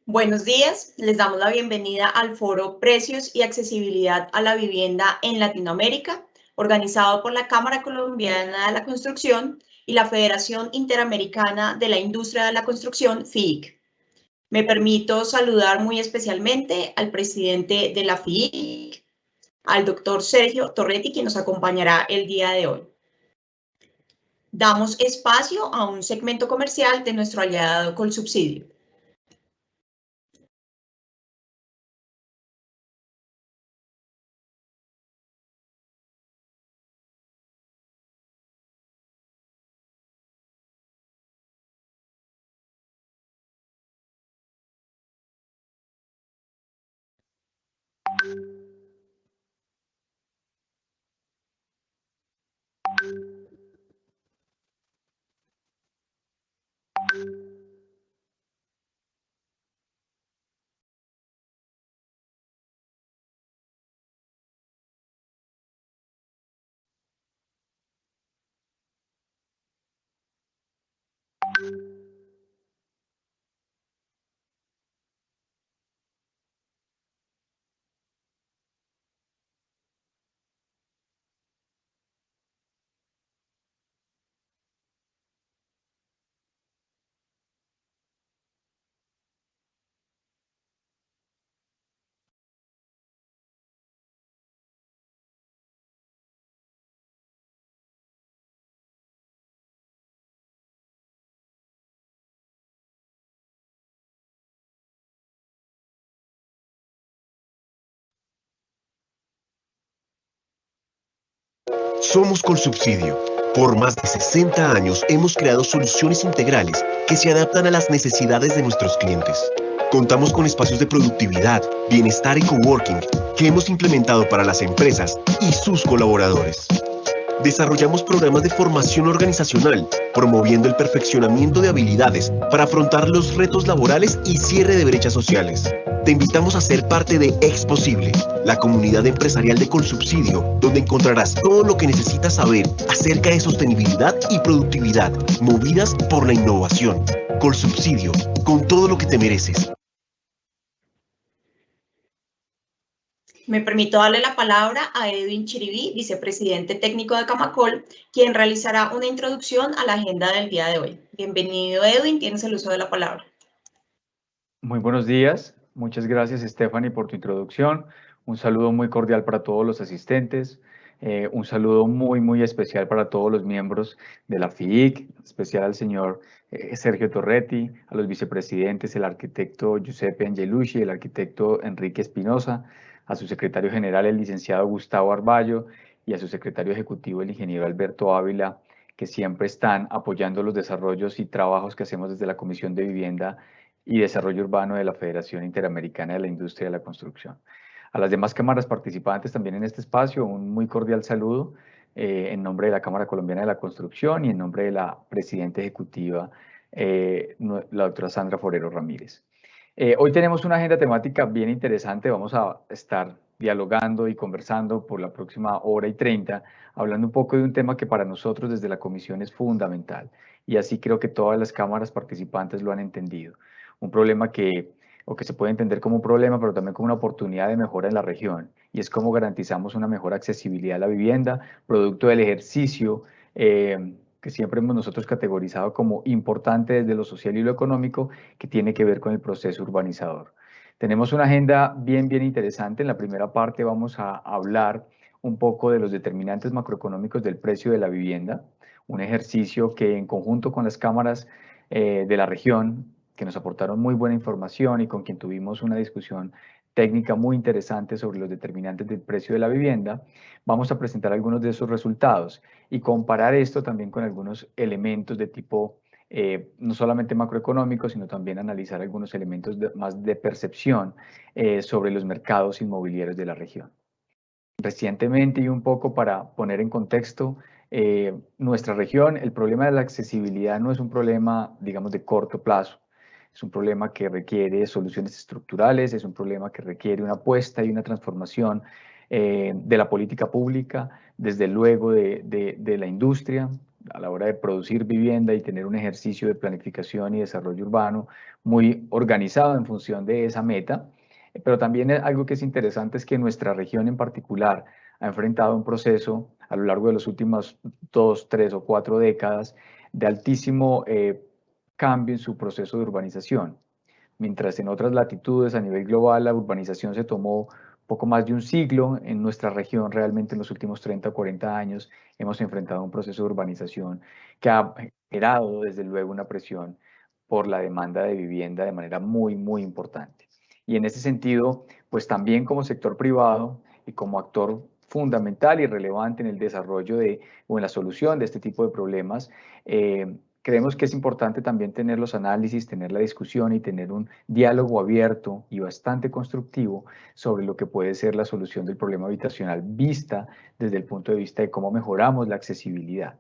Buenos días, les damos la bienvenida al foro Precios y Accesibilidad a la Vivienda en Latinoamérica, organizado por la Cámara Colombiana de la Construcción y la Federación Interamericana de la Industria de la Construcción, FIIC. Me permito saludar muy especialmente al presidente de la FIIC, al doctor Sergio Torretti, quien nos acompañará el día de hoy. Damos espacio a un segmento comercial de nuestro aliado Colsubsidio. Somos Colsubsidio. Por más de 60 años hemos creado soluciones integrales que se adaptan a las necesidades de nuestros clientes. Contamos con espacios de productividad, bienestar y coworking que hemos implementado para las empresas y sus colaboradores. Desarrollamos programas de formación organizacional, promoviendo el perfeccionamiento de habilidades para afrontar los retos laborales y cierre de brechas sociales. Te invitamos a ser parte de Exposible, la comunidad empresarial de Colsubsidio, donde encontrarás todo lo que necesitas saber acerca de sostenibilidad y productividad, movidas por la innovación. Colsubsidio, con todo lo que te mereces. Me permito darle la palabra a Edwin Chiriví, vicepresidente técnico de Camacol, quien realizará una introducción a la agenda del día de hoy. Bienvenido, Edwin, tienes el uso de la palabra. Muy buenos días, muchas gracias Stephanie por tu introducción. Un saludo muy cordial para todos los asistentes, un saludo muy especial para todos los miembros de la FIIC, en especial al señor Sergio Torretti, a los vicepresidentes, el arquitecto Giuseppe Angelucci, el arquitecto Enrique Espinosa, a su secretario general, el licenciado Gustavo Arballo, y a su secretario ejecutivo, el ingeniero Alberto Ávila, que siempre están apoyando los desarrollos y trabajos que hacemos desde la Comisión de Vivienda y Desarrollo Urbano de la Federación Interamericana de la Industria de la Construcción. A las demás cámaras participantes también en este espacio, un muy cordial saludo en nombre de la Cámara Colombiana de la Construcción y en nombre de la presidenta ejecutiva, la doctora Sandra Forero Ramírez. Hoy tenemos una agenda temática bien interesante, vamos a estar dialogando y conversando por la próxima hora y 30, hablando un poco de un tema que para nosotros desde la Comisión es fundamental, y así creo que todas las cámaras participantes lo han entendido. Un problema que se puede entender como un problema, pero también como una oportunidad de mejora en la región, y es cómo garantizamos una mejor accesibilidad a la vivienda, producto del ejercicio que siempre hemos nosotros categorizado como importante desde lo social y lo económico, que tiene que ver con el proceso urbanizador. Tenemos una agenda bien interesante. En la primera parte vamos a hablar un poco de los determinantes macroeconómicos del precio de la vivienda, un ejercicio que en conjunto con las cámaras de la región, que nos aportaron muy buena información y con quien tuvimos una discusión técnica muy interesante sobre los determinantes del precio de la vivienda, vamos a presentar algunos de esos resultados y comparar esto también con algunos elementos de tipo no solamente macroeconómico, sino también analizar algunos elementos más de percepción sobre los mercados inmobiliarios de la región. Recientemente, y un poco para poner en contexto, nuestra región, el problema de la accesibilidad no es un problema, digamos, de corto plazo. Es un problema que requiere soluciones estructurales, es un problema que requiere una apuesta y una transformación de la política pública, desde luego de la industria, a la hora de producir vivienda y tener un ejercicio de planificación y desarrollo urbano muy organizado en función de esa meta. Pero también algo que es interesante es que nuestra región en particular ha enfrentado un proceso a lo largo de los últimos 2, 3 o 4 décadas de altísimo cambio en su proceso de urbanización. Mientras en otras latitudes a nivel global la urbanización se tomó poco más de un siglo, en nuestra región realmente en los últimos 30 o 40 años hemos enfrentado un proceso de urbanización que ha generado desde luego una presión por la demanda de vivienda de manera muy, muy importante. Y en ese sentido, pues también como sector privado y como actor fundamental y relevante en el desarrollo o en la solución de este tipo de problemas, creemos que es importante también tener los análisis, tener la discusión y tener un diálogo abierto y bastante constructivo sobre lo que puede ser la solución del problema habitacional vista desde el punto de vista de cómo mejoramos la accesibilidad.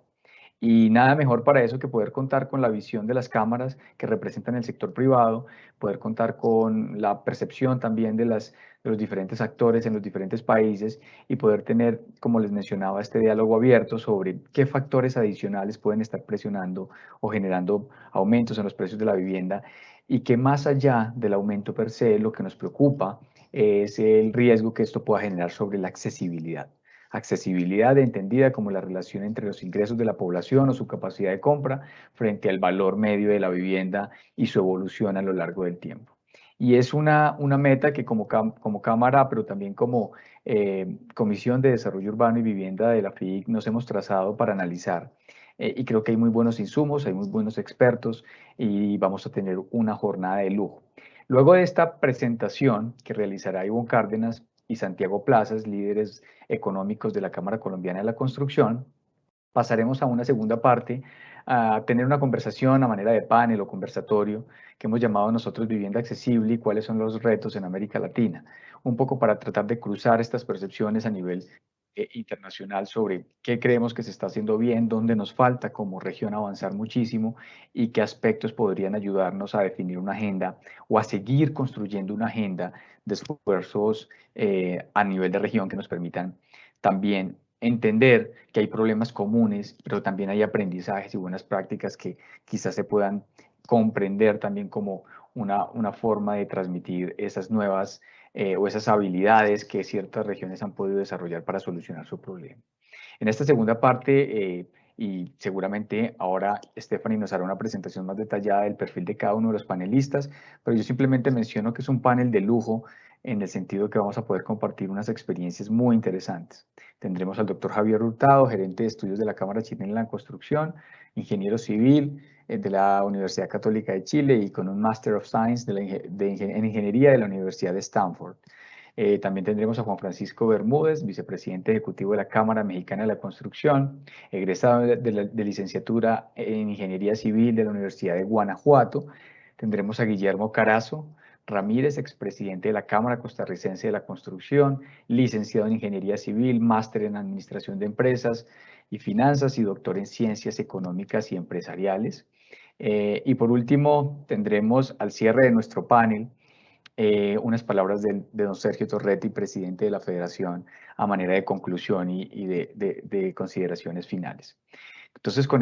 Y nada mejor para eso que poder contar con la visión de las cámaras que representan el sector privado, poder contar con la percepción también de los diferentes actores en los diferentes países y poder tener, como les mencionaba, este diálogo abierto sobre qué factores adicionales pueden estar presionando o generando aumentos en los precios de la vivienda y que más allá del aumento per se, lo que nos preocupa es el riesgo que esto pueda generar sobre la accesibilidad. Accesibilidad entendida como la relación entre los ingresos de la población o su capacidad de compra frente al valor medio de la vivienda y su evolución a lo largo del tiempo. Y es una meta que como Cámara, pero también como Comisión de Desarrollo Urbano y Vivienda de la FIDIC nos hemos trazado para analizar. Y creo que hay muy buenos insumos, hay muy buenos expertos y vamos a tener una jornada de lujo. Luego de esta presentación que realizará Ivonne Cárdenas y Santiago Plazas, líderes económicos de la Cámara Colombiana de la Construcción, pasaremos a una segunda parte, a tener una conversación a manera de panel o conversatorio que hemos llamado nosotros Vivienda Accesible y cuáles son los retos en América Latina, un poco para tratar de cruzar estas percepciones a nivel internacional sobre qué creemos que se está haciendo bien, dónde nos falta como región avanzar muchísimo y qué aspectos podrían ayudarnos a definir una agenda o a seguir construyendo una agenda de esfuerzos a nivel de región que nos permitan también entender que hay problemas comunes, pero también hay aprendizajes y buenas prácticas que quizás se puedan comprender también como una forma de transmitir esas nuevas o esas habilidades que ciertas regiones han podido desarrollar para solucionar su problema. En esta segunda parte, y seguramente ahora Stephanie nos hará una presentación más detallada del perfil de cada uno de los panelistas, pero yo simplemente menciono que es un panel de lujo en el sentido que vamos a poder compartir unas experiencias muy interesantes. Tendremos al doctor Javier Hurtado, gerente de estudios de la Cámara Chilena en la Construcción, ingeniero civil de la Universidad Católica de Chile y con un Master of Science en Ingeniería de la Universidad de Stanford. También tendremos a Juan Francisco Bermúdez, vicepresidente ejecutivo de la Cámara Mexicana de la Construcción, egresado de licenciatura en Ingeniería Civil de la Universidad de Guanajuato. Tendremos a Guillermo Carazo Ramírez, expresidente de la Cámara Costarricense de la Construcción, licenciado en Ingeniería Civil, máster en Administración de Empresas y Finanzas y doctor en Ciencias Económicas y Empresariales. Y por último, tendremos al cierre de nuestro panel unas palabras de don Sergio Torretti, presidente de la Federación, a manera de conclusión y de consideraciones finales. Entonces, con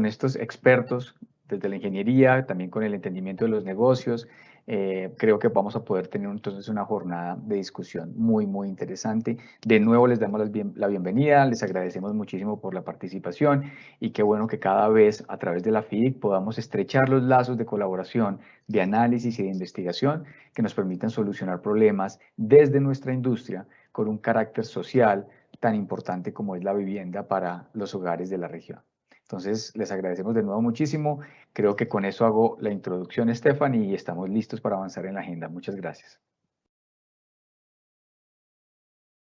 estos expertos desde la ingeniería, también con el entendimiento de los negocios, creo que vamos a poder tener entonces una jornada de discusión muy, muy interesante. De nuevo les damos la bienvenida, les agradecemos muchísimo por la participación y qué bueno que cada vez a través de la FIDIC podamos estrechar los lazos de colaboración, de análisis y de investigación que nos permitan solucionar problemas desde nuestra industria con un carácter social tan importante como es la vivienda para los hogares de la región. Entonces, les agradecemos de nuevo muchísimo. Creo que con eso hago la introducción, Stephanie, y estamos listos para avanzar en la agenda. Muchas gracias.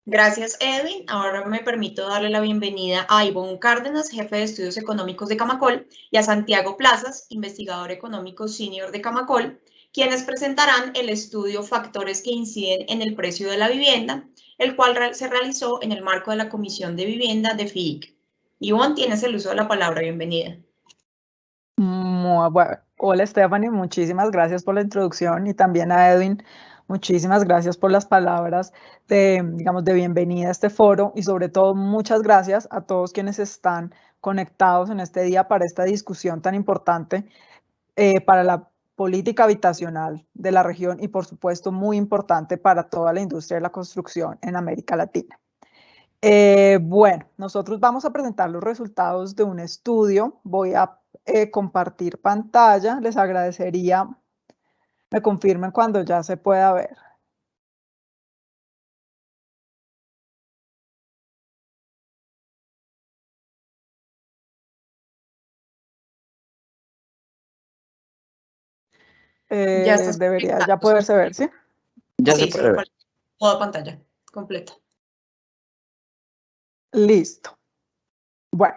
Gracias, Edwin. Ahora me permito darle la bienvenida a Ivonne Cárdenas, jefe de estudios económicos de Camacol, y a Santiago Plazas, investigador económico senior de Camacol, quienes presentarán el estudio Factores que inciden en el precio de la vivienda, el cual se realizó en el marco de la Comisión de Vivienda de FIDIC. Ivonne, tienes el uso de la palabra. Bienvenida. Hola, Stephanie, muchísimas gracias por la introducción y también a Edwin, muchísimas gracias por las palabras de bienvenida a este foro y sobre todo muchas gracias a todos quienes están conectados en este día para esta discusión tan importante para la política habitacional de la región y, por supuesto, muy importante para toda la industria de la construcción en América Latina. Bueno, nosotros vamos a presentar los resultados de un estudio. Voy a compartir pantalla. Les agradecería me confirmen cuando ya se pueda ver. Debería ya poderse ver, ¿sí? Ya se puede ver. Toda pantalla completa. Listo. Bueno,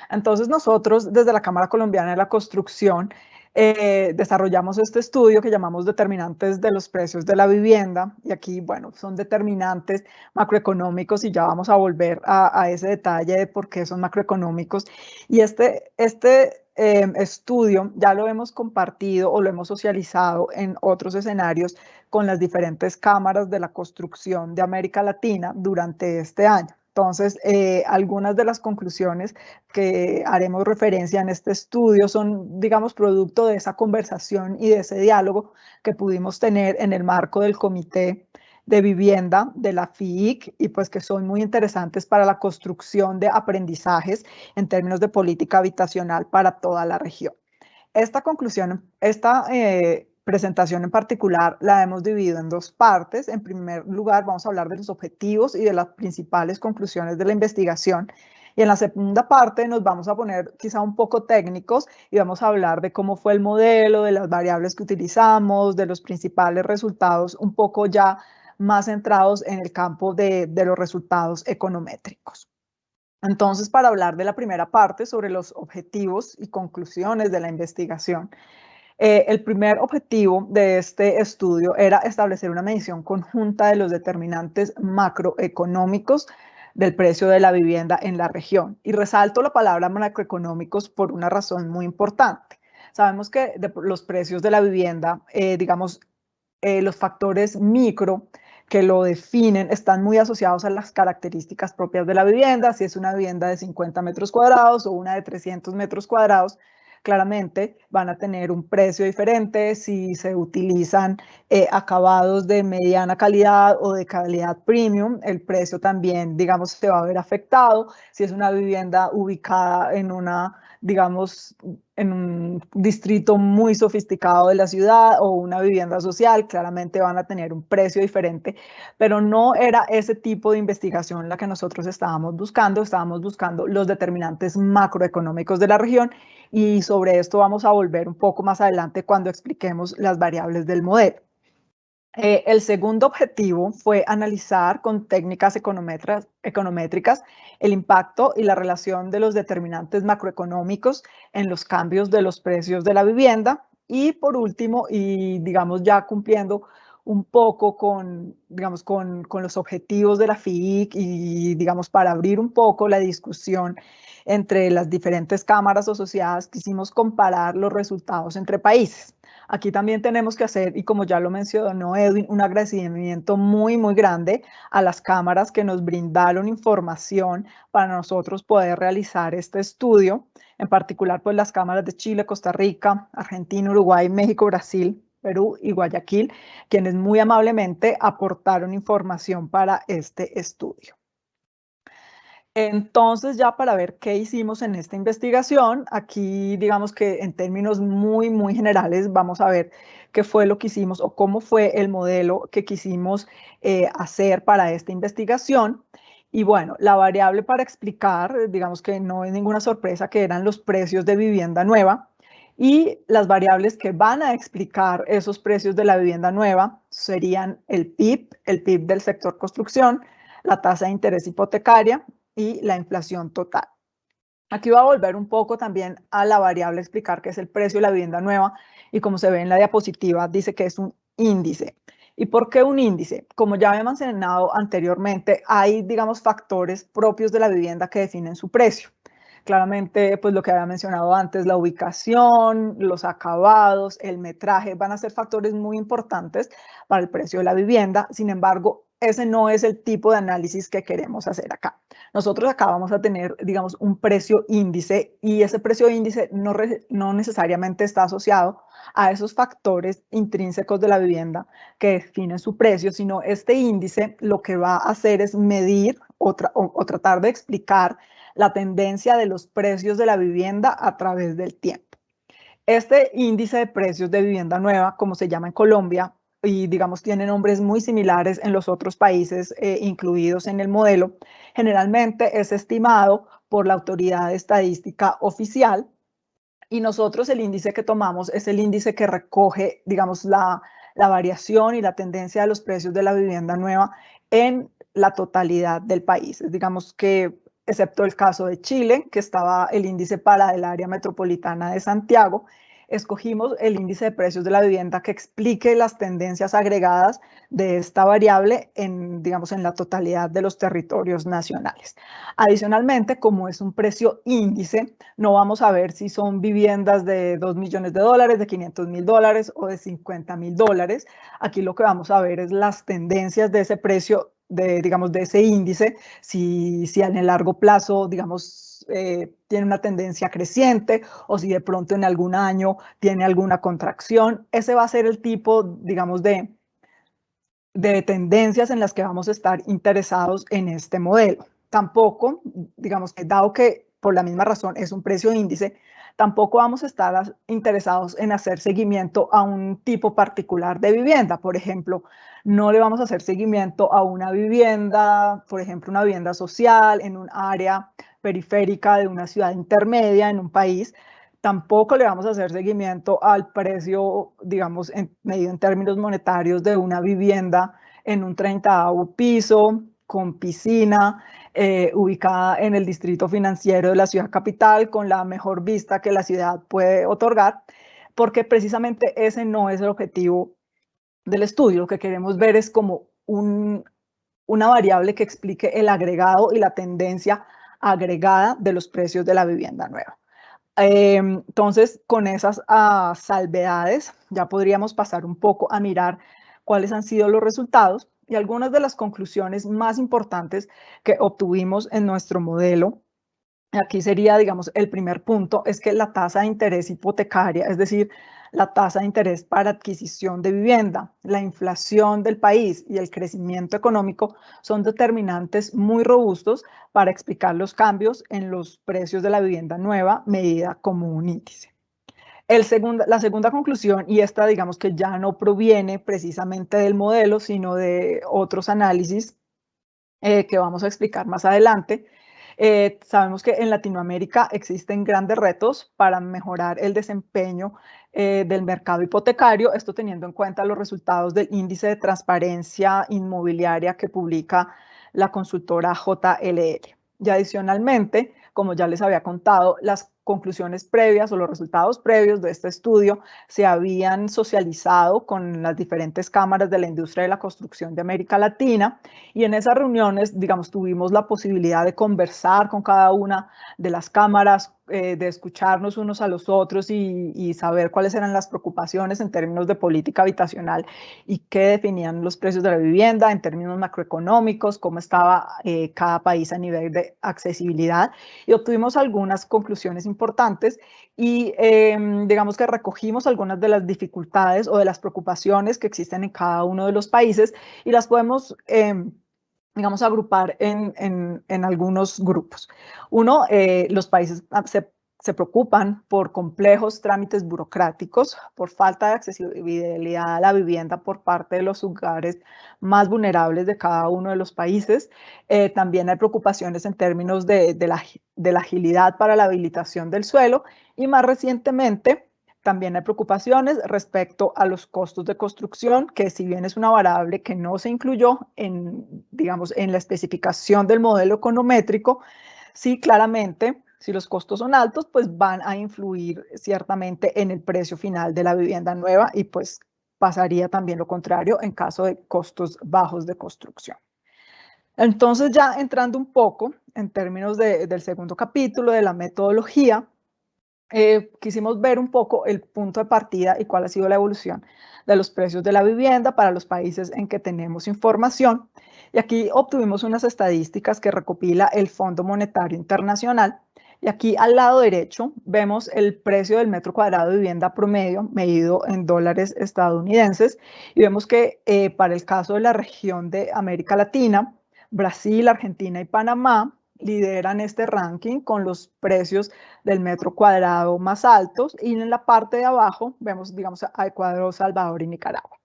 entonces nosotros desde la Cámara Colombiana de la Construcción desarrollamos este estudio que llamamos determinantes de los precios de la vivienda, y aquí, bueno, son determinantes macroeconómicos y ya vamos a volver a ese detalle de por qué son macroeconómicos. Y este estudio ya lo hemos compartido o lo hemos socializado en otros escenarios con las diferentes cámaras de la construcción de América Latina durante este año. Entonces, algunas de las conclusiones que haremos referencia en este estudio son, digamos, producto de esa conversación y de ese diálogo que pudimos tener en el marco del Comité de Vivienda de la FIIC, y pues que son muy interesantes para la construcción de aprendizajes en términos de política habitacional para toda la región. Esta presentación en particular la hemos dividido en dos partes. En primer lugar, vamos a hablar de los objetivos y de las principales conclusiones de la investigación. Y en la segunda parte nos vamos a poner quizá un poco técnicos y vamos a hablar de cómo fue el modelo, de las variables que utilizamos, de los principales resultados, un poco ya más centrados en el campo de los resultados econométricos. Entonces, para hablar de la primera parte sobre los objetivos y conclusiones de la investigación, el primer objetivo de este estudio era establecer una medición conjunta de los determinantes macroeconómicos del precio de la vivienda en la región. Y resalto la palabra macroeconómicos por una razón muy importante. Sabemos que los precios de la vivienda, digamos, los factores micro que lo definen están muy asociados a las características propias de la vivienda. Si es una vivienda de 50 metros cuadrados o una de 300 metros cuadrados, claramente van a tener un precio diferente. Si se utilizan acabados de mediana calidad o de calidad premium, el precio también, digamos, se va a ver afectado. Si es una vivienda ubicada en una, digamos, en un distrito muy sofisticado de la ciudad o una vivienda social, claramente van a tener un precio diferente, pero no era ese tipo de investigación la que nosotros estábamos buscando los determinantes macroeconómicos de la región, y sobre esto vamos a volver un poco más adelante cuando expliquemos las variables del modelo. El segundo objetivo fue analizar con técnicas econométricas el impacto y la relación de los determinantes macroeconómicos en los cambios de los precios de la vivienda. Y por último, y digamos ya cumpliendo un poco con, digamos, con los objetivos de la FIIC y digamos para abrir un poco la discusión entre las diferentes cámaras asociadas, quisimos comparar los resultados entre países. Aquí también tenemos que hacer, y como ya lo mencionó Edwin, un agradecimiento muy, muy grande a las cámaras que nos brindaron información para nosotros poder realizar este estudio, en particular pues las cámaras de Chile, Costa Rica, Argentina, Uruguay, México, Brasil, Perú y Guayaquil, quienes muy amablemente aportaron información para este estudio. Entonces, ya para ver qué hicimos en esta investigación, aquí digamos que en términos muy, muy generales vamos a ver qué fue lo que hicimos o cómo fue el modelo que quisimos hacer para esta investigación. Y bueno, la variable para explicar, digamos que no es ninguna sorpresa, que eran los precios de vivienda nueva. Y las variables que van a explicar esos precios de la vivienda nueva serían el PIB del sector construcción, la tasa de interés hipotecaria y la inflación total. Aquí va a volver un poco también a la variable explicar qué es el precio de la vivienda nueva, y como se ve en la diapositiva dice que es un índice. ¿Y por qué un índice? Como ya había mencionado anteriormente, hay, digamos, factores propios de la vivienda que definen su precio. Claramente, pues lo que había mencionado antes, la ubicación, los acabados, el metraje, van a ser factores muy importantes para el precio de la vivienda. Sin embargo, ese no es el tipo de análisis que queremos hacer acá. Nosotros acá vamos a tener, digamos, un precio índice y ese precio índice no necesariamente está asociado a esos factores intrínsecos de la vivienda que definen su precio, sino este índice lo que va a hacer es medir o tratar de explicar la tendencia de los precios de la vivienda a través del tiempo. Este índice de precios de vivienda nueva, como se llama en Colombia, y digamos tiene nombres muy similares en los otros países incluidos en el modelo, generalmente es estimado por la autoridad estadística oficial y nosotros el índice que tomamos es el índice que recoge, digamos, la variación y la tendencia de los precios de la vivienda nueva en la totalidad del país. Digamos que, excepto el caso de Chile, que estaba el índice para el área metropolitana de Santiago, escogimos el índice de precios de la vivienda que explique las tendencias agregadas de esta variable digamos, en la totalidad de los territorios nacionales. Adicionalmente, como es un precio índice, no vamos a ver si son viviendas de $2 millones, de $500.000 o de $50.000. Aquí lo que vamos a ver es las tendencias de ese precio, digamos, de ese índice, si en el largo plazo, digamos, tiene una tendencia creciente o si de pronto en algún año tiene alguna contracción. Ese va a ser el tipo, digamos, de tendencias en las que vamos a estar interesados en este modelo. Tampoco, digamos que dado que por la misma razón es un precio índice, tampoco vamos a estar interesados en hacer seguimiento a un tipo particular de vivienda. Por ejemplo, no le vamos a hacer seguimiento a una vivienda, por ejemplo, una vivienda social en un área periférica de una ciudad intermedia en un país. Tampoco le vamos a hacer seguimiento al precio, digamos, medido en términos monetarios de una vivienda en un 30º piso, con piscina, ubicada en el distrito financiero de la ciudad capital, con la mejor vista que la ciudad puede otorgar, porque precisamente ese no es el objetivo del estudio. Lo que queremos ver es como una variable que explique el agregado y la tendencia agregada de los precios de la vivienda nueva. Entonces, con esas salvedades, ya podríamos pasar un poco a mirar cuáles han sido los resultados y algunas de las conclusiones más importantes que obtuvimos en nuestro modelo. Aquí sería, digamos, el primer punto, es que la tasa de interés hipotecaria, es decir, la tasa de interés para adquisición de vivienda, la inflación del país y el crecimiento económico son determinantes muy robustos para explicar los cambios en los precios de la vivienda nueva medida como un índice. La segunda conclusión, y esta digamos que ya no proviene precisamente del modelo, sino de otros análisis que vamos a explicar más adelante. Sabemos que en Latinoamérica existen grandes retos para mejorar el desempeño del mercado hipotecario, esto teniendo en cuenta los resultados del índice de transparencia inmobiliaria que publica la consultora JLL. Y adicionalmente, como ya les había contado, las conclusiones previas o los resultados previos de este estudio se habían socializado con las diferentes cámaras de la industria de la construcción de América Latina y en esas reuniones, digamos, tuvimos la posibilidad de conversar con cada una de las cámaras, de escucharnos unos a los otros y saber cuáles eran las preocupaciones en términos de política habitacional y qué definían los precios de la vivienda en términos macroeconómicos, cómo estaba cada país a nivel de accesibilidad y obtuvimos algunas conclusiones importantes y digamos que recogimos algunas de las dificultades o de las preocupaciones que existen en cada uno de los países y las podemos digamos, agrupar en algunos grupos. Uno, los países se preocupan por complejos trámites burocráticos, por falta de accesibilidad a la vivienda por parte de los hogares más vulnerables de cada uno de los países. También hay preocupaciones en términos de la agilidad para la habilitación del suelo y más recientemente también hay preocupaciones respecto a los costos de construcción, que si bien es una variable que no se incluyó digamos, en la especificación del modelo econométrico, sí claramente, si los costos son altos, pues van a influir ciertamente en el precio final de la vivienda nueva y pues pasaría también lo contrario en caso de costos bajos de construcción. Entonces ya entrando un poco en términos del segundo capítulo de la metodología, quisimos ver un poco el punto de partida y cuál ha sido la evolución de los precios de la vivienda para los países en que tenemos información. Y aquí obtuvimos unas estadísticas que recopila el Fondo Monetario Internacional. Y aquí al lado derecho vemos el precio del metro cuadrado de vivienda promedio medido en dólares estadounidenses. Y vemos que para el caso de la región de América Latina, Brasil, Argentina y Panamá lideran este ranking con los precios del metro cuadrado más altos, y en la parte de abajo vemos, digamos, a Ecuador, Salvador y Nicaragua.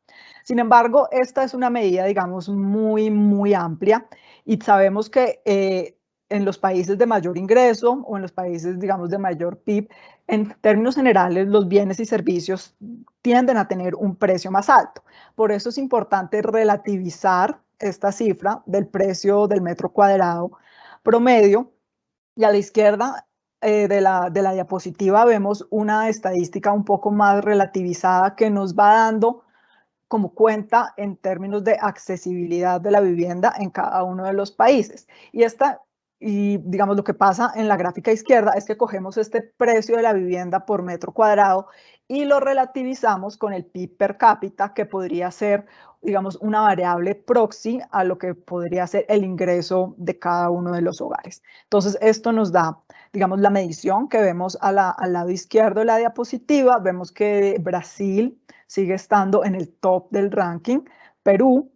Sin embargo, esta es una medida, digamos, muy amplia, y sabemos que en los países de mayor ingreso o en los países, digamos, de mayor PIB, en términos generales, los bienes y servicios tienden a tener un precio más alto. Por eso es importante relativizar esta cifra del precio del metro cuadrado promedio. Y a la izquierda de la diapositiva vemos una estadística un poco más relativizada que nos va dando como cuenta en términos de accesibilidad de la vivienda en cada uno de los países. Y digamos, lo que pasa en la gráfica izquierda es que cogemos este precio de la vivienda por metro cuadrado y lo relativizamos con el PIB per cápita, que podría ser, digamos, una variable proxy a lo que podría ser el ingreso de cada uno de los hogares. Entonces, esto nos da, digamos, la medición que vemos al lado izquierdo de la diapositiva. Vemos que Brasil sigue estando en el top del ranking. Perú,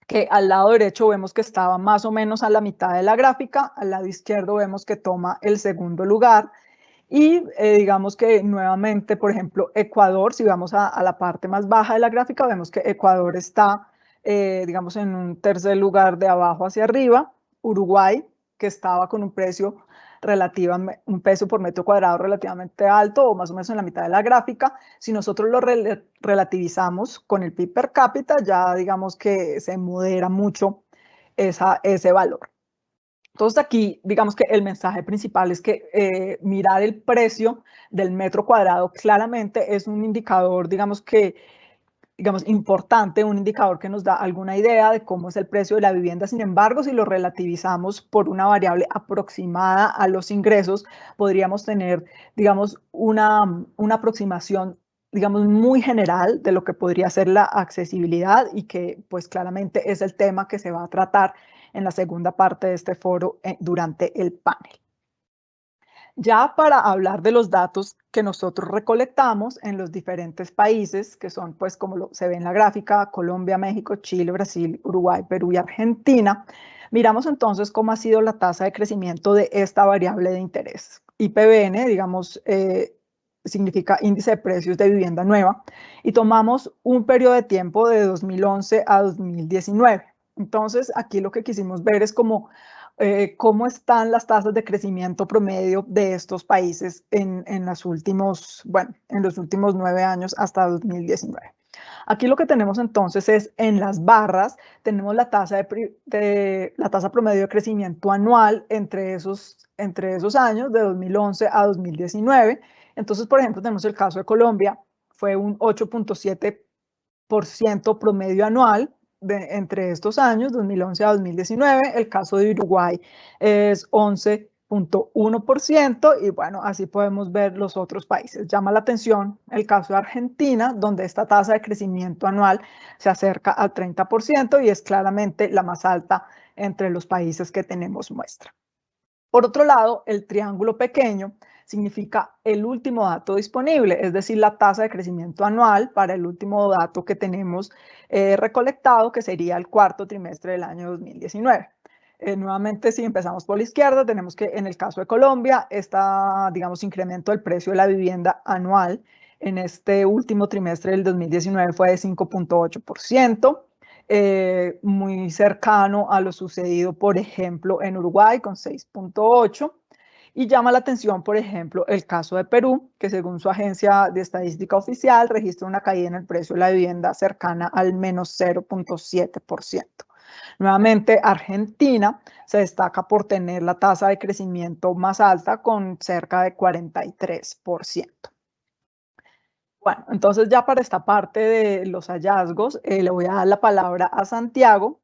que al lado derecho vemos que estaba más o menos a la mitad de la gráfica, al lado izquierdo vemos que toma el segundo lugar. Y digamos que nuevamente, por ejemplo, Ecuador, si vamos a la parte más baja de la gráfica, vemos que Ecuador está, digamos, en un tercer lugar de abajo hacia arriba. Uruguay, que estaba con un precio un peso por metro cuadrado relativamente alto, o más o menos en la mitad de la gráfica. Si nosotros lo relativizamos con el PIB per cápita, ya digamos que se modera mucho ese valor. Entonces aquí, digamos que el mensaje principal es que mirar el precio del metro cuadrado claramente es un indicador, digamos, importante, un indicador que nos da alguna idea de cómo es el precio de la vivienda. Sin embargo, si lo relativizamos por una variable aproximada a los ingresos, podríamos tener, digamos, una aproximación, digamos, muy general de lo que podría ser la accesibilidad, y que pues claramente es el tema que se va a tratar en la segunda parte de este foro durante el panel. Ya para hablar de los datos que nosotros recolectamos en los diferentes países, que son, pues, como se ve en la gráfica, Colombia, México, Chile, Brasil, Uruguay, Perú y Argentina, miramos entonces cómo ha sido la tasa de crecimiento de esta variable de interés. IPVN, digamos, significa índice de precios de vivienda nueva, y tomamos un periodo de tiempo de 2011 a 2019. Entonces, aquí lo que quisimos ver es cómo están las tasas de crecimiento promedio de estos países en los últimos 9 años hasta 2019. Aquí lo que tenemos entonces es, en las barras, tenemos la tasa promedio de crecimiento anual entre esos años, de 2011 a 2019. Entonces, por ejemplo, tenemos el caso de Colombia, fue un 8.7% promedio anual entre estos años, 2011 a 2019. El caso de Uruguay es 11.1%, y bueno, así podemos ver los otros países. Llama la atención el caso de Argentina, donde esta tasa de crecimiento anual se acerca al 30% y es claramente la más alta entre los países que tenemos muestra. Por otro lado, el triángulo pequeño significa el último dato disponible, es decir, la tasa de crecimiento anual para el último dato que tenemos recolectado, que sería el cuarto trimestre del año 2019. Nuevamente, si empezamos por la izquierda, tenemos que en el caso de Colombia, digamos, incremento del precio de la vivienda anual en este último trimestre del 2019 fue de 5.8%. Muy cercano a lo sucedido, por ejemplo, en Uruguay con 6.8%. Y llama la atención, por ejemplo, el caso de Perú, que según su agencia de estadística oficial registra una caída en el precio de la vivienda cercana al menos 0.7%. Nuevamente, Argentina se destaca por tener la tasa de crecimiento más alta, con cerca de 43%. Bueno, entonces ya para esta parte de los hallazgos, le voy a dar la palabra a Santiago.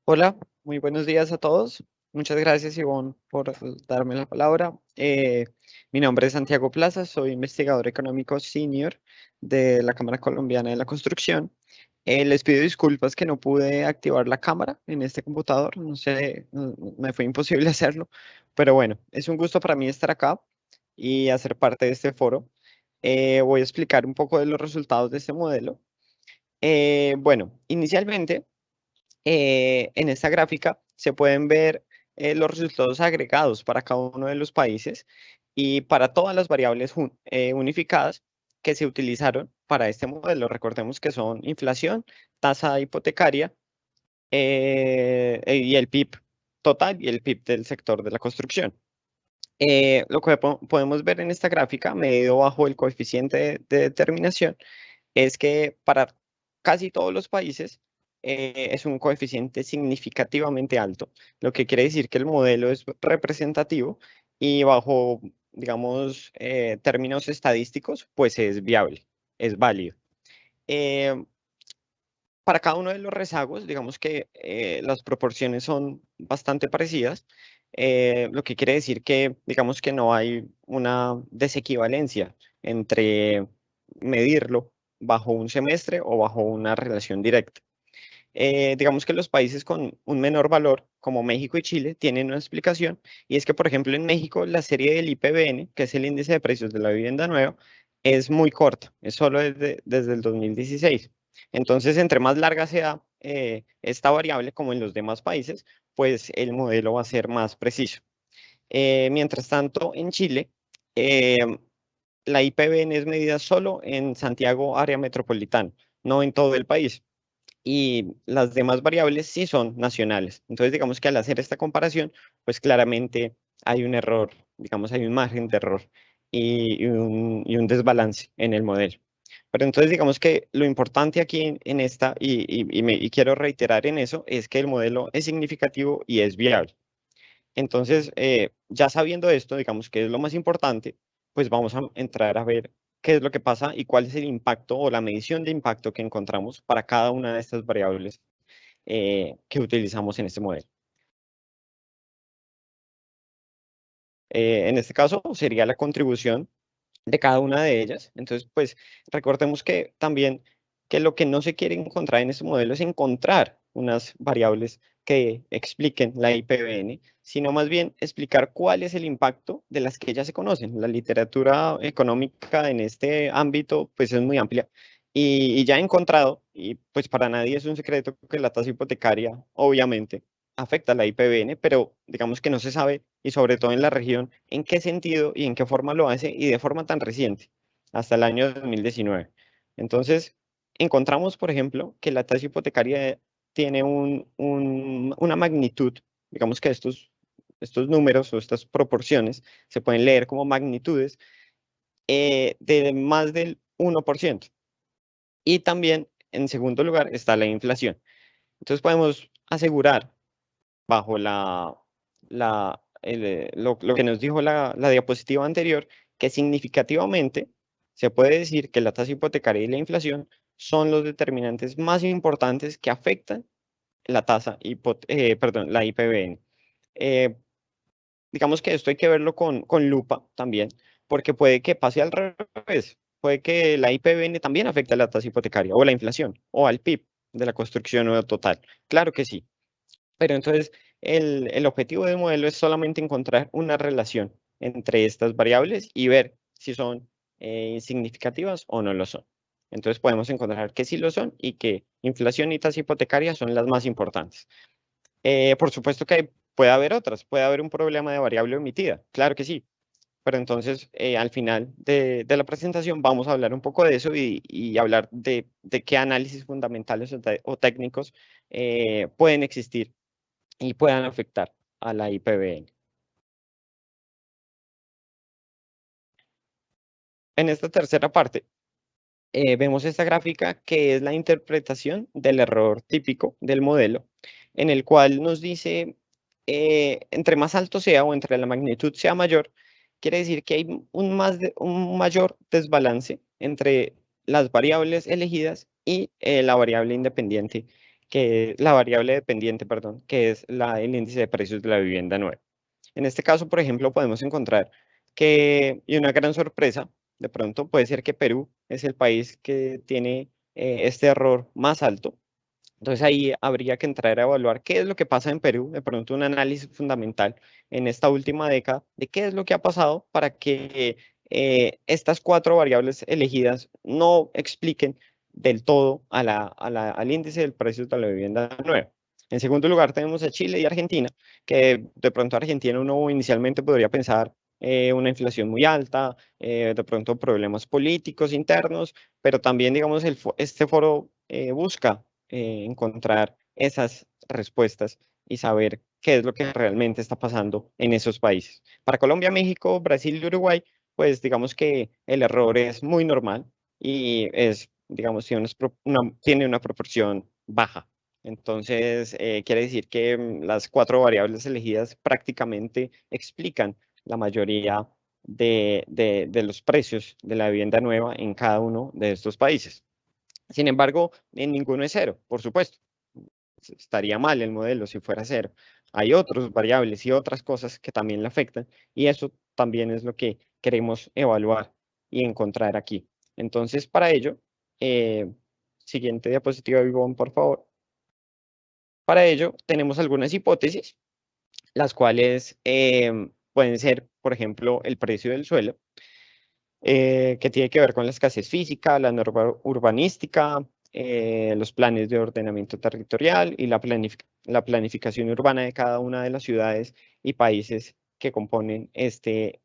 Hola, muy buenos días a todos. Muchas gracias, Ivonne, por darme la palabra. Mi nombre es Santiago Plaza, soy investigador económico senior de la Cámara Colombiana de la Construcción. Les pido disculpas que no pude activar la cámara en este computador, no sé, me fue imposible hacerlo, pero bueno, es un gusto para mí estar acá y hacer parte de este foro. Voy a explicar un poco de los resultados de este modelo. Bueno, inicialmente, en esta gráfica se pueden ver los resultados agregados para cada uno de los países y para todas las variables unificadas que se utilizaron para este modelo. Recordemos que son inflación, tasa hipotecaria y el PIB total y el PIB del sector de la construcción. Lo que podemos ver en esta gráfica, medido bajo el coeficiente de determinación, es que para casi todos los países es un coeficiente significativamente alto, lo que quiere decir que el modelo es representativo y bajo, digamos, términos estadísticos, pues es viable, es válido. Para cada uno de los rezagos, digamos que las proporciones son bastante parecidas, lo que quiere decir que, digamos que no hay una desequivalencia entre medirlo bajo un semestre o bajo una relación directa. Digamos que los países con un menor valor, como México y Chile, tienen una explicación, y es que, por ejemplo, en México la serie del IPBN, que es el índice de precios de la vivienda nueva, es muy corta, es solo desde el 2016. Entonces, entre más larga sea esta variable, como en los demás países, pues el modelo va a ser más preciso. Mientras tanto, en Chile, la IPBN es medida solo en Santiago, área metropolitana, no en todo el país. Y las demás variables sí son nacionales. Entonces, digamos que al hacer esta comparación, pues claramente hay un error, digamos, hay un margen de error y un desbalance en el modelo. Pero entonces, digamos que lo importante aquí en esta, y quiero reiterar en eso, es que el modelo es significativo y es viable. Entonces, ya sabiendo esto, digamos que es lo más importante, pues vamos a entrar a ver qué es lo que pasa y cuál es el impacto o la medición de impacto que encontramos para cada una de estas variables que utilizamos en este modelo. En este caso sería la contribución de cada una de ellas. Entonces, pues recordemos que también que lo que no se quiere encontrar en este modelo es encontrar unas variables que expliquen la IPBN, sino más bien explicar cuál es el impacto de las que ya se conocen. La literatura económica en este ámbito pues es muy amplia y ya he encontrado, y pues para nadie es un secreto que la tasa hipotecaria obviamente afecta a la IPBN, pero digamos que no se sabe, y sobre todo en la región, en qué sentido y en qué forma lo hace y de forma tan reciente, hasta el año 2019. Entonces, encontramos, por ejemplo, que la tasa hipotecaria tiene una magnitud, digamos que estos números o estas proporciones se pueden leer como magnitudes de más del 1%. Y también, en segundo lugar, está la inflación. Entonces podemos asegurar bajo lo que nos dijo la diapositiva anterior, que significativamente se puede decir que la tasa hipotecaria y la inflación son los determinantes más importantes que afectan la la IPBN. Digamos que esto hay que verlo con lupa también, porque puede que pase al revés. Puede que la IPBN también afecte a la tasa hipotecaria o la inflación o al PIB de la construcción o total. Claro que sí. Pero entonces el objetivo del modelo es solamente encontrar una relación entre estas variables y ver si son significativas o no lo son. Entonces podemos encontrar que sí lo son y que inflación y tasa hipotecaria son las más importantes. Por supuesto que puede haber otras, puede haber un problema de variable omitida, claro que sí. Pero entonces, al final de la presentación vamos a hablar un poco de eso y hablar de qué análisis fundamentales o técnicos pueden existir y puedan afectar a la IPBN. En esta tercera parte, vemos esta gráfica que es la interpretación del error típico del modelo, en el cual nos dice, entre más alto sea o entre la magnitud sea mayor, quiere decir que hay un mayor desbalance entre las variables elegidas y la variable independiente que la variable dependiente, perdón, que es el índice de precios de la vivienda nueva. En este caso, por ejemplo, podemos encontrar que, y una gran sorpresa, de pronto puede ser que Perú es el país que tiene este error más alto. Entonces ahí habría que entrar a evaluar qué es lo que pasa en Perú, de pronto un análisis fundamental en esta última década de qué es lo que ha pasado para que estas 4 variables elegidas no expliquen del todo al índice del precio de la vivienda nueva. En segundo lugar tenemos a Chile y Argentina, que de pronto Argentina uno inicialmente podría pensar una inflación muy alta, de pronto problemas políticos internos, pero también, digamos, este foro busca encontrar esas respuestas y saber qué es lo que realmente está pasando en esos países. Para Colombia, México, Brasil y Uruguay, pues digamos que el error es muy normal y es, digamos, tiene una proporción baja. Entonces, quiere decir que las 4 variables elegidas prácticamente explican la mayoría de los precios de la vivienda nueva en cada uno de estos países. Sin embargo, en ninguno es cero, por supuesto. Estaría mal el modelo si fuera cero. Hay otras variables y otras cosas que también le afectan y eso también es lo que queremos evaluar y encontrar aquí. Entonces, para ello, siguiente diapositiva, Ivonne, por favor. Para ello, tenemos algunas hipótesis, las cuales pueden ser, por ejemplo, el precio del suelo, que tiene que ver con la escasez física, la norma urbanística, los planes de ordenamiento territorial y la planificación urbana de cada una de las ciudades y países que componen este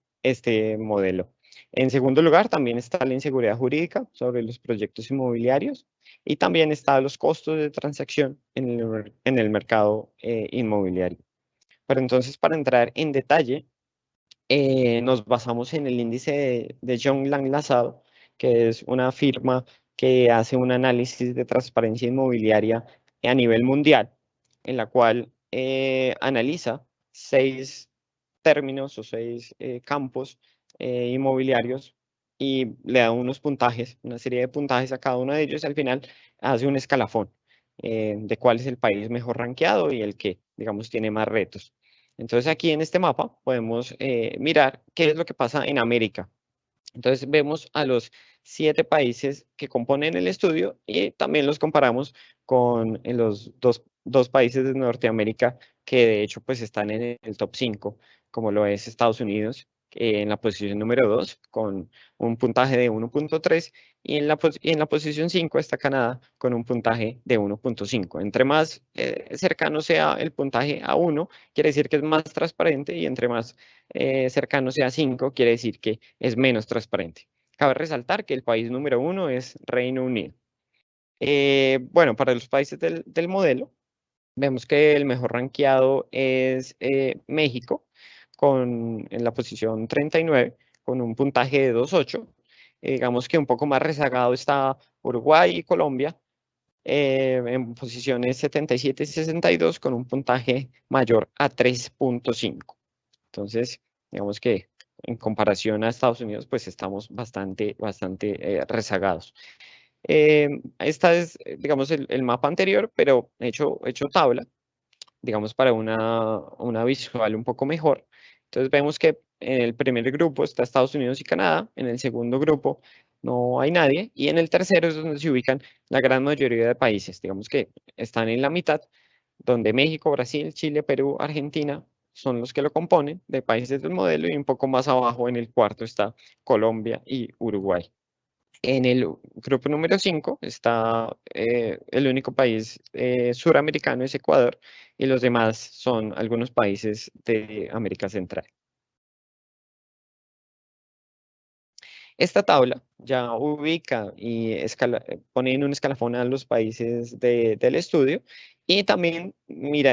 modelo. En segundo lugar, también está la inseguridad jurídica sobre los proyectos inmobiliarios y también están los costos de transacción en el mercado inmobiliario. Pero entonces, para entrar en detalle, nos basamos en el índice de Young Lang LaSalle, que es una firma que hace un análisis de transparencia inmobiliaria a nivel mundial, en la cual analiza 6 términos o 6 campos inmobiliarios y le da unos puntajes, una serie de puntajes a cada uno de ellos y al final hace un escalafón de cuál es el país mejor rankeado y el que, digamos, tiene más retos. Entonces aquí en este mapa podemos mirar qué es lo que pasa en América. Entonces vemos a los 7 países que componen el estudio y también los comparamos con los dos países de Norteamérica que de hecho pues están en el top 5, como lo es Estados Unidos en la posición número 2 con un puntaje de 1.3 y en la posición 5 está Canadá con un puntaje de 1.5. Entre más cercano sea el puntaje a 1, quiere decir que es más transparente y entre más cercano sea 5, quiere decir que es menos transparente. Cabe resaltar que el país número 1 es Reino Unido. Bueno, para los países del modelo, vemos que el mejor rankeado es México, en la posición 39, con un puntaje de 2.8. Digamos que un poco más rezagado está Uruguay y Colombia, en posiciones 77 y 62, con un puntaje mayor a 3.5. Entonces, digamos que en comparación a Estados Unidos, pues estamos bastante rezagados. Esta es, digamos, el mapa anterior, pero hecho tabla, digamos, para una visual un poco mejor. Entonces vemos que en el primer grupo está Estados Unidos y Canadá, en el segundo grupo no hay nadie, y en el tercero es donde se ubican la gran mayoría de países, digamos que están en la mitad, donde México, Brasil, Chile, Perú, Argentina son los que lo componen de países del modelo y un poco más abajo en el cuarto está Colombia y Uruguay. En el grupo número 5 está el único país suramericano es Ecuador y los demás son algunos países de América Central. Esta tabla ya ubica y pone en un escalafón a los países del estudio y también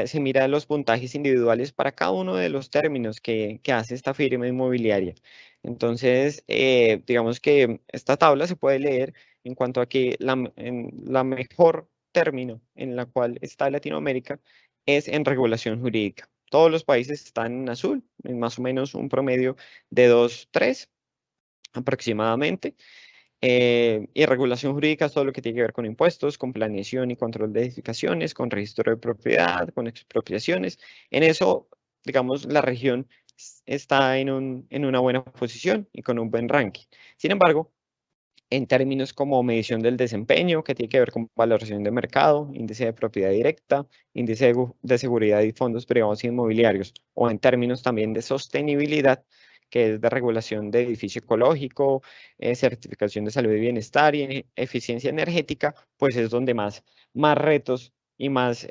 se mira los puntajes individuales para cada uno de los términos que hace esta firma inmobiliaria. Entonces, digamos que esta tabla se puede leer en cuanto a que la mejor término en la cual está Latinoamérica es en regulación jurídica. Todos los países están en azul, en más o menos un promedio de 2.3 aproximadamente. Y regulación jurídica es todo lo que tiene que ver con impuestos, con planeación y control de edificaciones, con registro de propiedad, con expropiaciones. En eso, digamos, la región está en una buena posición y con un buen ranking. Sin embargo, en términos como medición del desempeño, que tiene que ver con valoración de mercado, índice de propiedad directa, índice de seguridad y fondos privados y inmobiliarios, o en términos también de sostenibilidad, que es de regulación de edificio ecológico, certificación de salud y bienestar y eficiencia energética, pues es donde más retos y más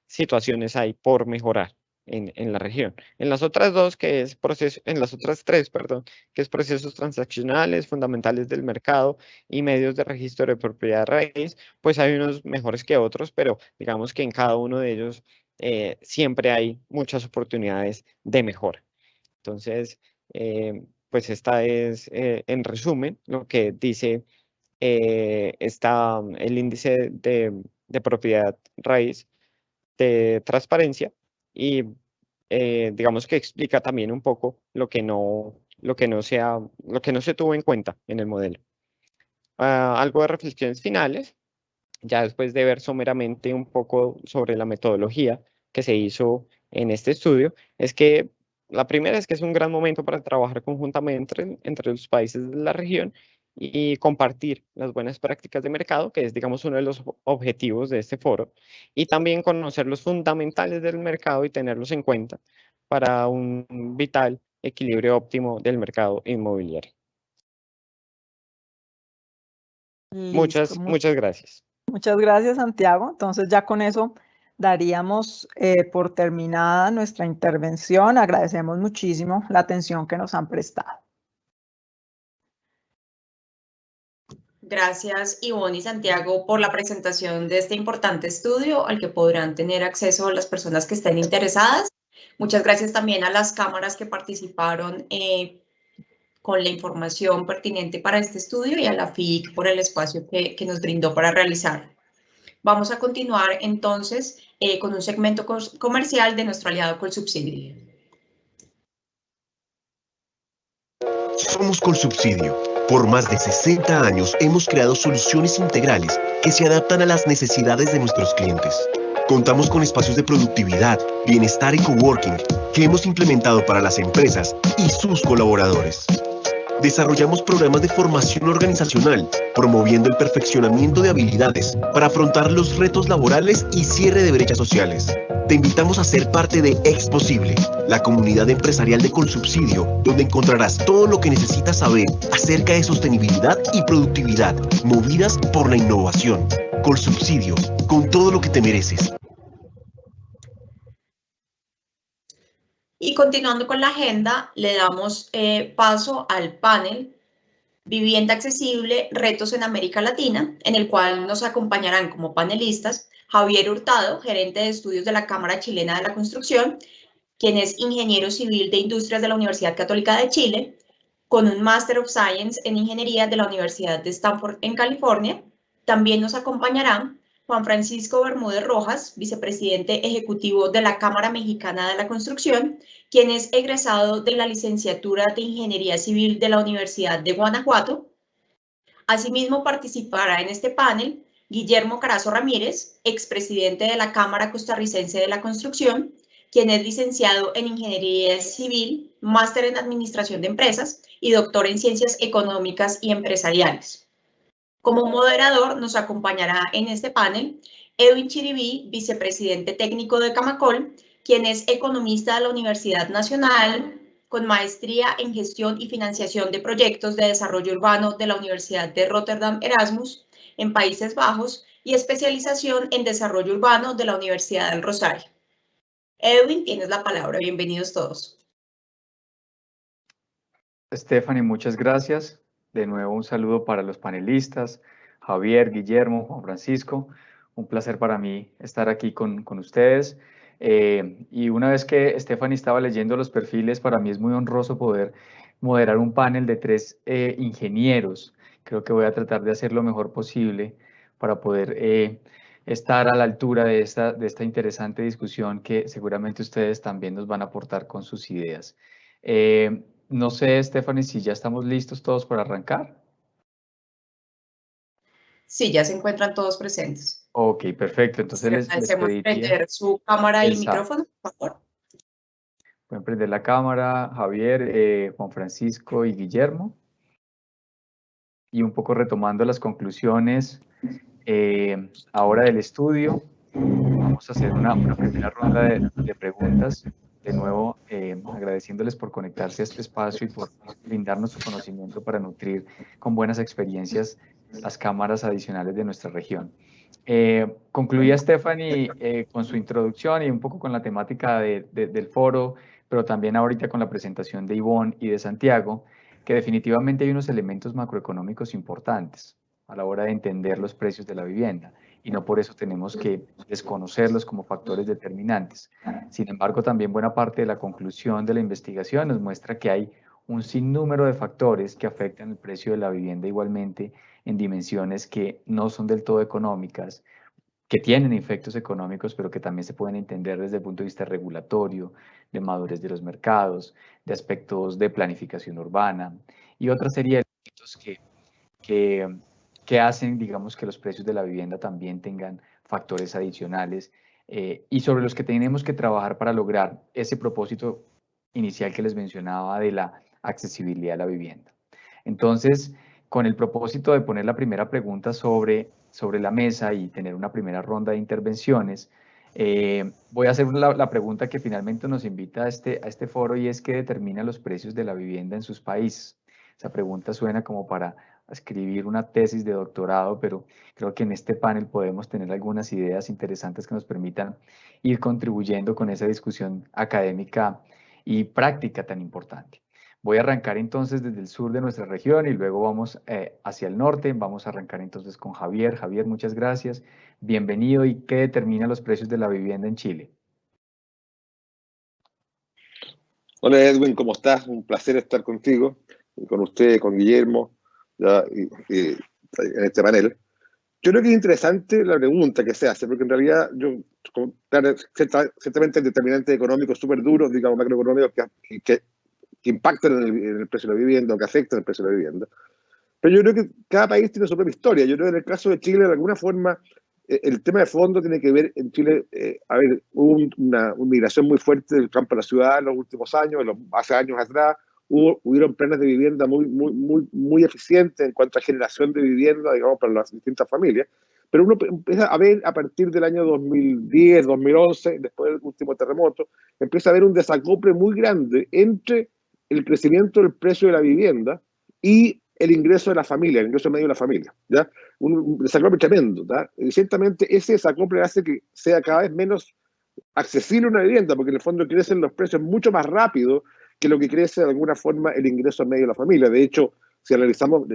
situaciones hay por mejorar en la región. En las otras dos, en las otras tres, perdón, que es procesos transaccionales, fundamentales del mercado y medios de registro de propiedad raíz, pues hay unos mejores que otros, pero digamos que en cada uno de ellos siempre hay muchas oportunidades de mejora. Entonces, pues esta es, en resumen, lo que dice el índice de propiedad raíz de transparencia y digamos que explica también un poco lo que no se tuvo en cuenta en el modelo. Algo de reflexiones finales, ya después de ver someramente un poco sobre la metodología que se hizo en este estudio, es que la primera es que es un gran momento para trabajar conjuntamente entre los países de la región y compartir las buenas prácticas de mercado, que es, digamos, uno de los objetivos de este foro, y también conocer los fundamentales del mercado y tenerlos en cuenta para un vital equilibrio óptimo del mercado inmobiliario. Listo. Muchas gracias. Muchas gracias, Santiago. Entonces ya con eso daríamos por terminada nuestra intervención. Agradecemos muchísimo la atención que nos han prestado. Gracias, Ivonne y Santiago, por la presentación de este importante estudio al que podrán tener acceso las personas que estén interesadas. Muchas gracias también a las cámaras que participaron con la información pertinente para este estudio y a la FIC por el espacio que nos brindó para realizarlo. Vamos a continuar entonces con un segmento comercial de nuestro aliado Colsubsidio. Somos Colsubsidio. Por más de 60 años hemos creado soluciones integrales que se adaptan a las necesidades de nuestros clientes. Contamos con espacios de productividad, bienestar y coworking que hemos implementado para las empresas y sus colaboradores. Desarrollamos programas de formación organizacional, promoviendo el perfeccionamiento de habilidades para afrontar los retos laborales y cierre de brechas sociales. Te invitamos a ser parte de Exposible, la comunidad empresarial de Colsubsidio, donde encontrarás todo lo que necesitas saber acerca de sostenibilidad y productividad, movidas por la innovación. Colsubsidio, con todo lo que te mereces. Y continuando con la agenda, le damos paso al panel Vivienda Accesible, Retos en América Latina, en el cual nos acompañarán como panelistas Javier Hurtado, gerente de estudios de la Cámara Chilena de la Construcción, quien es ingeniero civil de Industrias de la Universidad Católica de Chile, con un Master of Science en Ingeniería de la Universidad de Stanford en California. También nos acompañarán Juan Francisco Bermúdez Rojas, vicepresidente ejecutivo de la Cámara Mexicana de la Construcción, quien es egresado de la licenciatura de Ingeniería Civil de la Universidad de Guanajuato. Asimismo, participará en este panel Guillermo Carazo Ramírez, expresidente de la Cámara Costarricense de la Construcción, quien es licenciado en Ingeniería Civil, máster en Administración de Empresas y doctor en Ciencias Económicas y Empresariales. Como moderador nos acompañará en este panel Edwin Chiribí, vicepresidente técnico de Camacol, quien es economista de la Universidad Nacional, con maestría en gestión y financiación de proyectos de desarrollo urbano de la Universidad de Rotterdam Erasmus en Países Bajos y especialización en desarrollo urbano de la Universidad del Rosario. Edwin, tienes la palabra. Bienvenidos todos. Stephanie, muchas gracias. De nuevo un saludo para los panelistas, Javier, Guillermo, Juan Francisco. Un placer para mí estar aquí con ustedes. Y una vez que Stephanie estaba leyendo los perfiles, para mí es muy honroso poder moderar un panel de 3 ingenieros. Creo que voy a tratar de hacer lo mejor posible para poder estar a la altura de esta interesante discusión que seguramente ustedes también nos van a aportar con sus ideas. No sé, Stephanie, si ya estamos listos todos para arrancar. Sí, ya se encuentran todos presentes. Ok, perfecto. Entonces les Agradecemos pediría... prender su cámara y Exacto. micrófono, por favor. Pueden prender la cámara, Javier, Juan Francisco y Guillermo. Y un poco retomando las conclusiones ahora del estudio, vamos a hacer una primera ronda de preguntas. De nuevo, agradeciéndoles por conectarse a este espacio y por brindarnos su conocimiento para nutrir con buenas experiencias las cámaras adicionales de nuestra región. Concluía Stephanie con su introducción y un poco con la temática del foro, pero también ahorita con la presentación de Ivonne y de Santiago, que definitivamente hay unos elementos macroeconómicos importantes a la hora de entender los precios de la vivienda, y no por eso tenemos que desconocerlos como factores determinantes. Sin embargo, también buena parte de la conclusión de la investigación nos muestra que hay un sinnúmero de factores que afectan el precio de la vivienda igualmente en dimensiones que no son del todo económicas, que tienen efectos económicos, pero que también se pueden entender desde el punto de vista regulatorio, de madurez de los mercados, de aspectos de planificación urbana y otra serie de elementos que hacen, digamos, que los precios de la vivienda también tengan factores adicionales y sobre los que tenemos que trabajar para lograr ese propósito inicial que les mencionaba de la accesibilidad a la vivienda. Entonces, con el propósito de poner la primera pregunta sobre la mesa y tener una primera ronda de intervenciones, voy a hacer la pregunta que finalmente nos invita a este foro, y es: ¿qué determina los precios de la vivienda en sus países? Esa pregunta suena como para escribir una tesis de doctorado, pero creo que en este panel podemos tener algunas ideas interesantes que nos permitan ir contribuyendo con esa discusión académica y práctica tan importante. Voy a arrancar entonces desde el sur de nuestra región y luego vamos hacia el norte. Vamos a arrancar entonces con Javier. Javier, muchas gracias. Bienvenido. ¿Y qué determina los precios de la vivienda en Chile? Hola Edwin, ¿cómo estás? Un placer estar contigo, con usted, con Guillermo, ya, en este panel. Yo creo que es interesante la pregunta que se hace, porque en realidad claro, ciertamente el determinante económico súper duro, digamos, macroeconómicos que impactan en el precio de la vivienda o que afectan el precio de la vivienda. Pero yo creo que cada país tiene su propia historia. Yo creo que en el caso de Chile, de alguna forma, el tema de fondo tiene que ver en Chile, hubo una migración muy fuerte del campo a la ciudad en los últimos años, hace años atrás, hubieron planes de vivienda muy eficientes en cuanto a generación de vivienda, digamos, para las distintas familias. Pero uno empieza a ver a partir del año 2010, 2011, después del último terremoto, empieza a haber un desacople muy grande entre el crecimiento del precio de la vivienda y el ingreso de la familia, el ingreso medio de la familia, ¿ya? Un desacople tremendo, ¿ya? Y ciertamente ese desacople hace que sea cada vez menos accesible una vivienda, porque en el fondo crecen los precios mucho más rápido que lo que crece de alguna forma el ingreso medio de la familia. De hecho, si analizamos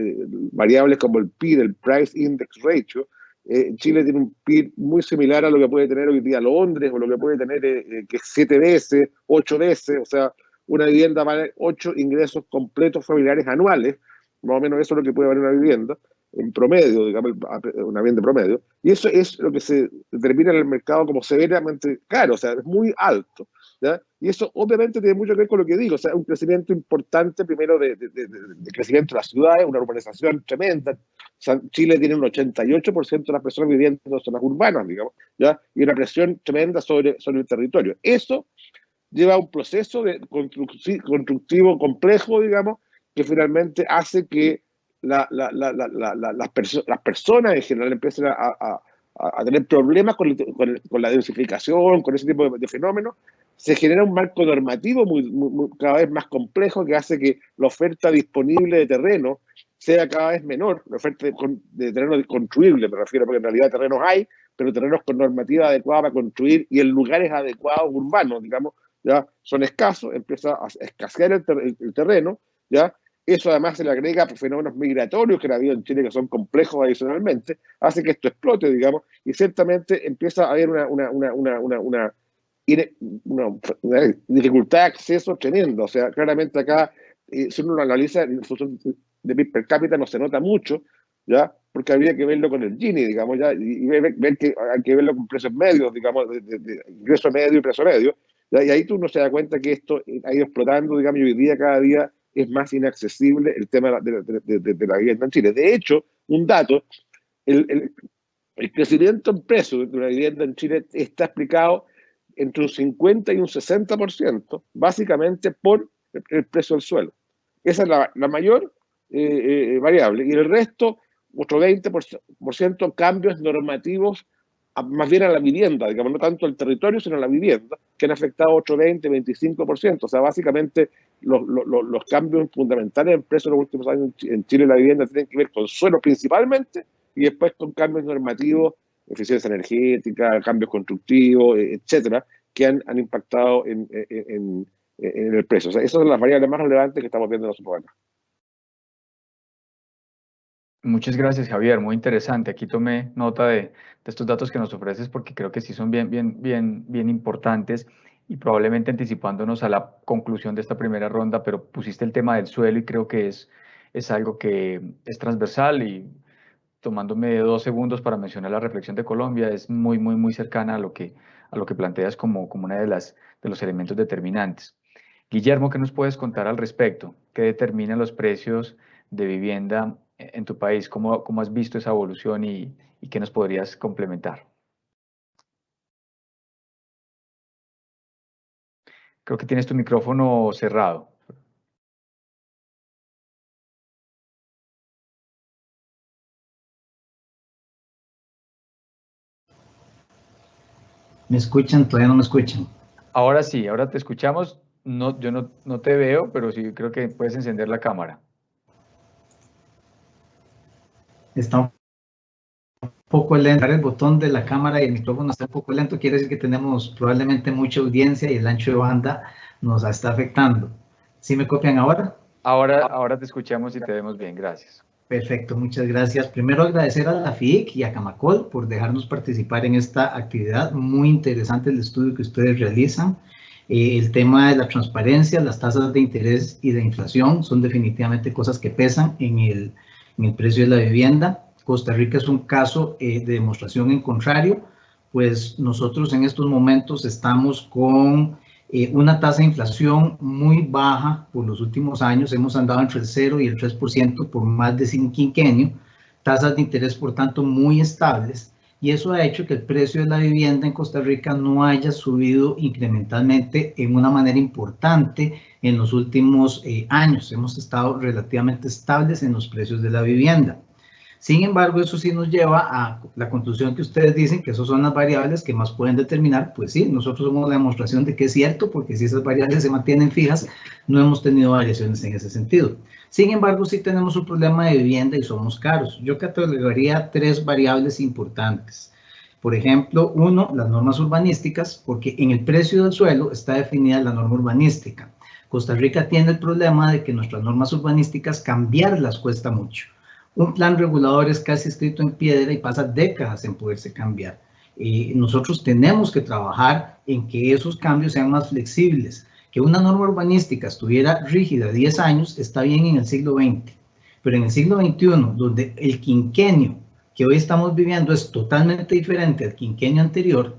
variables como el PIB, el Price Index Ratio, Chile tiene un PIB muy similar a lo que puede tener hoy día Londres, o lo que puede tener que 7 veces, 8 veces, o sea, una vivienda vale 8 ingresos completos familiares anuales, más o menos eso es lo que puede valer una vivienda, en promedio, digamos, una vivienda promedio, y eso es lo que se determina en el mercado como severamente caro, o sea, es muy alto, ¿ya? Y eso obviamente tiene mucho que ver con lo que digo, o sea, un crecimiento importante primero de crecimiento de las ciudades, una urbanización tremenda. O sea, Chile tiene un 88% de las personas viviendo en zonas urbanas, digamos, ¿ya? Y una presión tremenda sobre el territorio. Eso lleva a un proceso de constructivo complejo, digamos, que finalmente hace que las personas en general empiecen a tener problemas con la densificación, con ese tipo de fenómenos. Se genera un marco normativo cada vez más complejo que hace que la oferta disponible de terreno sea cada vez menor, la oferta de terreno construible, me refiero, porque en realidad terrenos hay, pero terrenos con normativa adecuada para construir y en lugares adecuados urbanos, digamos, ya son escasos, empieza a escasear el terreno, ya. Eso además se le agrega fenómenos migratorios que ha habido en Chile que son complejos adicionalmente, hace que esto explote, digamos, y ciertamente empieza a haber una dificultad de acceso tremenda. O sea, claramente acá, si uno lo analiza en función de PIB per cápita, no se nota mucho, ¿ya? Porque habría que verlo con el Gini, digamos, ¿ya? Y ver que hay que verlo con precios medios, digamos, de ingreso medio y precio medio, ¿ya? Y ahí tú no se da cuenta que esto ha ido explotando, digamos, y hoy día cada día es más inaccesible el tema de la vivienda en Chile. De hecho, un dato, el crecimiento en precio de una vivienda en Chile está explicado entre un 50 y un 60%, básicamente por el precio del suelo. Esa es la mayor variable. Y el resto, otro 20% cambios normativos, más bien a la vivienda, digamos, no tanto al territorio, sino a la vivienda, que han afectado otro 20-25%. O sea, básicamente los cambios fundamentales en precios en los últimos años en Chile la vivienda tienen que ver con suelo principalmente y después con cambios normativos, eficiencia energética, cambios constructivos, etcétera, que han impactado en el precio. O sea, esas son las variables más relevantes que estamos viendo en los programas. Muchas gracias, Javier. Muy interesante. Aquí tomé nota de estos datos que nos ofreces porque creo que sí son bien importantes y probablemente anticipándonos a la conclusión de esta primera ronda, pero pusiste el tema del suelo y creo que es algo que es transversal y tomándome 2 segundos para mencionar la reflexión de Colombia, es muy cercana a lo que planteas como una de los elementos determinantes. Guillermo, ¿qué nos puedes contar al respecto? ¿Qué determinan los precios de vivienda en tu país? ¿Cómo has visto esa evolución y qué nos podrías complementar? Creo que tienes tu micrófono cerrado. ¿Me escuchan? Todavía no me escuchan. Ahora sí, ahora te escuchamos. No, yo no te veo, pero sí creo que puedes encender la cámara. Está un poco lento. El botón de la cámara y el micrófono está un poco lento. Quiere decir que tenemos probablemente mucha audiencia y el ancho de banda nos está afectando. ¿Sí me copian ahora? Ahora te escuchamos y te vemos bien. Gracias. Perfecto, muchas gracias. Primero agradecer a la FIIC y a Camacol por dejarnos participar en esta actividad. Muy interesante el estudio que ustedes realizan. El tema de la transparencia, las tasas de interés y de inflación son definitivamente cosas que pesan en el precio de la vivienda. Costa Rica es un caso de demostración en contrario, pues nosotros en estos momentos estamos con una tasa de inflación muy baja por los últimos años. Hemos andado entre el 0 y el 3% por más de un quinquenio, tasas de interés por tanto muy estables, y eso ha hecho que el precio de la vivienda en Costa Rica no haya subido incrementalmente en una manera importante en los últimos años. Hemos estado relativamente estables en los precios de la vivienda. Sin embargo, eso sí nos lleva a la conclusión que ustedes dicen, que esas son las variables que más pueden determinar. Pues sí, nosotros somos la demostración de que es cierto, porque si esas variables se mantienen fijas, no hemos tenido variaciones en ese sentido. Sin embargo, sí tenemos un problema de vivienda y somos caros. Yo catalogaría 3 variables importantes. Por ejemplo, 1, las normas urbanísticas, porque en el precio del suelo está definida la norma urbanística. Costa Rica tiene el problema de que nuestras normas urbanísticas cambiarlas cuesta mucho. Un plan regulador es casi escrito en piedra y pasa décadas en poderse cambiar. Nosotros tenemos que trabajar en que esos cambios sean más flexibles. Que una norma urbanística estuviera rígida 10 años está bien en el siglo XX, pero en el siglo XXI, donde el quinquenio que hoy estamos viviendo es totalmente diferente al quinquenio anterior,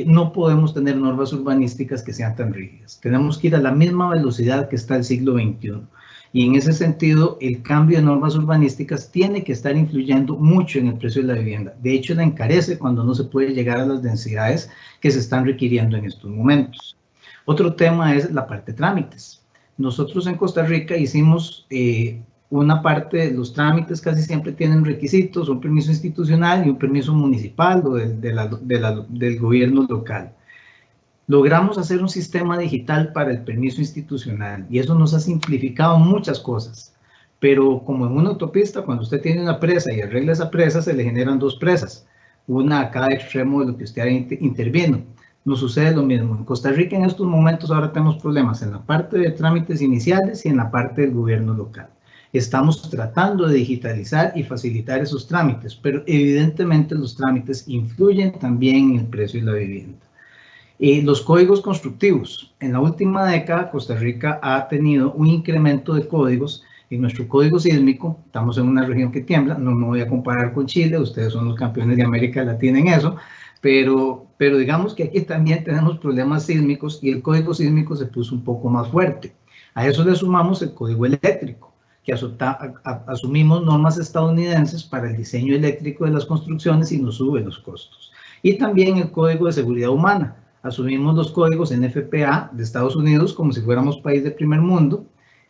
no podemos tener normas urbanísticas que sean tan rígidas. Tenemos que ir a la misma velocidad que está el siglo XXI. Y en ese sentido, el cambio de normas urbanísticas tiene que estar influyendo mucho en el precio de la vivienda. De hecho, la encarece cuando no se puede llegar a las densidades que se están requiriendo en estos momentos. Otro tema es la parte de trámites. Nosotros en Costa Rica hicimos una parte de los trámites, casi siempre tienen requisitos, un permiso institucional y un permiso municipal o del gobierno local. Logramos hacer un sistema digital para el permiso institucional y eso nos ha simplificado muchas cosas, pero como en una autopista, cuando usted tiene una presa y arregla esa presa, se le generan 2 presas, una a cada extremo de lo que usted intervino. Nos sucede lo mismo. En Costa Rica en estos momentos ahora tenemos problemas en la parte de trámites iniciales y en la parte del gobierno local. Estamos tratando de digitalizar y facilitar esos trámites, pero evidentemente los trámites influyen también en el precio de la vivienda. Los códigos constructivos. En la última década, Costa Rica ha tenido un incremento de códigos. En nuestro código sísmico, estamos en una región que tiembla, no me voy a comparar con Chile, ustedes son los campeones de América Latina en eso, pero digamos que aquí también tenemos problemas sísmicos y el código sísmico se puso un poco más fuerte. A eso le sumamos el código eléctrico. que asumimos normas estadounidenses para el diseño eléctrico de las construcciones y nos sube los costos. Y también el Código de Seguridad Humana. Asumimos los códigos NFPA de Estados Unidos como si fuéramos país de primer mundo.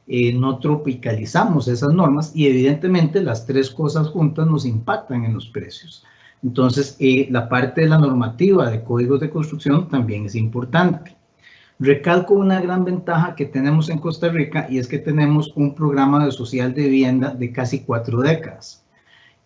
No tropicalizamos esas normas y evidentemente las tres cosas juntas nos impactan en los precios. Entonces, la parte de la normativa de códigos de construcción también es importante. Recalco una gran ventaja que tenemos en Costa Rica y es que tenemos un programa social de vivienda de casi 4 décadas.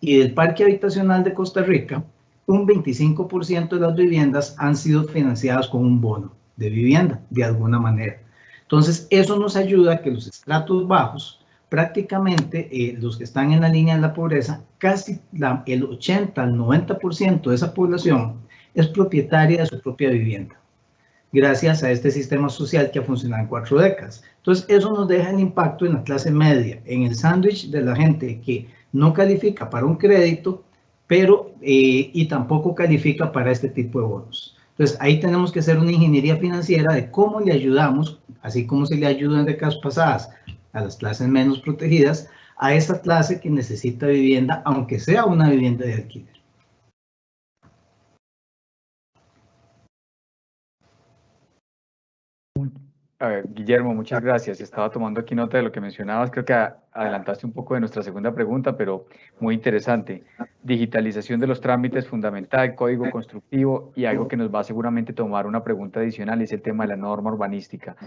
Y del parque habitacional de Costa Rica, un 25% de las viviendas han sido financiadas con un bono de vivienda, de alguna manera. Entonces, eso nos ayuda a que los estratos bajos, prácticamente los que están en la línea de la pobreza, casi el 80 al 90% de esa población es propietaria de su propia vivienda, gracias a este sistema social que ha funcionado en 4 décadas. Entonces, eso nos deja el impacto en la clase media, en el sándwich de la gente que no califica para un crédito, pero y tampoco califica para este tipo de bonos. Entonces, ahí tenemos que hacer una ingeniería financiera de cómo le ayudamos, así como se le ayuda en décadas pasadas a las clases menos protegidas, a esa clase que necesita vivienda, aunque sea una vivienda de alquiler. A ver, Guillermo, muchas gracias. Estaba tomando aquí nota de lo que mencionabas. Creo que adelantaste un poco de nuestra segunda pregunta, pero muy interesante. Digitalización de los trámites fundamental, código constructivo y algo que nos va a seguramente tomar una pregunta adicional es el tema de la norma urbanística.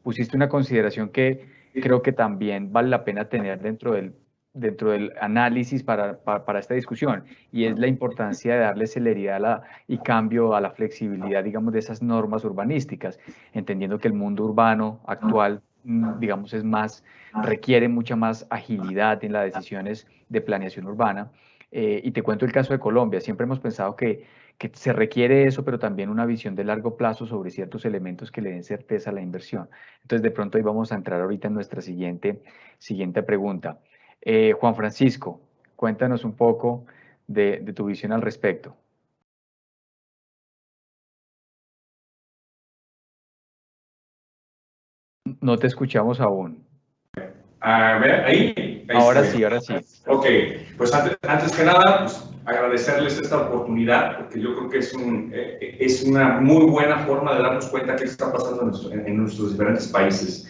Pusiste una consideración que creo que también vale la pena tener dentro del análisis para esta discusión, y es la importancia de darle celeridad y cambio a la flexibilidad, digamos, de esas normas urbanísticas, entendiendo que el mundo urbano actual, digamos, requiere mucha más agilidad en las decisiones de planeación urbana. Y te cuento el caso de Colombia. Siempre hemos pensado que se requiere eso, pero también una visión de largo plazo sobre ciertos elementos que le den certeza a la inversión. Entonces, de pronto ahí vamos a entrar ahorita en nuestra siguiente pregunta. Juan Francisco, cuéntanos un poco de tu visión al respecto. No te escuchamos aún. A ver, ahí ahora sí. Ok, pues antes que nada, pues, agradecerles esta oportunidad, porque yo creo que es una muy buena forma de darnos cuenta de qué está pasando en nuestros diferentes países.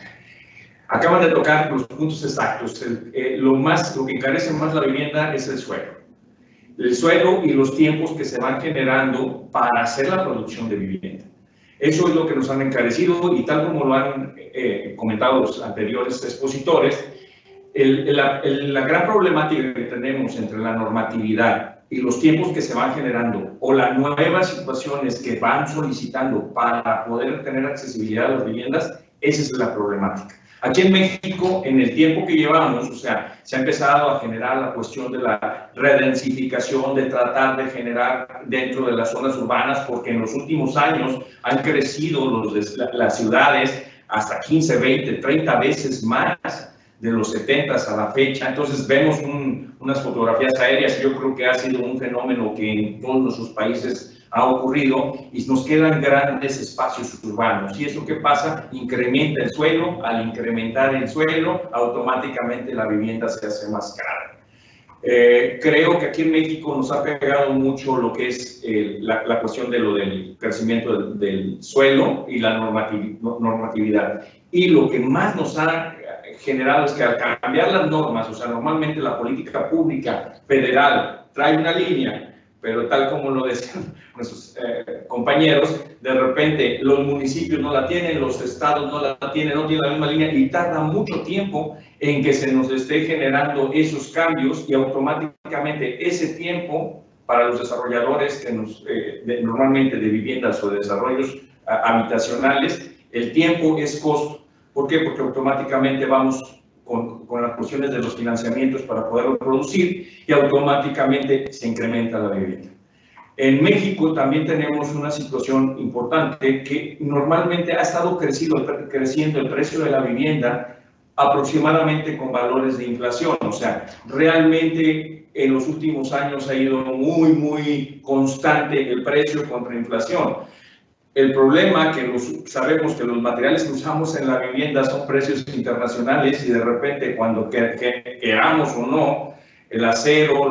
Acaban de tocar los puntos exactos. Lo que encarece más la vivienda es el suelo. El suelo y los tiempos que se van generando para hacer la producción de vivienda. Eso es lo que nos han encarecido, y tal como lo han comentado los anteriores expositores, la gran problemática que tenemos entre la normatividad y los tiempos que se van generando o las nuevas situaciones que van solicitando para poder tener accesibilidad a las viviendas, esa es la problemática. Aquí en México, en el tiempo que llevamos, o sea, se ha empezado a generar la cuestión de la redensificación, de tratar de generar dentro de las zonas urbanas, porque en los últimos años han crecido las ciudades hasta 15, 20, 30 veces más de los 70s a la fecha. Entonces vemos unas fotografías aéreas. Yo creo que ha sido un fenómeno que en todos nuestros países ha ocurrido, y nos quedan grandes espacios urbanos. ¿Y eso qué pasa? Incrementa el suelo. Al incrementar el suelo, automáticamente la vivienda se hace más cara. Creo que aquí en México nos ha pegado mucho lo que es la cuestión de del crecimiento del suelo y la normatividad. Y lo que más nos ha generado es que al cambiar las normas, o sea, normalmente la política pública federal trae una línea, pero tal como lo decían nuestros compañeros, de repente los municipios no la tienen, los estados no la tienen, no tienen la misma línea, y tarda mucho tiempo en que se nos esté generando esos cambios, y automáticamente ese tiempo para los desarrolladores que normalmente de viviendas o de desarrollos habitacionales, el tiempo es costo. ¿Por qué? Porque automáticamente vamos con las cuestiones de los financiamientos para poderlo producir, y automáticamente se incrementa la vivienda. En México también tenemos una situación importante, que normalmente ha estado creciendo el precio de la vivienda aproximadamente con valores de inflación. O sea, realmente en los últimos años ha ido muy constante el precio contra inflación. El problema que sabemos que los materiales que usamos en la vivienda son precios internacionales y de repente cuando queramos o no, el acero,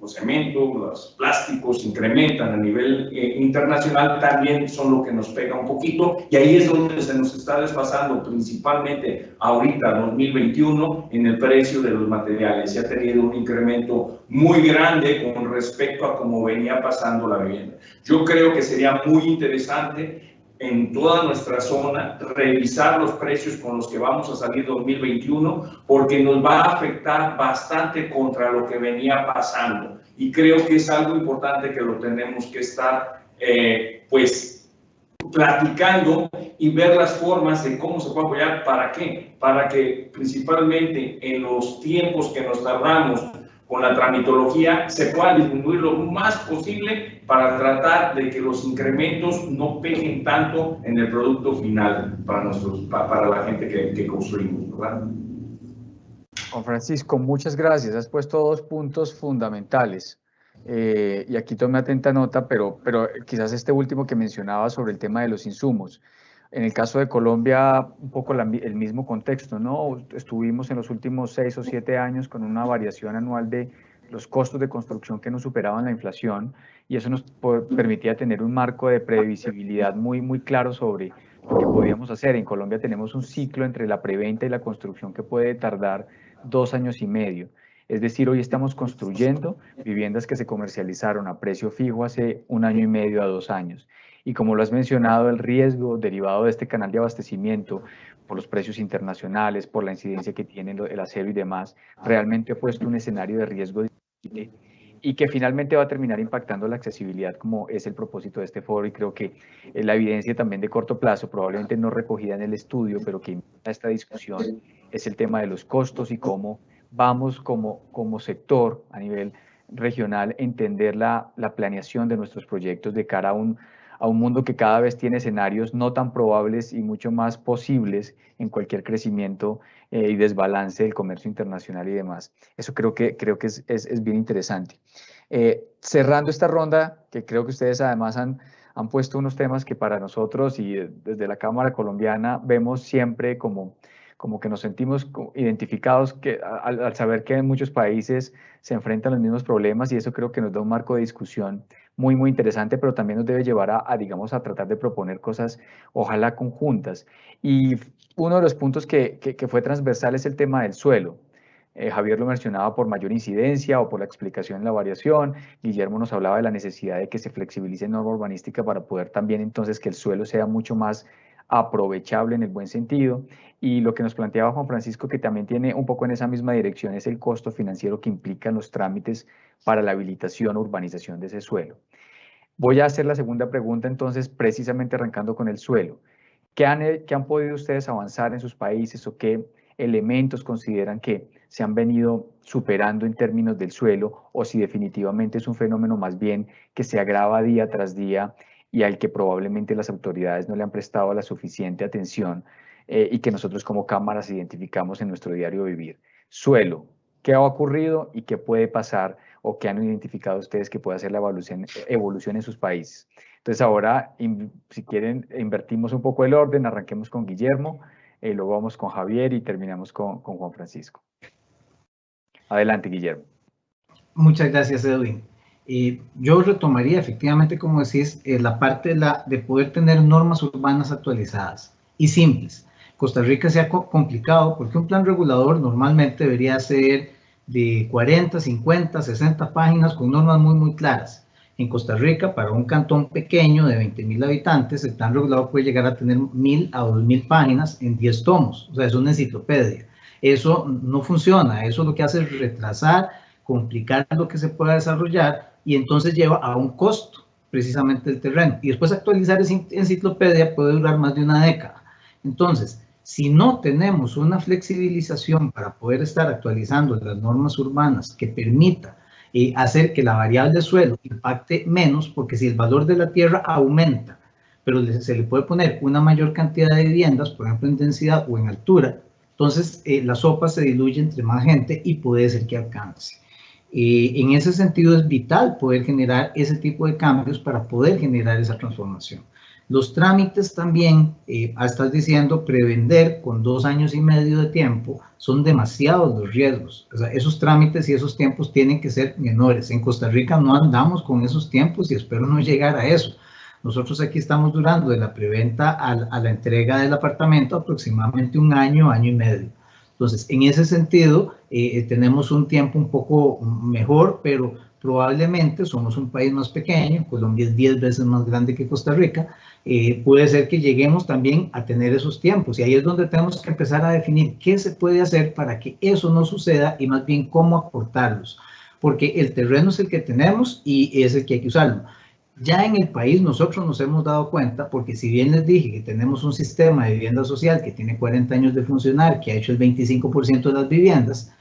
los cementos, los plásticos incrementan a nivel internacional, también son lo que nos pega un poquito, y ahí es donde se nos está desfasando principalmente ahorita 2021 en el precio de los materiales. Se ha tenido un incremento muy grande con respecto a cómo venía pasando la vivienda. Yo creo que sería muy interesante en toda nuestra zona revisar los precios con los que vamos a salir 2021, porque nos va a afectar bastante contra lo que venía pasando. Y creo que es algo importante que lo tenemos que estar, pues, platicando y ver las formas de cómo se puede apoyar. ¿Para qué? Para que principalmente en los tiempos que nos tardamos con la tramitología se pueda disminuir lo más posible para tratar de que los incrementos no peguen tanto en el producto final para la gente que construimos, ¿verdad? Juan Francisco, muchas gracias. Has puesto dos puntos fundamentales y aquí tomé atenta nota, pero quizás este último que mencionaba sobre el tema de los insumos. En el caso de Colombia, un poco el mismo contexto, ¿no? Estuvimos en los últimos 6 o 7 años con una variación anual de los costos de construcción que nos superaban la inflación, y eso nos permitía tener un marco de previsibilidad muy claro sobre lo que podíamos hacer. En Colombia tenemos un ciclo entre la preventa y la construcción que puede tardar 2 años y medio. Es decir, hoy estamos construyendo viviendas que se comercializaron a precio fijo hace 1 año y medio a 2 años. Y como lo has mencionado, el riesgo derivado de este canal de abastecimiento por los precios internacionales, por la incidencia que tiene el acero y demás, realmente ha puesto un escenario de riesgo y que finalmente va a terminar impactando la accesibilidad, como es el propósito de este foro. Y creo que la evidencia también de corto plazo, probablemente no recogida en el estudio, pero que invita a esta discusión, es el tema de los costos y cómo vamos como sector a nivel regional a entender la planeación de nuestros proyectos de cara a un mundo que cada vez tiene escenarios no tan probables y mucho más posibles en cualquier crecimiento y desbalance del comercio internacional y demás. Eso creo que es bien interesante. Cerrando esta ronda, que creo que ustedes además han puesto unos temas que para nosotros y desde la Cámara Colombiana vemos siempre como que nos sentimos identificados al saber que en muchos países se enfrentan los mismos problemas, y eso creo que nos da un marco de discusión muy interesante, pero también nos debe llevar digamos, a tratar de proponer cosas, ojalá conjuntas. Y uno de los puntos que fue transversal es el tema del suelo. Javier lo mencionaba por mayor incidencia o por la explicación en la variación. Guillermo nos hablaba de la necesidad de que se flexibilice norma urbanística para poder también entonces que el suelo sea mucho más aprovechable en el buen sentido. Y lo que nos planteaba Juan Francisco, que también tiene un poco en esa misma dirección, es el costo financiero que implican los trámites para la habilitación o urbanización de ese suelo. Voy a hacer la segunda pregunta entonces, precisamente arrancando con el suelo. ¿Qué han podido ustedes avanzar en sus países o qué elementos consideran que se han venido superando en términos del suelo, o si definitivamente es un fenómeno más bien que se agrava día tras día y al que probablemente las autoridades no le han prestado la suficiente atención y que nosotros como cámaras identificamos en nuestro diario vivir? Suelo, ¿qué ha ocurrido y qué puede pasar o qué han identificado ustedes que puede hacer la evolución en sus países? Entonces ahora, si quieren, invertimos un poco el orden, arranquemos con Guillermo, luego vamos con Javier y terminamos con Juan Francisco. Adelante, Guillermo. Muchas gracias, Edwin. Yo retomaría efectivamente, como decís, la parte de poder tener normas urbanas actualizadas y simples. Costa Rica se ha complicado porque un plan regulador normalmente debería ser de 40, 50, 60 páginas con normas muy claras. En Costa Rica, para un cantón pequeño de 20.000 habitantes, el plan regulador puede llegar a tener 1.000 a 2.000 páginas en 10 tomos. O sea, es una enciclopedia. Eso no funciona. Eso lo que hace es retrasar, complicar lo que se pueda desarrollar, y entonces lleva a un costo precisamente el terreno. Y después actualizar esa enciclopedia puede durar más de una década. Entonces, si no tenemos una flexibilización para poder estar actualizando las normas urbanas que permita hacer que la variable de suelo impacte menos, porque si el valor de la tierra aumenta, pero se le puede poner una mayor cantidad de viviendas, por ejemplo en densidad o en altura, entonces la sopa se diluye entre más gente y puede ser que alcance. En ese sentido es vital poder generar ese tipo de cambios para poder generar esa transformación. Los trámites también, estás diciendo, prevender con 2 años y medio de tiempo, son demasiados los riesgos. O sea, esos trámites y esos tiempos tienen que ser menores. En Costa Rica no andamos con esos tiempos y espero no llegar a eso. Nosotros aquí estamos durando de la preventa a la entrega del apartamento aproximadamente 1 año, año y medio. Entonces, en ese sentido, tenemos un tiempo un poco mejor, pero probablemente somos un país más pequeño, Colombia es 10 veces más grande que Costa Rica, puede ser que lleguemos también a tener esos tiempos, y ahí es donde tenemos que empezar a definir qué se puede hacer para que eso no suceda y más bien cómo aportarlos, porque el terreno es el que tenemos y es el que hay que usarlo. Ya en el país nosotros nos hemos dado cuenta, porque si bien les dije que tenemos un sistema de vivienda social que tiene 40 años de funcionar, que ha hecho el 25% de las viviendas,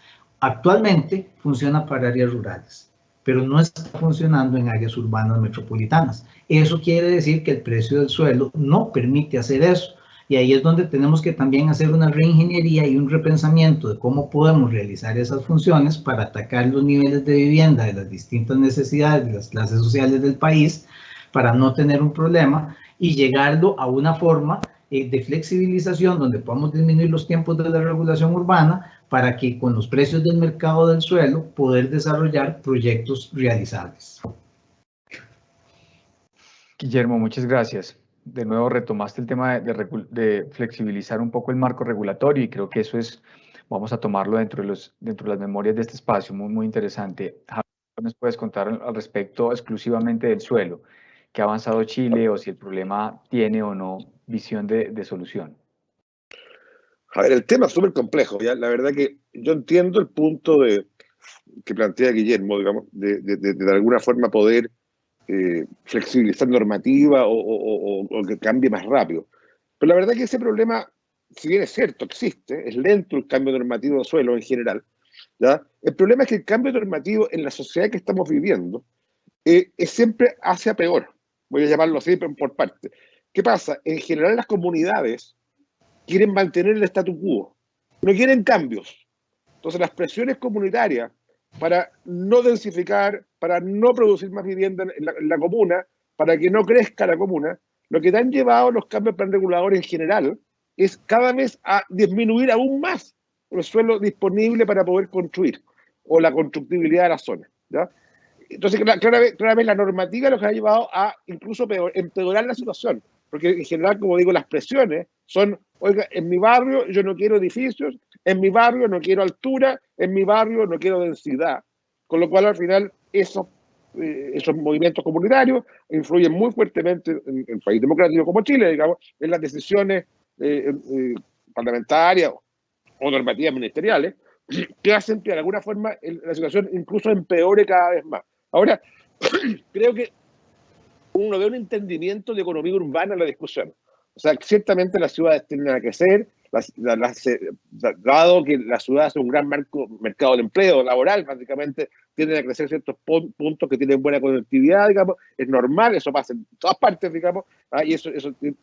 actualmente funciona para áreas rurales, pero no está funcionando en áreas urbanas metropolitanas. Eso quiere decir que el precio del suelo no permite hacer eso. Y ahí es donde tenemos que también hacer una reingeniería y un repensamiento de cómo podemos realizar esas funciones para atacar los niveles de vivienda de las distintas necesidades de las clases sociales del país, para no tener un problema y llegarlo a una forma de flexibilización donde podamos disminuir los tiempos de la regulación urbana para que con los precios del mercado del suelo poder desarrollar proyectos realizables. Guillermo, muchas gracias. De nuevo retomaste el tema de flexibilizar un poco el marco regulatorio y creo que eso es, vamos a tomarlo dentro de las memorias de este espacio, muy interesante. Javier, ¿nos puedes contar al respecto exclusivamente del suelo? ¿Qué ha avanzado Chile o si el problema tiene o no visión de solución? A ver, el tema es súper complejo, ¿ya? La verdad que yo entiendo el punto que plantea Guillermo, digamos, de alguna forma poder flexibilizar normativa o que cambie más rápido. Pero la verdad que ese problema, si bien es cierto, existe, es lento el cambio normativo de suelo en general, ¿ya? El problema es que el cambio normativo en la sociedad que estamos viviendo es siempre hacia peor. Voy a llamarlo así por parte. ¿Qué pasa? En general las comunidades quieren mantener el statu quo, no quieren cambios. Entonces las presiones comunitarias para no densificar, para no producir más vivienda en la comuna, para que no crezca la comuna, lo que te han llevado los cambios plan reguladores en general es cada vez a disminuir aún más el suelo disponible para poder construir o la constructibilidad de la zona, ¿ya? Entonces, claramente la normativa lo que ha llevado a incluso empeorar la situación, porque en general, como digo, las presiones son, oiga, en mi barrio yo no quiero edificios, en mi barrio no quiero altura, en mi barrio no quiero densidad, con lo cual al final esos movimientos comunitarios influyen muy fuertemente en un país democrático como Chile, digamos, en las decisiones parlamentarias o normativas ministeriales, que hacen que de alguna forma la situación incluso empeore cada vez más. Ahora, creo que uno ve un entendimiento de economía urbana en la discusión. O sea, ciertamente las ciudades tienden a crecer, dado que la ciudad es un gran mercado de empleo laboral, básicamente tienden a crecer ciertos puntos que tienen buena conectividad, digamos, es normal, eso pasa en todas partes, digamos, y eso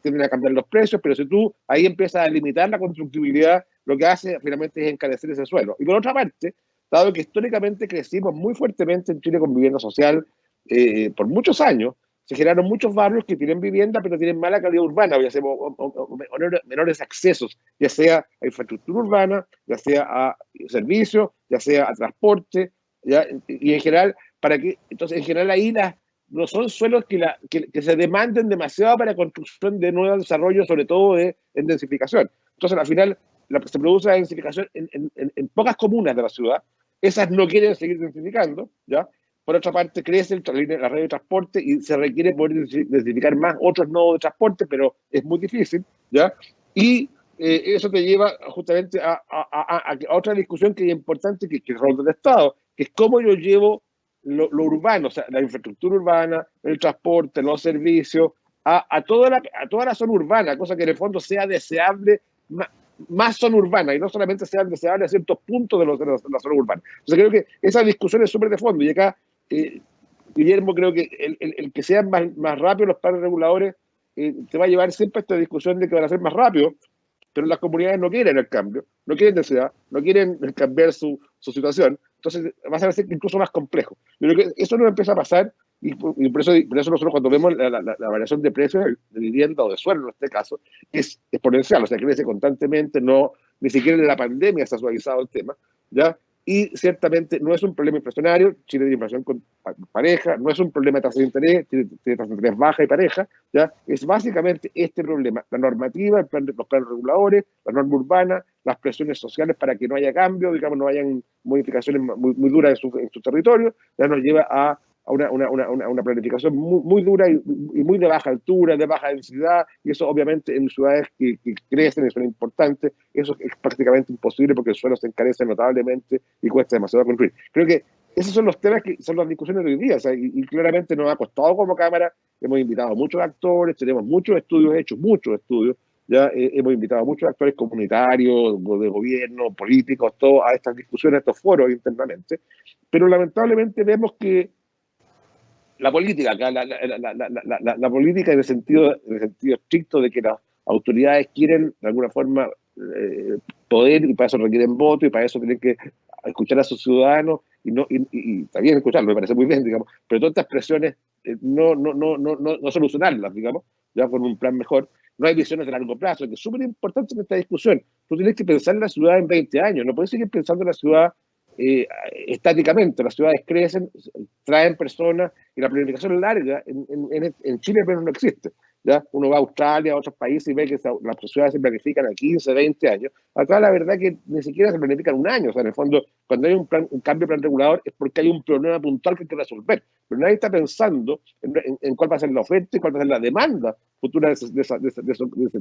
tiende a cambiar los precios, pero si tú ahí empiezas a limitar la constructibilidad, lo que hace finalmente es encarecer ese suelo. Y por otra parte, dado que históricamente crecimos muy fuertemente en Chile con vivienda social por muchos años, se generaron muchos barrios que tienen vivienda, pero tienen mala calidad urbana, ya sea menores accesos, ya sea a infraestructura urbana, ya sea a servicios, ya sea a transporte, ¿ya? Y en general, entonces en general ahí no son suelos que se demanden demasiado para construcción de nuevos desarrollos, sobre todo en densificación. Entonces al final se produce la densificación en pocas comunas de la ciudad, esas no quieren seguir densificando, ¿ya? Por otra parte, crece la red de transporte y se requiere poder densificar más otros nodos de transporte, pero es muy difícil, ¿ya? Y eso te lleva justamente a otra discusión que es importante, que es el rol del Estado, que es cómo yo llevo lo urbano, o sea, la infraestructura urbana, el transporte, los servicios, a toda la zona urbana, cosa que en el fondo sea deseable, más zona urbana, y no solamente sea deseable a ciertos puntos de la zona urbana. Entonces creo que esa discusión es súper de fondo, y acá Guillermo, creo que el que sean más rápidos los planes reguladores te va a llevar siempre a esta discusión de que van a ser más rápidos, pero las comunidades no quieren el cambio, no quieren densidad, no quieren cambiar su situación, entonces va a ser incluso más complejo. Pero que eso no empieza a pasar Y por eso nosotros cuando vemos la variación de precios de vivienda o de suelo en este caso, es exponencial, o sea, crece constantemente, ni siquiera en la pandemia se ha suavizado el tema, ¿ya? Y ciertamente no es un problema inflacionario, Chile tiene inflación con pareja, no es un problema de tasa de interés, tiene tasa de interés baja y pareja, ¿ya? Es básicamente este problema, la normativa, los planes reguladores, la norma urbana, las presiones sociales para que no haya cambio, digamos, no hayan modificaciones muy duras en su territorio, ya nos lleva a una planificación muy dura y muy de baja altura, de baja densidad, y eso obviamente en ciudades que crecen y son importantes, eso es prácticamente imposible porque el suelo se encarece notablemente y cuesta demasiado construir. Creo que esos son los temas que son las discusiones de hoy día, o sea, y claramente nos ha costado como Cámara, hemos invitado a muchos actores, tenemos muchos estudios hechos, ya hemos invitado a muchos actores comunitarios, de gobierno, políticos, todos a estas discusiones, a estos foros internamente, pero lamentablemente vemos que la política, la política en el sentido estricto de que las autoridades quieren de alguna forma poder, y para eso requieren voto y para eso tienen que escuchar a sus ciudadanos y está bien escucharlo, me parece muy bien, digamos, pero todas estas presiones no solucionarlas, digamos, ya con un plan mejor. No hay visiones de largo plazo, que es súper importante en esta discusión. Tú tienes que pensar en la ciudad en 20 años, no puedes seguir pensando en la ciudad estáticamente. Las ciudades crecen, traen personas y la planificación es larga. En Chile pero no existe. ¿Ya? Uno va a Australia, a otros países y ve que las ciudades se planifican a 15, 20 años. Acá la verdad que ni siquiera se planifican un año. O sea, en el fondo, cuando hay un cambio de plan regulador es porque hay un problema puntual que hay que resolver. Pero nadie está pensando en cuál va a ser la oferta y cuál va a ser la demanda futura de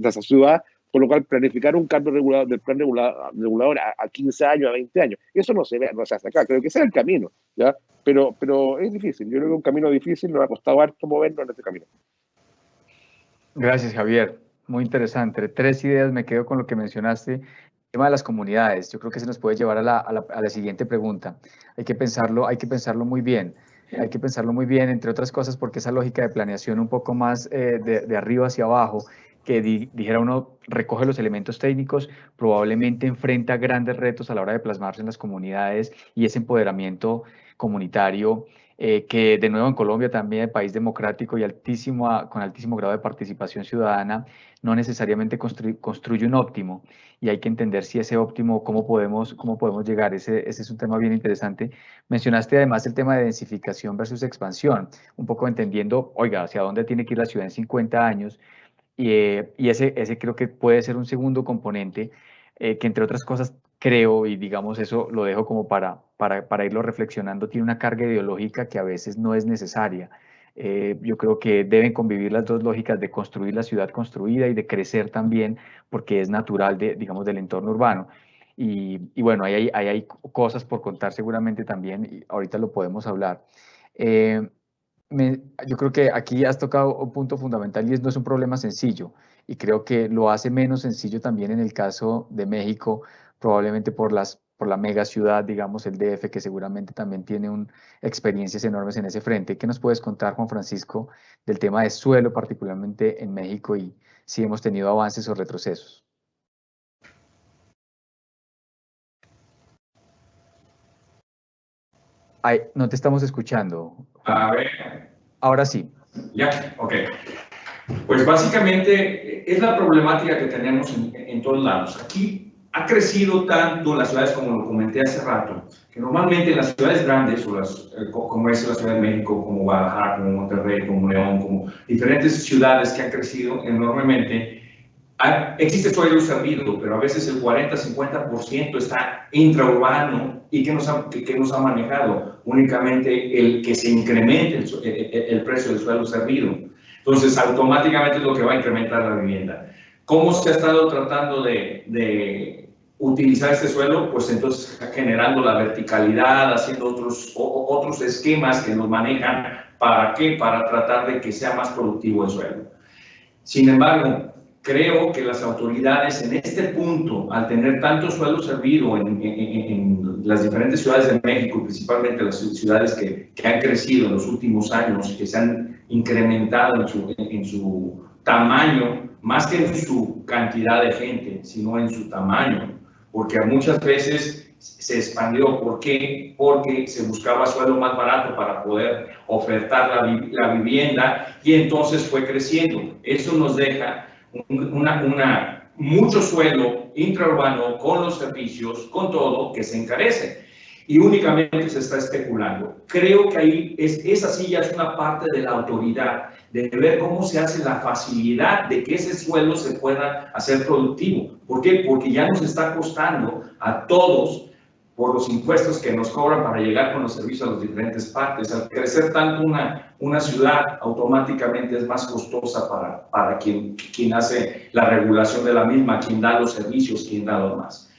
esa ciudad, por lo cual planificar un cambio del plan regulador a 15 años, a 20 años. Eso no se hace acá. Creo que ese es el camino, ¿ya? Pero es difícil. Yo creo que es un camino difícil, nos ha costado harto movernos en este camino. Gracias, Javier. Muy interesante. 3 ideas, me quedo con lo que mencionaste. El tema de las comunidades, yo creo que se nos puede llevar a la siguiente pregunta. Hay que pensarlo muy bien. Hay que pensarlo muy bien, entre otras cosas, porque esa lógica de planeación un poco más de arriba hacia abajo, que dijera uno, recoge los elementos técnicos, probablemente enfrenta grandes retos a la hora de plasmarse en las comunidades y ese empoderamiento comunitario, que de nuevo en Colombia también, país democrático y con altísimo grado de participación ciudadana, no necesariamente construye un óptimo, y hay que entender si ese óptimo, cómo podemos llegar. Ese es un tema bien interesante. Mencionaste además el tema de densificación versus expansión, un poco entendiendo, oiga, hacia dónde tiene que ir la ciudad en 50 años, y ese creo que puede ser un segundo componente, que entre otras cosas creo, y digamos eso lo dejo como para irlo reflexionando, tiene una carga ideológica que a veces no es necesaria. Yo creo que deben convivir las dos lógicas de construir la ciudad construida y de crecer también, porque es natural digamos, del entorno urbano. Y bueno, ahí hay cosas por contar seguramente también, y ahorita lo podemos hablar. Yo creo que aquí has tocado un punto fundamental y no es un problema sencillo, y creo que lo hace menos sencillo también en el caso de México, probablemente por la mega ciudad, digamos el DF, que seguramente también tiene experiencias enormes en ese frente. ¿Qué nos puedes contar, Juan Francisco, del tema de suelo, particularmente en México, y si hemos tenido avances o retrocesos? Ay, no te estamos escuchando. A ver. Ahora sí. Ya, ok. Pues básicamente es la problemática que tenemos en todos lados. Aquí ha crecido tanto las ciudades, como lo comenté hace rato, que normalmente en las ciudades grandes, como es la Ciudad de México, como Guadalajara, como Monterrey, como León, como diferentes ciudades que han crecido enormemente, existe suelo servido, pero a veces el 40-50% está intraurbano. ¿Y qué nos ha manejado? Únicamente el que se incremente el precio del suelo servido. Entonces, automáticamente es lo que va a incrementar la vivienda. ¿Cómo se ha estado tratando de utilizar este suelo? Pues entonces generando la verticalidad, haciendo otros esquemas que nos manejan. ¿Para qué? Para tratar de que sea más productivo el suelo. Sin embargo, creo que las autoridades en este punto, al tener tanto suelo servido en las diferentes ciudades de México, principalmente las ciudades que han crecido en los últimos años, que se han incrementado en su tamaño, más que en su cantidad de gente, sino en su tamaño, porque muchas veces se expandió. ¿Por qué? Porque se buscaba suelo más barato para poder ofertar la vivienda y entonces fue creciendo. Eso nos deja mucho suelo intraurbano con los servicios, con todo, que se encarece y únicamente se está especulando. Creo que ahí esa sí ya es una parte de la autoridad, de ver cómo se hace la facilidad de que ese suelo se pueda hacer productivo. ¿Por qué? Porque ya nos está costando a todos, por los impuestos que nos cobran para llegar con los servicios a las diferentes partes. Al crecer tanto una ciudad, automáticamente es más costosa para quien hace la regulación de la misma, quien da los servicios, quien da lo más.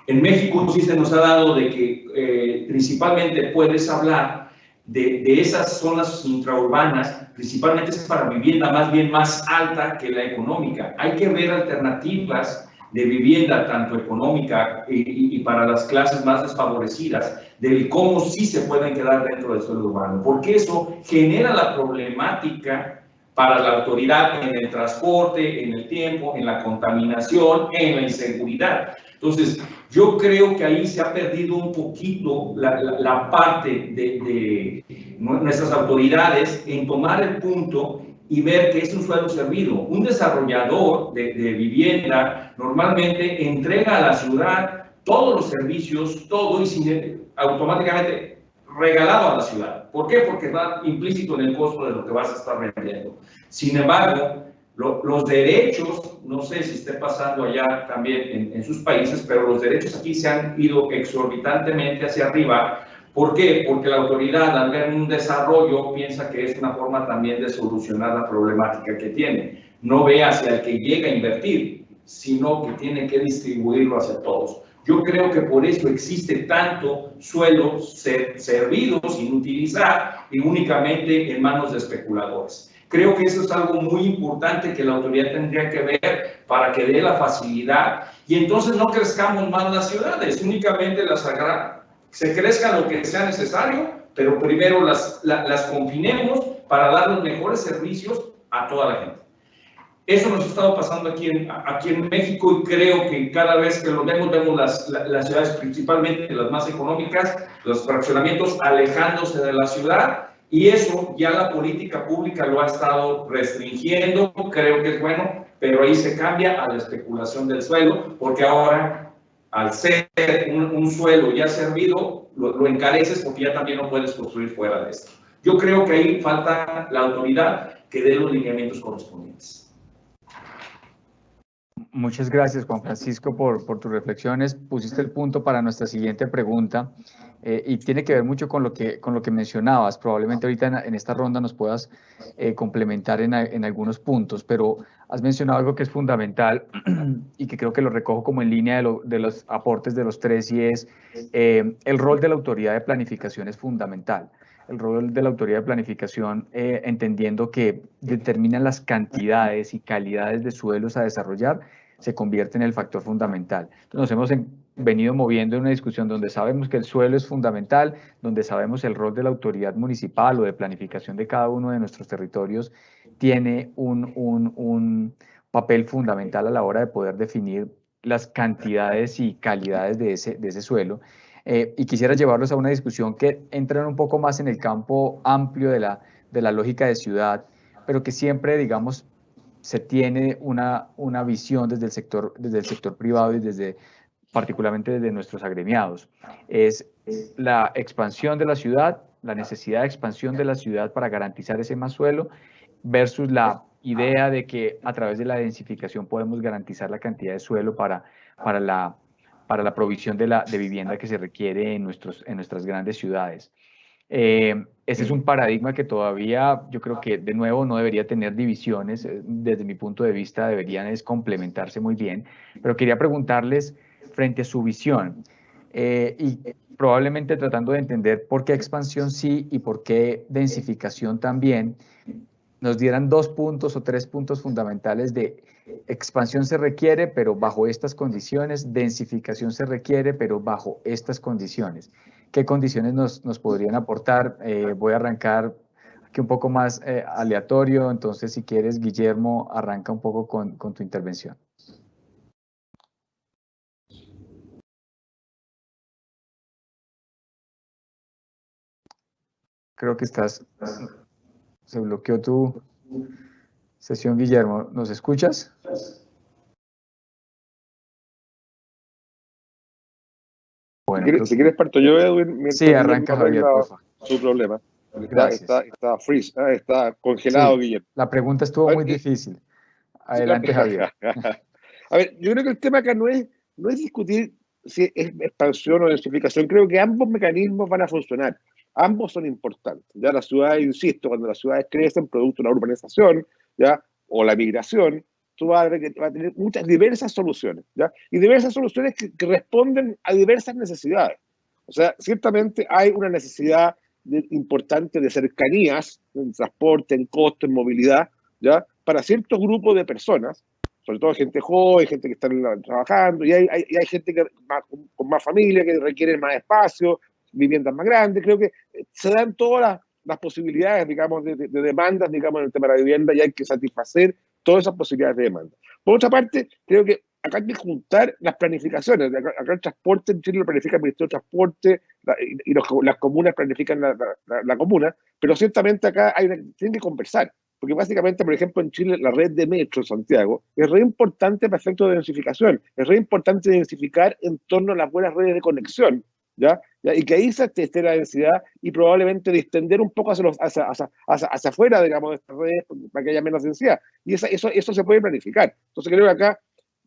En México sí se nos ha dado de que principalmente puedes hablar de esas zonas intraurbanas, principalmente es para vivienda más bien más alta que la económica. Hay que ver alternativas de vivienda, tanto económica y para las clases más desfavorecidas, de cómo sí se pueden quedar dentro del suelo urbano, porque eso genera la problemática para la autoridad en el transporte, en el tiempo, en la contaminación, en la inseguridad. Entonces, yo creo que ahí se ha perdido un poquito la parte de nuestras autoridades en tomar el punto y ver que es un suelo servido. Un desarrollador de vivienda normalmente entrega a la ciudad todos los servicios, todo y automáticamente regalado a la ciudad. ¿Por qué? Porque va implícito en el costo de lo que vas a estar vendiendo. Sin embargo, los derechos, no sé si esté pasando allá también en sus países, pero los derechos aquí se han ido exorbitantemente hacia arriba. ¿Por qué? Porque la autoridad, al ver un desarrollo, piensa que es una forma también de solucionar la problemática que tiene. No ve hacia el que llega a invertir, sino que tiene que distribuirlo hacia todos. Yo creo que por eso existe tanto suelo servido sin utilizar y únicamente en manos de especuladores. Creo que eso es algo muy importante que la autoridad tendría que ver para que dé la facilidad y entonces no crezcamos más las ciudades, únicamente se crezca lo que sea necesario, pero primero las confinemos para dar los mejores servicios a toda la gente. Eso nos ha estado pasando aquí en México y creo que cada vez que lo vemos las ciudades, principalmente las más económicas, los fraccionamientos alejándose de la ciudad y eso ya la política pública lo ha estado restringiendo, creo que es bueno, pero ahí se cambia a la especulación del suelo porque ahora al ser un suelo ya servido, lo encareces porque ya también no puedes construir fuera de esto. Yo creo que ahí falta la autoridad que dé los lineamientos correspondientes. Muchas gracias, Juan Francisco, por tus reflexiones. Pusiste el punto para nuestra siguiente pregunta y tiene que ver mucho con lo que mencionabas. Probablemente ahorita en esta ronda nos puedas complementar en algunos puntos, pero has mencionado algo que es fundamental y que creo que lo recojo como en línea de los aportes de los tres y es el rol de la autoridad de planificación es fundamental. El rol de la autoridad de planificación, entendiendo que determinan las cantidades y calidades de suelos a desarrollar, se convierte en el factor fundamental. Entonces nos hemos venido moviendo en una discusión donde sabemos que el suelo es fundamental, donde sabemos el rol de la autoridad municipal o de planificación de cada uno de nuestros territorios tiene un papel fundamental a la hora de poder definir las cantidades y calidades de ese suelo. Y quisiera llevarlos a una discusión que entra un poco más en el campo amplio de la lógica de ciudad, pero que siempre, digamos, se tiene una visión desde el sector privado y particularmente desde nuestros agremiados. Es la expansión de la ciudad, la necesidad de expansión de la ciudad para garantizar ese más suelo versus la idea de que a través de la densificación podemos garantizar la cantidad de suelo para la provisión de vivienda que se requiere en nuestras grandes ciudades. Ese es un paradigma que todavía yo creo que de nuevo no debería tener divisiones, desde mi punto de vista deberían complementarse muy bien, pero quería preguntarles frente a su visión y probablemente tratando de entender por qué expansión sí y por qué densificación también, nos dieran 2 puntos o 3 puntos fundamentales de expansión se requiere, pero bajo estas condiciones, densificación se requiere, pero bajo estas condiciones. ¿Qué condiciones nos podrían aportar? Voy a arrancar aquí un poco más aleatorio, entonces si quieres, Guillermo, arranca un poco con tu intervención. Creo que se bloqueó tu sesión, Guillermo. ¿Nos escuchas? Bueno, si quieres parto yo, Edwin, sí, arranca Javier, por favor. Su problema. Está freeze, está congelado, sí. Guillermo. La pregunta estuvo muy difícil. Adelante, Javier. A ver, yo creo que el tema acá no es discutir si es expansión o densificación. Creo que ambos mecanismos van a funcionar. Ambos son importantes. Ya las ciudades, insisto, cuando las ciudades crecen producto de la urbanización, ya, o la migración, tú vas a ver que va a tener muchas diversas soluciones, ¿ya? Y diversas soluciones que responden a diversas necesidades. O sea, ciertamente hay una necesidad importante de cercanías, en transporte, en costo, en movilidad, ¿ya? Para ciertos grupos de personas, sobre todo gente joven, gente que está trabajando, y hay gente con más familia, que requiere más espacio, viviendas más grandes. Creo que se dan todas las posibilidades, digamos, de demandas, digamos, en el tema de la vivienda, y hay que satisfacer todas esas posibilidades de demanda. Por otra parte, creo que acá hay que juntar las planificaciones. Acá el transporte en Chile lo planifica el Ministerio de Transporte y las comunas planifican la comuna, pero ciertamente acá tienen que conversar, porque básicamente, por ejemplo, en Chile la red de metro en Santiago es re importante para efectos de densificación, es re importante densificar en torno a las buenas redes de conexión, ¿ya? Y que ahí se esté la densidad y probablemente distender un poco hacia afuera, digamos, de estas redes para que haya menos densidad. Y eso se puede planificar. Entonces creo que acá,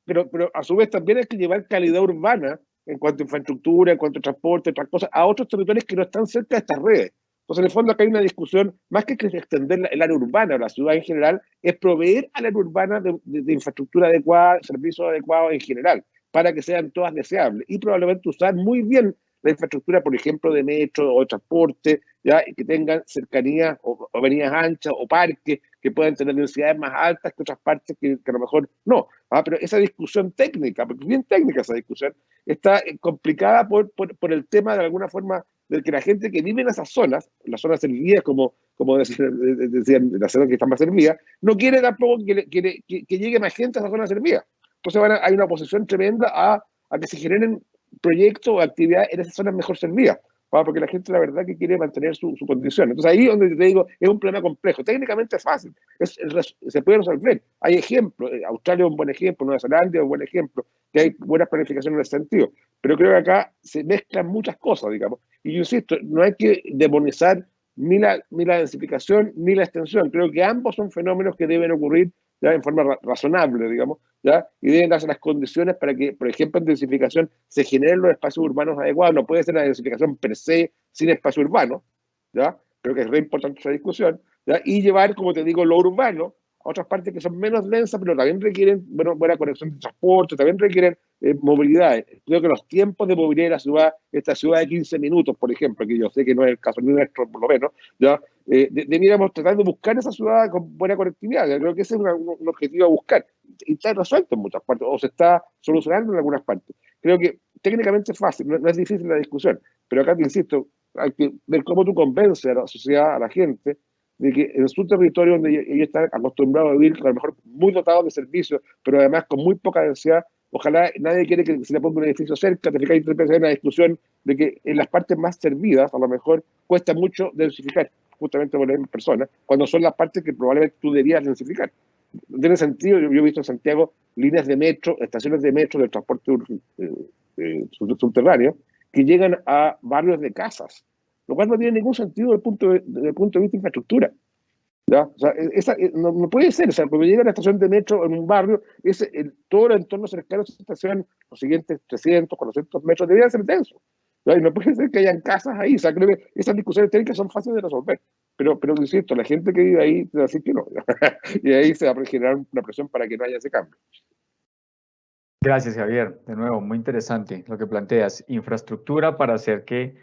pero a su vez también hay que llevar calidad urbana en cuanto a infraestructura, en cuanto a transporte, otras cosas, a otros territorios que no están cerca de estas redes. Entonces, en el fondo, acá hay una discusión, más que extender el área urbana o la ciudad en general, es proveer al área urbana de infraestructura adecuada, servicios adecuados en general, para que sean todas deseables. Y probablemente usar muy bien la infraestructura, por ejemplo, de metro o de transporte, ¿ya? Y que tengan cercanías o avenidas anchas o parques que puedan tener densidades más altas que otras partes que a lo mejor no. Pero esa discusión técnica, porque es bien técnica esa discusión, está complicada por el tema, de alguna forma, de que la gente que vive en esas zonas, las zonas servidas, como decían, las zonas que están más servidas, no quiere tampoco que llegue más gente a esas zonas servidas. Entonces hay una oposición tremenda a que se generen proyectos o actividades en esas zonas mejor servidas, porque la gente la verdad que quiere mantener su condición. Entonces ahí donde te digo, es un problema complejo. Técnicamente es fácil, se puede resolver. Hay ejemplos, Australia es un buen ejemplo, Nueva Zelanda es un buen ejemplo, que hay buenas planificaciones en ese sentido. Pero creo que acá se mezclan muchas cosas, digamos. Y yo insisto, no hay que demonizar ni la densificación ni la extensión. Creo que ambos son fenómenos que deben ocurrir ya en forma razonable, digamos, ¿ya? Y deben darse las condiciones para que, por ejemplo, en densificación se generen los espacios urbanos adecuados. No puede ser la densificación per se sin espacio urbano, ¿ya? Creo que es re importante esa discusión, ¿ya? Y llevar, como te digo, lo urbano a otras partes que son menos densas, pero también requieren buena conexión de transporte, también requieren movilidad. Creo que los tiempos de movilidad de la ciudad, esta ciudad de 15 minutos, por ejemplo, que yo sé que no es el caso nuestro, por lo menos, ¿ya? Deberíamos tratar de buscar esa ciudad con buena conectividad. Yo creo que ese es un objetivo a buscar. Y está resuelto en muchas partes, o se está solucionando en algunas partes. Creo que técnicamente es fácil, no es difícil la discusión, pero acá te insisto, hay que ver cómo tú convences a la sociedad, a la gente, de que en su territorio donde ellos están acostumbrados a vivir, a lo mejor muy dotados de servicios, pero además con muy poca densidad, ojalá nadie quiere que se le ponga un edificio cerca, te fijas, hay una discusión de que en las partes más servidas, a lo mejor cuesta mucho densificar, justamente por las mismas personas, cuando son las partes que probablemente tú debías densificar. No tiene sentido. Yo he visto en Santiago líneas de metro, estaciones de metro del transporte subterráneo que llegan a barrios de casas, lo cual no tiene ningún sentido desde el punto de vista de infraestructura, ¿ya? O sea, no puede ser. O sea, cuando llega a la estación de metro en un barrio, todo el entorno cercano a esa estación, los siguientes 300, 400 metros, deberían ser densos, ¿ya? Y no puede ser que hayan casas ahí. O sea, creo que esas discusiones técnicas son fáciles de resolver. Pero insisto, la gente que vive ahí te va a decir que no. Y ahí se va a generar una presión para que no haya ese cambio. Gracias, Javier. De nuevo, muy interesante lo que planteas. Infraestructura para hacer que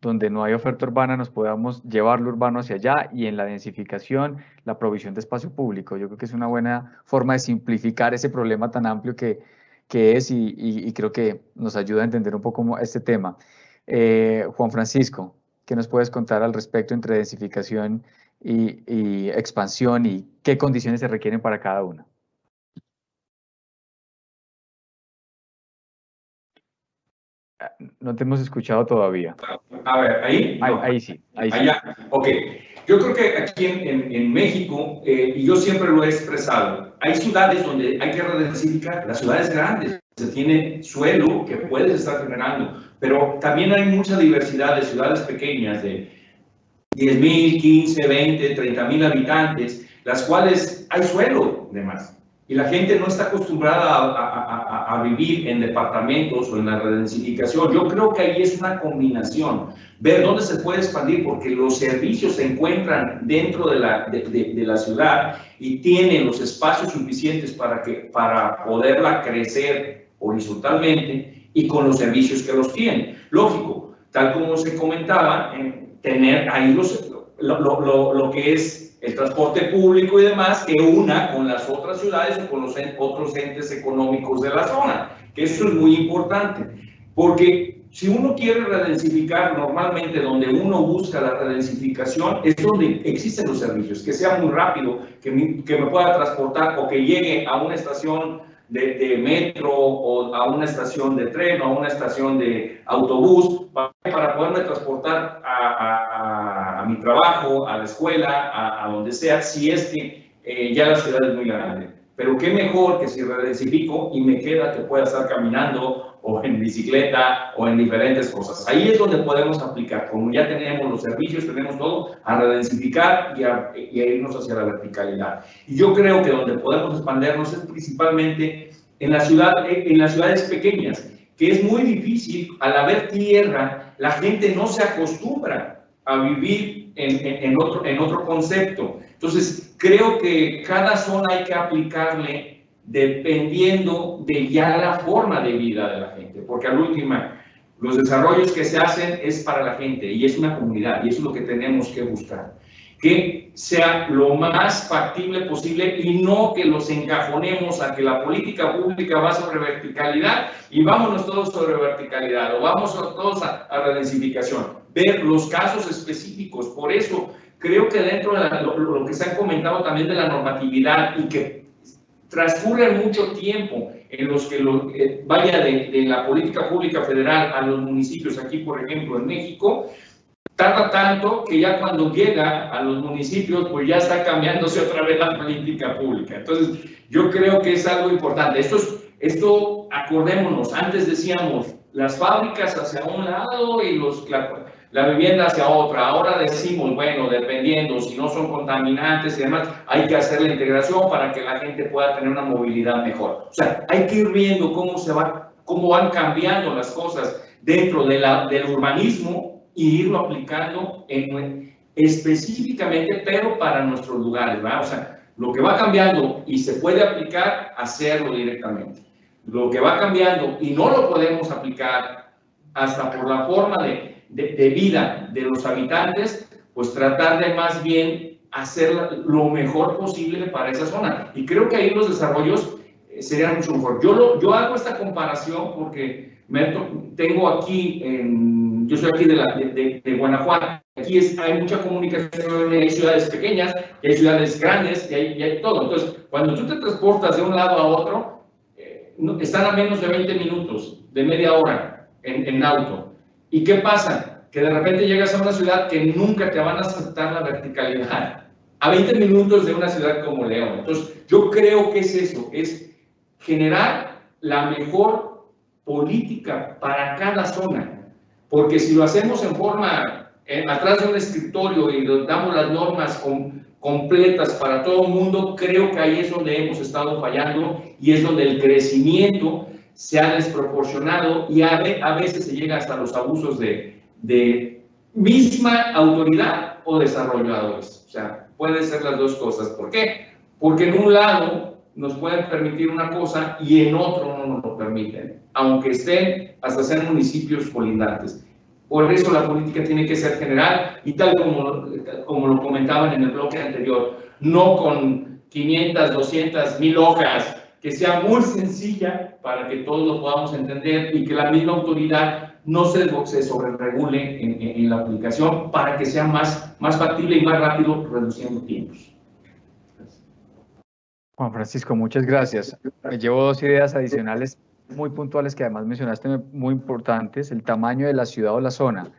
donde no hay oferta urbana nos podamos llevar lo urbano hacia allá, y en la densificación, la provisión de espacio público. Yo creo que es una buena forma de simplificar ese problema tan amplio que es, y creo que nos ayuda a entender un poco este tema. Juan Francisco, ¿qué nos puedes contar al respecto entre densificación y expansión, y qué condiciones se requieren para cada una? No te hemos escuchado todavía. A ver, ¿ahí? No. Ahí sí. Allá. Ok. Yo creo que aquí en México, y yo siempre lo he expresado, hay ciudades donde hay que redensificar, las ciudades grandes, se tiene suelo que puedes estar generando, pero también hay mucha diversidad de ciudades pequeñas de 10,000, 15, 20, 30,000 habitantes, las cuales hay suelo de más. Y la gente no está acostumbrada a vivir en departamentos o en la redensificación. Yo creo que ahí es una combinación. Ver dónde se puede expandir, porque los servicios se encuentran dentro de la ciudad y tienen los espacios suficientes para poderla crecer horizontalmente y con los servicios que los tienen. Lógico, tal como se comentaba, tener ahí lo que es el transporte público y demás, que una con las otras ciudades o con los otros entes económicos de la zona, que eso es muy importante, porque si uno quiere redensificar, normalmente donde uno busca la redensificación es donde existen los servicios, que sea muy rápido, que me pueda transportar o que llegue a una estación de metro o a una estación de tren o a una estación de autobús para poderme transportar a mi trabajo, a la escuela, a donde sea, si es que ya la ciudad es muy grande. Pero qué mejor que si redensifico y me queda que pueda estar caminando o en bicicleta o en diferentes cosas. Ahí es donde podemos aplicar, como ya tenemos los servicios, tenemos todo, a redensificar y a irnos hacia la verticalidad. Y yo creo que donde podemos expandernos es principalmente en las ciudades pequeñas, que es muy difícil, al haber tierra, la gente no se acostumbra a vivir en otro concepto. Entonces, creo que cada zona hay que aplicarle dependiendo de ya la forma de vida de la gente, porque al último, los desarrollos que se hacen es para la gente y es una comunidad y eso es lo que tenemos que buscar, que sea lo más factible posible y no que los encajonemos a que la política pública va sobre verticalidad y vámonos todos sobre verticalidad o vamos todos a redensificación. Ver los casos específicos, por eso creo que dentro de lo que se ha comentado también de la normatividad y que transcurre mucho tiempo en los que vaya de la política pública federal a los municipios, aquí por ejemplo en México, tarda tanto que ya cuando llega a los municipios pues ya está cambiándose otra vez la política pública. Entonces yo creo que es algo importante. Esto acordémonos, antes decíamos las fábricas hacia un lado y la vivienda hacia otra. Ahora decimos, bueno, dependiendo, si no son contaminantes y demás, hay que hacer la integración para que la gente pueda tener una movilidad mejor. O sea, hay que ir viendo cómo van cambiando las cosas dentro del urbanismo y irlo aplicando específicamente, pero para nuestros lugares, ¿verdad? O sea, lo que va cambiando y se puede aplicar, hacerlo directamente. Lo que va cambiando y no lo podemos aplicar hasta por la forma de vida de los habitantes, pues tratar de más bien hacer lo mejor posible para esa zona. Y creo que ahí los desarrollos serían mucho mejor. Yo hago esta comparación porque tengo aquí, yo soy aquí de Guanajuato, aquí hay mucha comunicación, hay ciudades pequeñas, hay ciudades grandes y hay todo. Entonces, cuando tú te transportas de un lado a otro, están a menos de 20 minutos, de media hora en auto. ¿Y qué pasa? Que de repente llegas a una ciudad que nunca te van a aceptar la verticalidad. A 20 minutos de una ciudad como León. Entonces, yo creo que es eso, es generar la mejor política para cada zona. Porque si lo hacemos en forma, atrás de un escritorio y damos las normas completas para todo el mundo, creo que ahí es donde hemos estado fallando y es donde el crecimiento se ha desproporcionado y a veces se llega hasta los abusos de misma autoridad o desarrolladores. O sea, pueden ser las dos cosas. ¿Por qué? Porque en un lado nos pueden permitir una cosa y en otro no nos lo permiten, aunque estén hasta ser municipios colindantes. Por eso la política tiene que ser general y tal como lo comentaban en el bloque anterior, no con 500, 200, 1000 hojas, que sea muy sencilla para que todos lo podamos entender y que la misma autoridad no se sobreregule en la aplicación para que sea más factible y más rápido, reduciendo tiempos. Juan Francisco, muchas gracias. Me llevo 2 ideas adicionales muy puntuales que además mencionaste, muy importantes, el tamaño de la ciudad o la zona.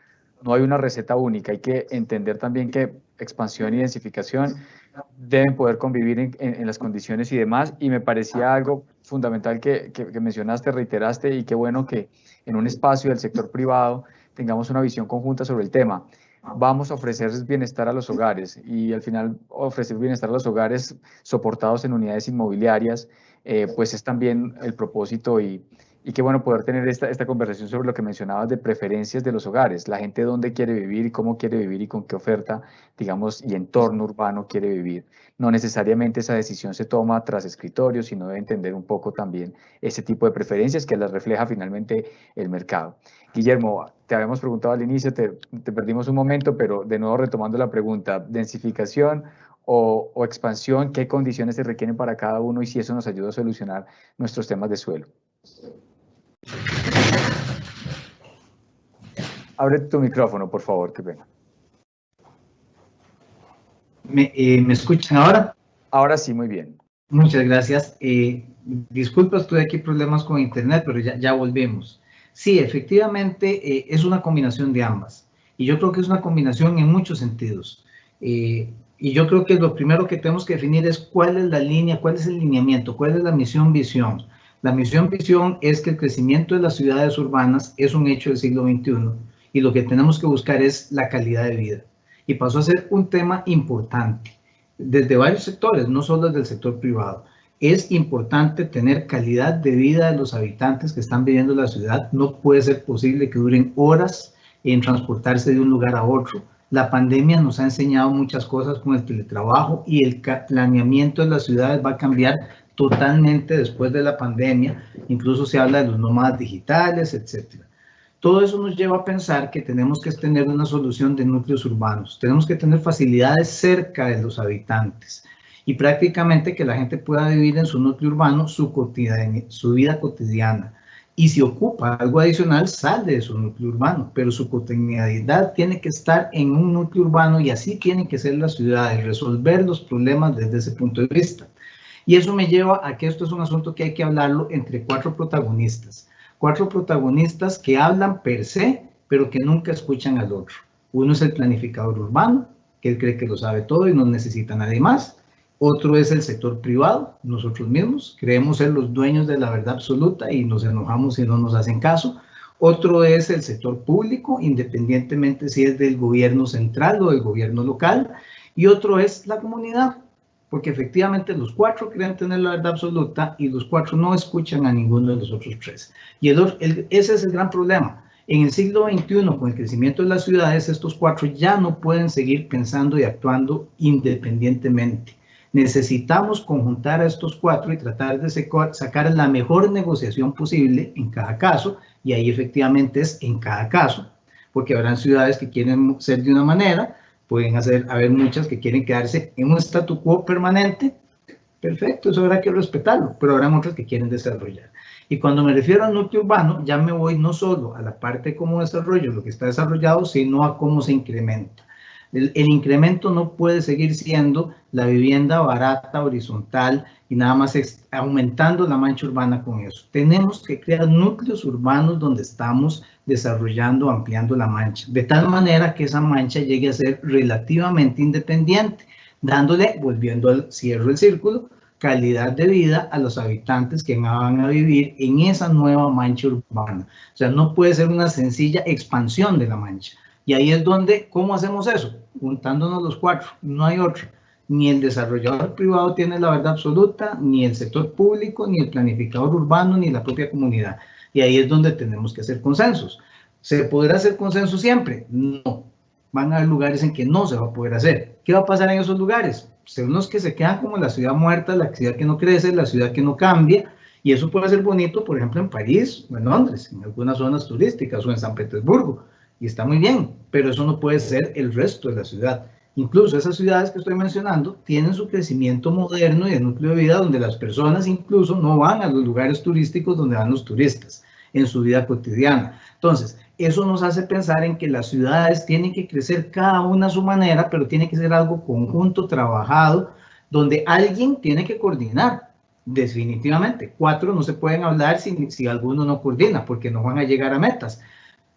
No hay una receta única, hay que entender también que expansión y densificación deben poder convivir en las condiciones y demás, y me parecía algo fundamental que mencionaste, reiteraste, y qué bueno que en un espacio del sector privado tengamos una visión conjunta sobre el tema. Vamos a ofrecer bienestar a los hogares, y al final ofrecer bienestar a los hogares soportados en unidades inmobiliarias, pues es también el propósito, y qué bueno poder tener esta conversación sobre lo que mencionabas de preferencias de los hogares, la gente dónde quiere vivir y cómo quiere vivir y con qué oferta, digamos, y entorno urbano quiere vivir. No necesariamente esa decisión se toma tras escritorio, sino debe entender un poco también ese tipo de preferencias que las refleja finalmente el mercado. Guillermo, te habíamos preguntado al inicio, te perdimos un momento, pero de nuevo retomando la pregunta, densificación o expansión, ¿qué condiciones se requieren para cada uno y si eso nos ayuda a solucionar nuestros temas de suelo? Abre tu micrófono, por favor, qué pena. ¿Me escuchan ahora? Ahora sí, muy bien. Muchas gracias. Disculpas, tuve aquí problemas con internet, pero ya volvemos. Sí, efectivamente, es una combinación de ambas. Y yo creo que es una combinación en muchos sentidos. Y yo creo que lo primero que tenemos que definir es cuál es la línea, cuál es el lineamiento, cuál es la misión-visión. La misión-visión es que el crecimiento de las ciudades urbanas es un hecho del siglo XXI y lo que tenemos que buscar es la calidad de vida. Y pasó a ser un tema importante desde varios sectores, no solo desde el sector privado. Es importante tener calidad de vida de los habitantes que están viviendo en la ciudad. No puede ser posible que duren horas en transportarse de un lugar a otro. La pandemia nos ha enseñado muchas cosas con el teletrabajo y el planeamiento de las ciudades va a cambiar totalmente después de la pandemia. Incluso se habla de los nómadas digitales, etcétera. Todo eso nos lleva a pensar que tenemos que tener una solución de núcleos urbanos. Tenemos que tener facilidades cerca de los habitantes y prácticamente que la gente pueda vivir en su núcleo urbano su vida cotidiana. Y si ocupa algo adicional, sale de su núcleo urbano, pero su cotidianidad tiene que estar en un núcleo urbano y así tienen que ser las ciudades, resolver los problemas desde ese punto de vista. Y eso me lleva a que esto es un asunto que hay que hablarlo entre cuatro protagonistas que hablan per se, pero que nunca escuchan al otro. Uno es el planificador urbano, que él cree que lo sabe todo y no necesita a nadie más. Otro es el sector privado, nosotros mismos, creemos ser los dueños de la verdad absoluta y nos enojamos si no nos hacen caso. Otro es el sector público, independientemente si es del gobierno central o del gobierno local. Y otro es la comunidad, porque efectivamente los cuatro creen tener la verdad absoluta y los cuatro no escuchan a ninguno de los otros tres. Y ese es el gran problema. En el siglo XXI, con el crecimiento de las ciudades, estos cuatro ya no pueden seguir pensando y actuando independientemente. Necesitamos conjuntar a estos cuatro y tratar de sacar la mejor negociación posible en cada caso, y ahí efectivamente es en cada caso, porque habrán ciudades que quieren ser de una manera, pueden haber muchas que quieren quedarse en un statu quo permanente. Perfecto, eso habrá que respetarlo, pero habrán otras que quieren desarrollar. Y cuando me refiero al núcleo urbano, ya me voy no solo a la parte de cómo desarrollo lo que está desarrollado, sino a cómo se incrementa. El incremento no puede seguir siendo la vivienda barata, horizontal, y nada más aumentando la mancha urbana con eso. Tenemos que crear núcleos urbanos donde estamos desarrollando, ampliando la mancha, de tal manera que esa mancha llegue a ser relativamente independiente, dándole, volviendo al cierre del círculo, calidad de vida a los habitantes que van a vivir en esa nueva mancha urbana. O sea, no puede ser una sencilla expansión de la mancha. Y ahí es donde, ¿cómo hacemos eso? Juntándonos los cuatro, no hay otro. Ni el desarrollador privado tiene la verdad absoluta, ni el sector público, ni el planificador urbano, ni la propia comunidad. Y ahí es donde tenemos que hacer consensos. ¿Se podrá hacer consenso siempre? No. Van a haber lugares en que no se va a poder hacer. ¿Qué va a pasar en esos lugares? Son los que se quedan como la ciudad muerta, la ciudad que no crece, la ciudad que no cambia. Y eso puede ser bonito, por ejemplo, en París o en Londres, en algunas zonas turísticas o en San Petersburgo. Y está muy bien, pero eso no puede ser el resto de la ciudad. Incluso esas ciudades que estoy mencionando tienen su crecimiento moderno y de núcleo de vida donde las personas incluso no van a los lugares turísticos donde van los turistas en su vida cotidiana. Entonces, eso nos hace pensar en que las ciudades tienen que crecer cada una a su manera, pero tiene que ser algo conjunto, trabajado, donde alguien tiene que coordinar. Definitivamente. 4 no se pueden hablar si alguno no coordina, porque no van a llegar a metas.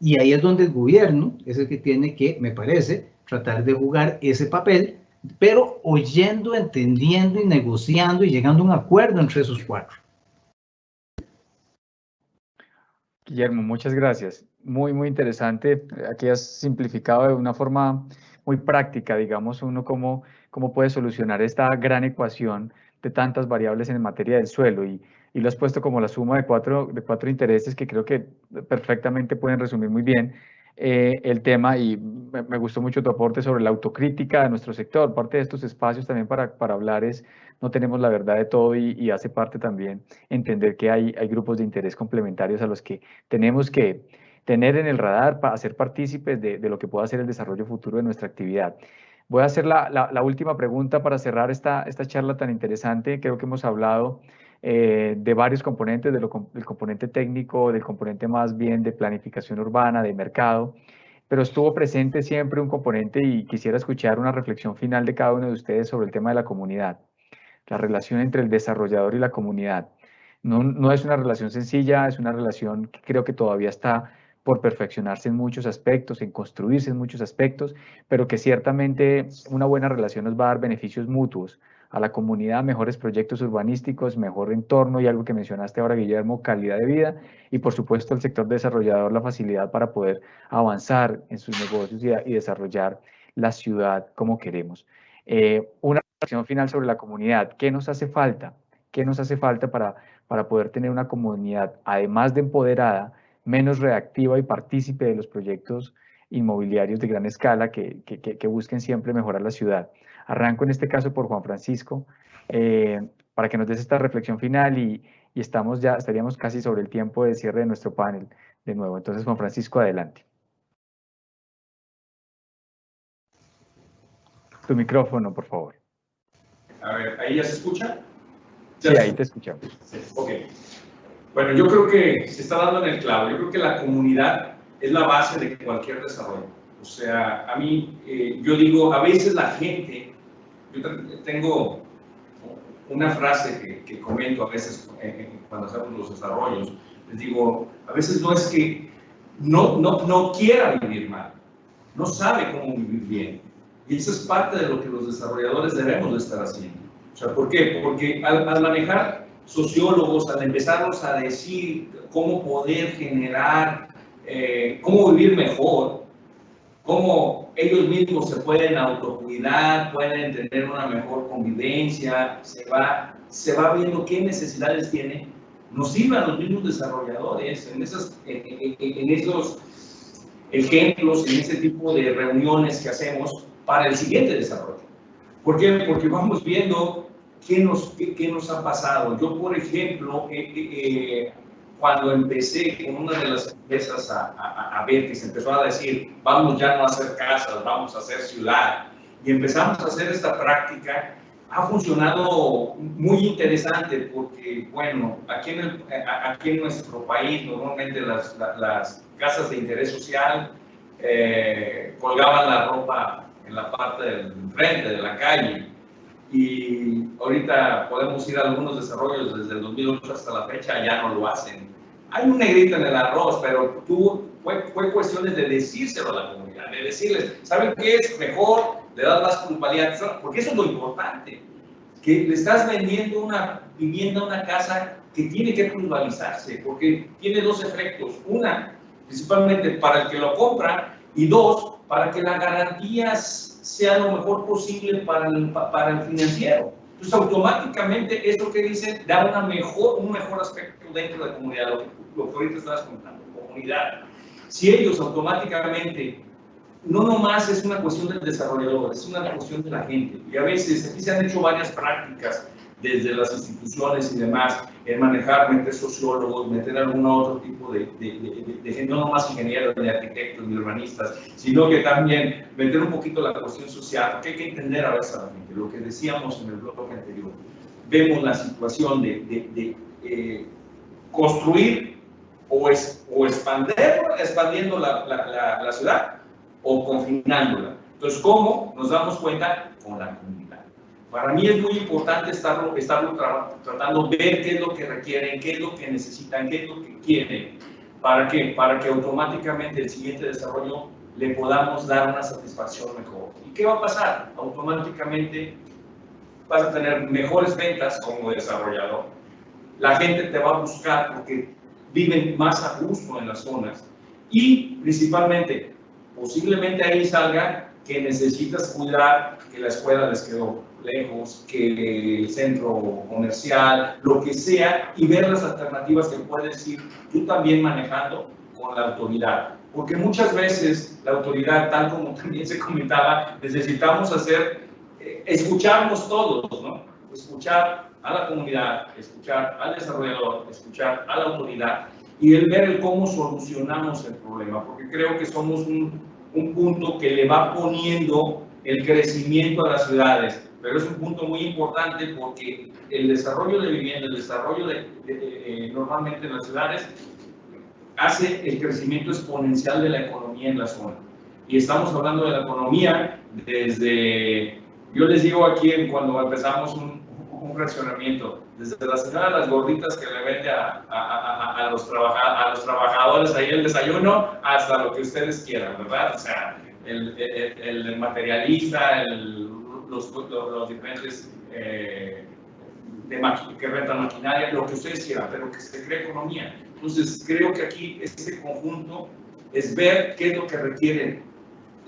Y ahí es donde el gobierno es el que tiene que, me parece, tratar de jugar ese papel, pero oyendo, entendiendo y negociando y llegando a un acuerdo entre esos 4. Guillermo, muchas gracias. Muy, muy interesante. Aquí has simplificado de una forma muy práctica, digamos, uno cómo puede solucionar esta gran ecuación de tantas variables en materia del suelo y lo has puesto como la suma de cuatro intereses que creo que perfectamente pueden resumir muy bien el tema, y me gustó mucho tu aporte sobre la autocrítica de nuestro sector. Parte de estos espacios también para hablar es, no tenemos la verdad de todo, y hace parte también entender que hay grupos de interés complementarios a los que tenemos que tener en el radar para ser partícipes de lo que pueda ser el desarrollo futuro de nuestra actividad. Voy a hacer la última pregunta para cerrar esta charla tan interesante. Creo que hemos hablado de varios componentes, del componente técnico, del componente más bien de planificación urbana, de mercado, pero estuvo presente siempre un componente, y quisiera escuchar una reflexión final de cada uno de ustedes sobre el tema de la comunidad, la relación entre el desarrollador y la comunidad. No es una relación sencilla, es una relación que creo que todavía está por perfeccionarse en muchos aspectos, en construirse en muchos aspectos, pero que ciertamente una buena relación nos va a dar beneficios mutuos a la comunidad, mejores proyectos urbanísticos, mejor entorno y algo que mencionaste ahora, Guillermo, calidad de vida, y por supuesto al sector desarrollador la facilidad para poder avanzar en sus negocios y desarrollar la ciudad como queremos. Una reflexión final sobre la comunidad. ¿Qué nos hace falta? ¿Qué nos hace falta para poder tener una comunidad, además de empoderada, menos reactiva y partícipe de los proyectos inmobiliarios de gran escala que busquen siempre mejorar la ciudad? Arranco en este caso por Juan Francisco, para que nos des esta reflexión final, y estaríamos casi sobre el tiempo de cierre de nuestro panel de nuevo. Entonces, Juan Francisco, adelante. Tu micrófono, por favor. A ver, ¿ahí ya se escucha? Sí, ahí te escuchamos. Sí, ok. Bueno, yo creo que se está dando en el clavo. Yo creo que la comunidad es la base de cualquier desarrollo. O sea, a mí, yo digo, a veces la gente, yo tengo una frase que comento a veces cuando hacemos los desarrollos, les digo, a veces no es que no quiera vivir mal, no sabe cómo vivir bien. Y eso es parte de lo que los desarrolladores debemos de estar haciendo. O sea, ¿por qué? Porque al manejar sociólogos, al empezarnos a decir cómo poder generar, cómo vivir mejor, cómo ellos mismos se pueden autocuidar, pueden tener una mejor convivencia, se va viendo qué necesidades tienen, nos sirvan los mismos desarrolladores en esos ejemplos, en ese tipo de reuniones que hacemos para el siguiente desarrollo. ¿Por qué? Porque vamos viendo qué nos ha pasado. Yo, por ejemplo, cuando empecé con una de las empresas a ver que se empezó a decir, vamos ya no a hacer casas, vamos a hacer ciudad, y empezamos a hacer esta práctica, ha funcionado muy interesante porque, bueno, aquí en nuestro país normalmente las casas de interés social colgaban la ropa en la parte del frente de la calle, y ahorita podemos ir a algunos desarrollos desde el 2008 hasta la fecha, ya no lo hacen. Hay un negrito en el arroz, pero fue cuestiones de decírselo a la comunidad, de decirles, ¿saben qué es mejor? Le das más puntualidad, porque eso es lo importante, que le estás vendiendo una vivienda, una casa que tiene que puntualizarse, porque tiene dos efectos. Una, principalmente para el que lo compra, y dos, para que la garantía sea lo mejor posible para el financiero. Entonces, automáticamente, eso que dicen da un mejor aspecto dentro de la comunidad, lo que ahorita estabas contando, comunidad. Si ellos automáticamente, no nomás es una cuestión del desarrollador, es una cuestión de la gente. Y a veces, aquí se han hecho varias prácticas desde las instituciones y demás, en manejar, meter sociólogos, meter algún otro tipo de gente, no nomás ingenieros, ni arquitectos, ni urbanistas, sino que también meter un poquito la cuestión social, porque hay que entender a veces a la gente, lo que decíamos en el bloque anterior. Vemos la situación de construir o expandiendo la ciudad, o confinándola. Entonces, ¿cómo nos damos cuenta? Con la comunidad. Para mí es muy importante estarlo tratando, ver qué es lo que requieren, qué es lo que necesitan, qué es lo que quieren. ¿Para qué? Para que automáticamente el siguiente desarrollo le podamos dar una satisfacción mejor. ¿Y qué va a pasar? Automáticamente vas a tener mejores ventas como desarrollador. La gente te va a buscar porque viven más a gusto en las zonas. Y principalmente, posiblemente ahí salga que necesitas cuidar que la escuela les quedó lejos, que el centro comercial, lo que sea, y ver las alternativas que puedes ir tú también manejando con la autoridad. Porque muchas veces la autoridad, tal como también se comentaba, necesitamos escucharnos todos, ¿no? Escuchar a la comunidad, escuchar al desarrollador, escuchar a la autoridad y el ver cómo solucionamos el problema, porque creo que somos un punto que le va poniendo el crecimiento a las ciudades, pero es un punto muy importante porque el desarrollo de vivienda, el desarrollo normalmente en las ciudades hace el crecimiento exponencial de la economía en la zona. Y estamos hablando de la economía desde, yo les digo aquí cuando empezamos un fraccionamiento, desde la señora de las gorditas que le vende a los trabajadores ahí el desayuno, hasta lo que ustedes quieran, ¿verdad? O sea, el materialista, los diferentes que rentan maquinaria, lo que ustedes quieran, pero que se cree economía. Entonces, creo que aquí este conjunto es ver qué es lo que requiere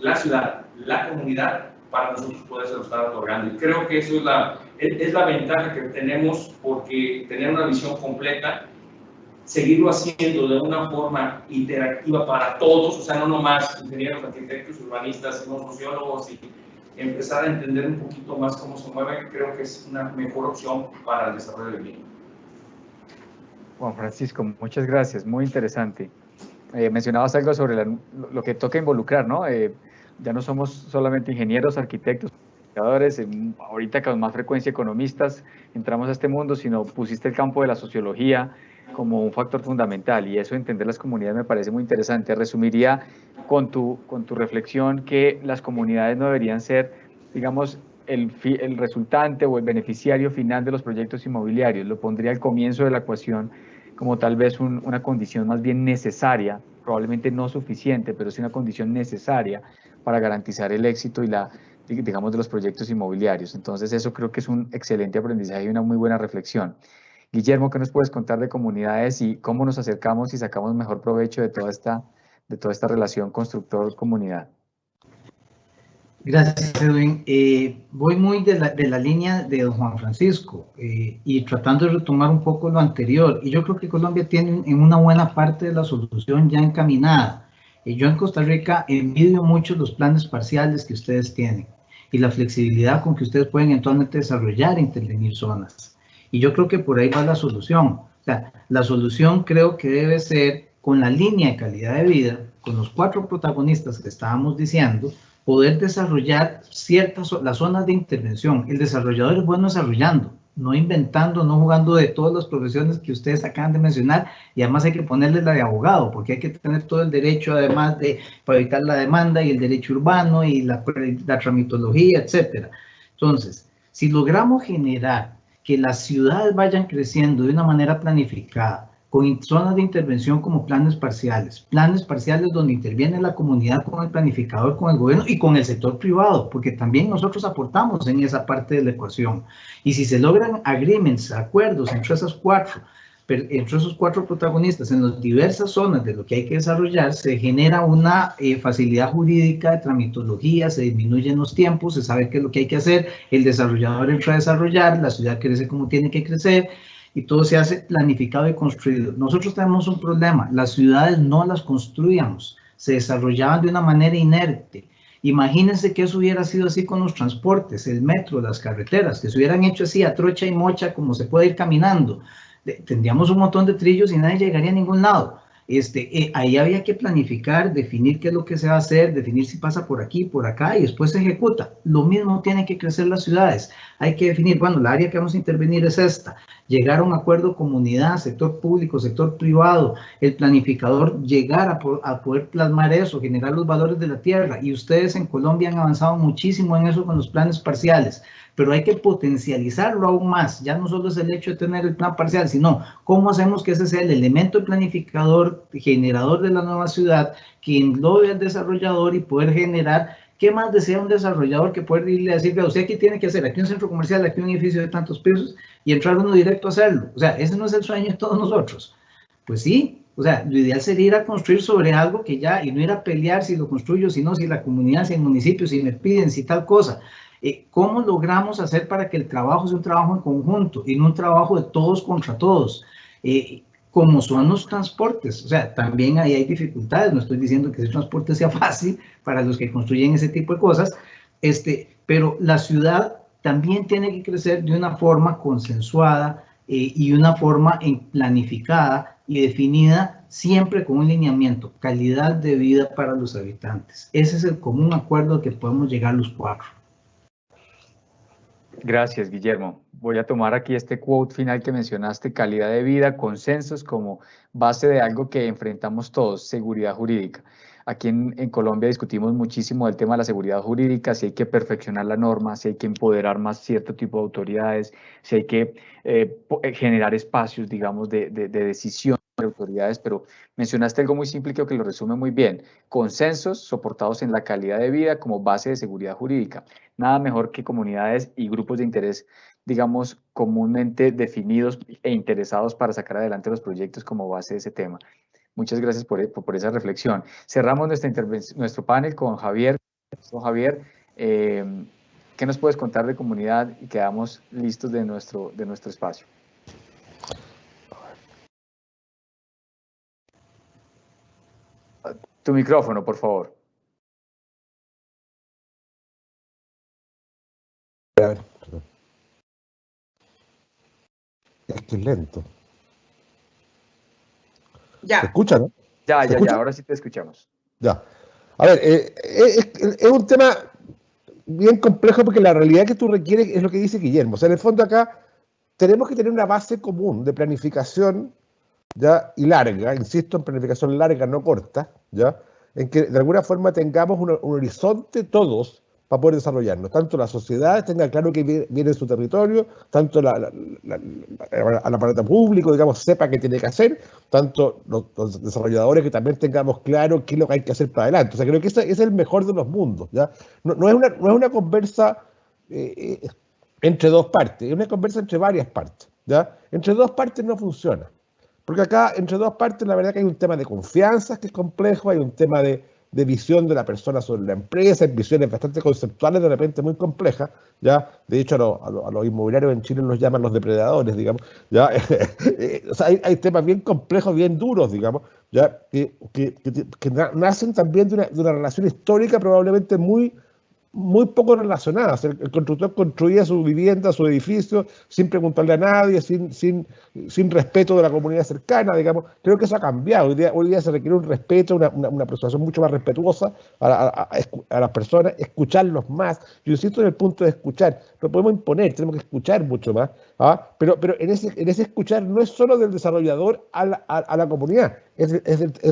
la ciudad, la comunidad, para nosotros poder estar otorgando. Y creo que eso es la ventaja que tenemos, porque tener una visión completa, seguirlo haciendo de una forma interactiva para todos, o sea, no nomás ingenieros, arquitectos, urbanistas, sino sociólogos, y empezar a entender un poquito más cómo se mueve, creo que es una mejor opción para el desarrollo del bien. Juan Francisco, muchas gracias, muy interesante. Mencionabas algo sobre lo que toca involucrar, ¿no? Ya no somos solamente ingenieros, arquitectos, investigadores, ahorita con más frecuencia economistas entramos a este mundo, sino pusiste el campo de la sociología como un factor fundamental, y eso, entender las comunidades, me parece muy interesante. Resumiría con tu reflexión que las comunidades no deberían ser, digamos, el resultante o el beneficiario final de los proyectos inmobiliarios. Lo pondría al comienzo de la ecuación como tal vez una condición más bien necesaria, probablemente no suficiente, pero sí una condición necesaria para garantizar el éxito y digamos, de los proyectos inmobiliarios. Entonces, eso creo que es un excelente aprendizaje y una muy buena reflexión. Guillermo, ¿qué nos puedes contar de comunidades y cómo nos acercamos y sacamos mejor provecho de toda esta relación constructor-comunidad? Gracias, Edwin. Voy muy de la línea de don Juan Francisco y tratando de retomar un poco lo anterior. Y yo creo que Colombia tiene en una buena parte de la solución ya encaminada. Yo en Costa Rica envidio mucho los planes parciales que ustedes tienen y la flexibilidad con que ustedes pueden eventualmente desarrollar e intervenir zonas. Y yo creo que por ahí va la solución. O sea, la solución creo que debe ser con la línea de calidad de vida, con los 4 protagonistas que estábamos diciendo, poder desarrollar las zonas de intervención. El desarrollador es bueno desarrollando, no inventando, no jugando de todas las profesiones que ustedes acaban de mencionar, y además hay que ponerle la de abogado, porque hay que tener todo el derecho, además para evitar la demanda, y el derecho urbano, y la tramitología, etcétera. Entonces, si logramos generar que las ciudades vayan creciendo de una manera planificada, con zonas de intervención como planes parciales donde interviene la comunidad con el planificador, con el gobierno y con el sector privado, porque también nosotros aportamos en esa parte de la ecuación. Y si se logran agreements, acuerdos entre esos cuatro protagonistas en las diversas zonas de lo que hay que desarrollar, se genera una facilidad jurídica de tramitología, se disminuyen los tiempos, se sabe qué es lo que hay que hacer, el desarrollador entra a desarrollar, la ciudad crece como tiene que crecer, y todo se hace planificado y construido. Nosotros tenemos un problema, las ciudades no las construíamos, se desarrollaban de una manera inerte. Imagínense que eso hubiera sido así con los transportes, el metro, las carreteras, que se hubieran hecho así a trocha y mocha como se puede ir caminando. Tendríamos un montón de trillos y nadie llegaría a ningún lado. Ahí había que planificar, definir qué es lo que se va a hacer, definir si pasa por aquí, por acá, y después se ejecuta. Lo mismo tienen que crecer las ciudades. Hay que definir, bueno, la área que vamos a intervenir es esta. Llegar a un acuerdo comunidad, sector público, sector privado, el planificador llegar a poder plasmar eso, generar los valores de la tierra. Y ustedes en Colombia han avanzado muchísimo en eso con los planes parciales. pero hay que potencializarlo aún más. Ya no solo es el hecho de tener el plan parcial, sino cómo hacemos que ese sea el elemento planificador, generador de la nueva ciudad, que englobe al desarrollador y poder generar. ¿Qué más desea un desarrollador que poder irle a decir, usted aquí tiene que hacer aquí un centro comercial, aquí un edificio de tantos pisos y entrar uno directo a hacerlo? O sea, ese no es el sueño de todos nosotros. Pues sí, o sea, lo ideal sería ir a construir sobre algo que ya, y no ir a pelear si lo construyo, si no, si la comunidad, si el municipio, si me piden, si tal cosa. ¿Cómo logramos hacer para que el trabajo sea un trabajo en conjunto y no un trabajo de todos contra todos? Como son los transportes, o sea, también ahí hay dificultades, no estoy diciendo que ese transporte sea fácil para los que construyen ese tipo de cosas, pero la ciudad también tiene que crecer de una forma consensuada y una forma planificada y definida, siempre con un lineamiento, calidad de vida para los habitantes. Ese es el común acuerdo al que podemos llegar los cuatro. Gracias, Guillermo. Voy a tomar aquí este quote final que mencionaste, calidad de vida, consensos como base de algo que enfrentamos todos, seguridad jurídica. Aquí en Colombia discutimos muchísimo el tema de la seguridad jurídica, si hay que perfeccionar la norma, si hay que empoderar más cierto tipo de autoridades, si hay que generar espacios, digamos, de decisión de autoridades, pero mencionaste algo muy simple y creo que lo resume muy bien. Consensos soportados en la calidad de vida como base de seguridad jurídica. Nada mejor que comunidades y grupos de interés, digamos, comúnmente definidos e interesados para sacar adelante los proyectos como base de ese tema. Muchas gracias por esa reflexión. Cerramos nuestro panel con Javier. Javier, ¿qué nos puedes contar de comunidad? Y quedamos listos de nuestro espacio. Tu micrófono, por favor. A ver. Es que es lento. Ya. ¿Se escucha, no? Ya, ahora sí te escuchamos. Ya. A ver, es un tema bien complejo porque la realidad que tú requieres es lo que dice Guillermo. O sea, en el fondo acá tenemos que tener una base común de planificación, ¿ya? Y larga, insisto, en planificación larga, no corta, ¿ya? En que de alguna forma tengamos un horizonte todos para poder desarrollarnos. Tanto la sociedad tenga claro que viene en su territorio, tanto al aparato público, digamos, sepa qué tiene que hacer, tanto los desarrolladores que también tengamos claro qué es lo que hay que hacer para adelante. O sea, creo que ese es el mejor de los mundos, ¿ya? No es una conversa entre dos partes, es una conversa entre varias partes, ¿ya? Entre dos partes no funciona. Porque acá, entre dos partes, la verdad que hay un tema de confianza que es complejo, hay un tema de visión de la persona sobre la empresa, visiones bastante conceptuales, de repente muy complejas, ¿ya? De hecho, a los inmobiliarios en Chile los llaman los depredadores, digamos, ¿ya? O sea, hay temas bien complejos, bien duros, digamos, ¿ya? Que nacen también de una relación histórica probablemente muy poco relacionadas. El constructor construía su vivienda, su edificio, sin preguntarle a nadie, sin respeto de la comunidad cercana, digamos. Creo que eso ha cambiado. Hoy día se requiere un respeto, una aproximación mucho más respetuosa a las personas, escucharlos más. Yo insisto en el punto de escuchar. No podemos imponer, tenemos que escuchar mucho más. Pero en ese escuchar no es solo del desarrollador a la comunidad, es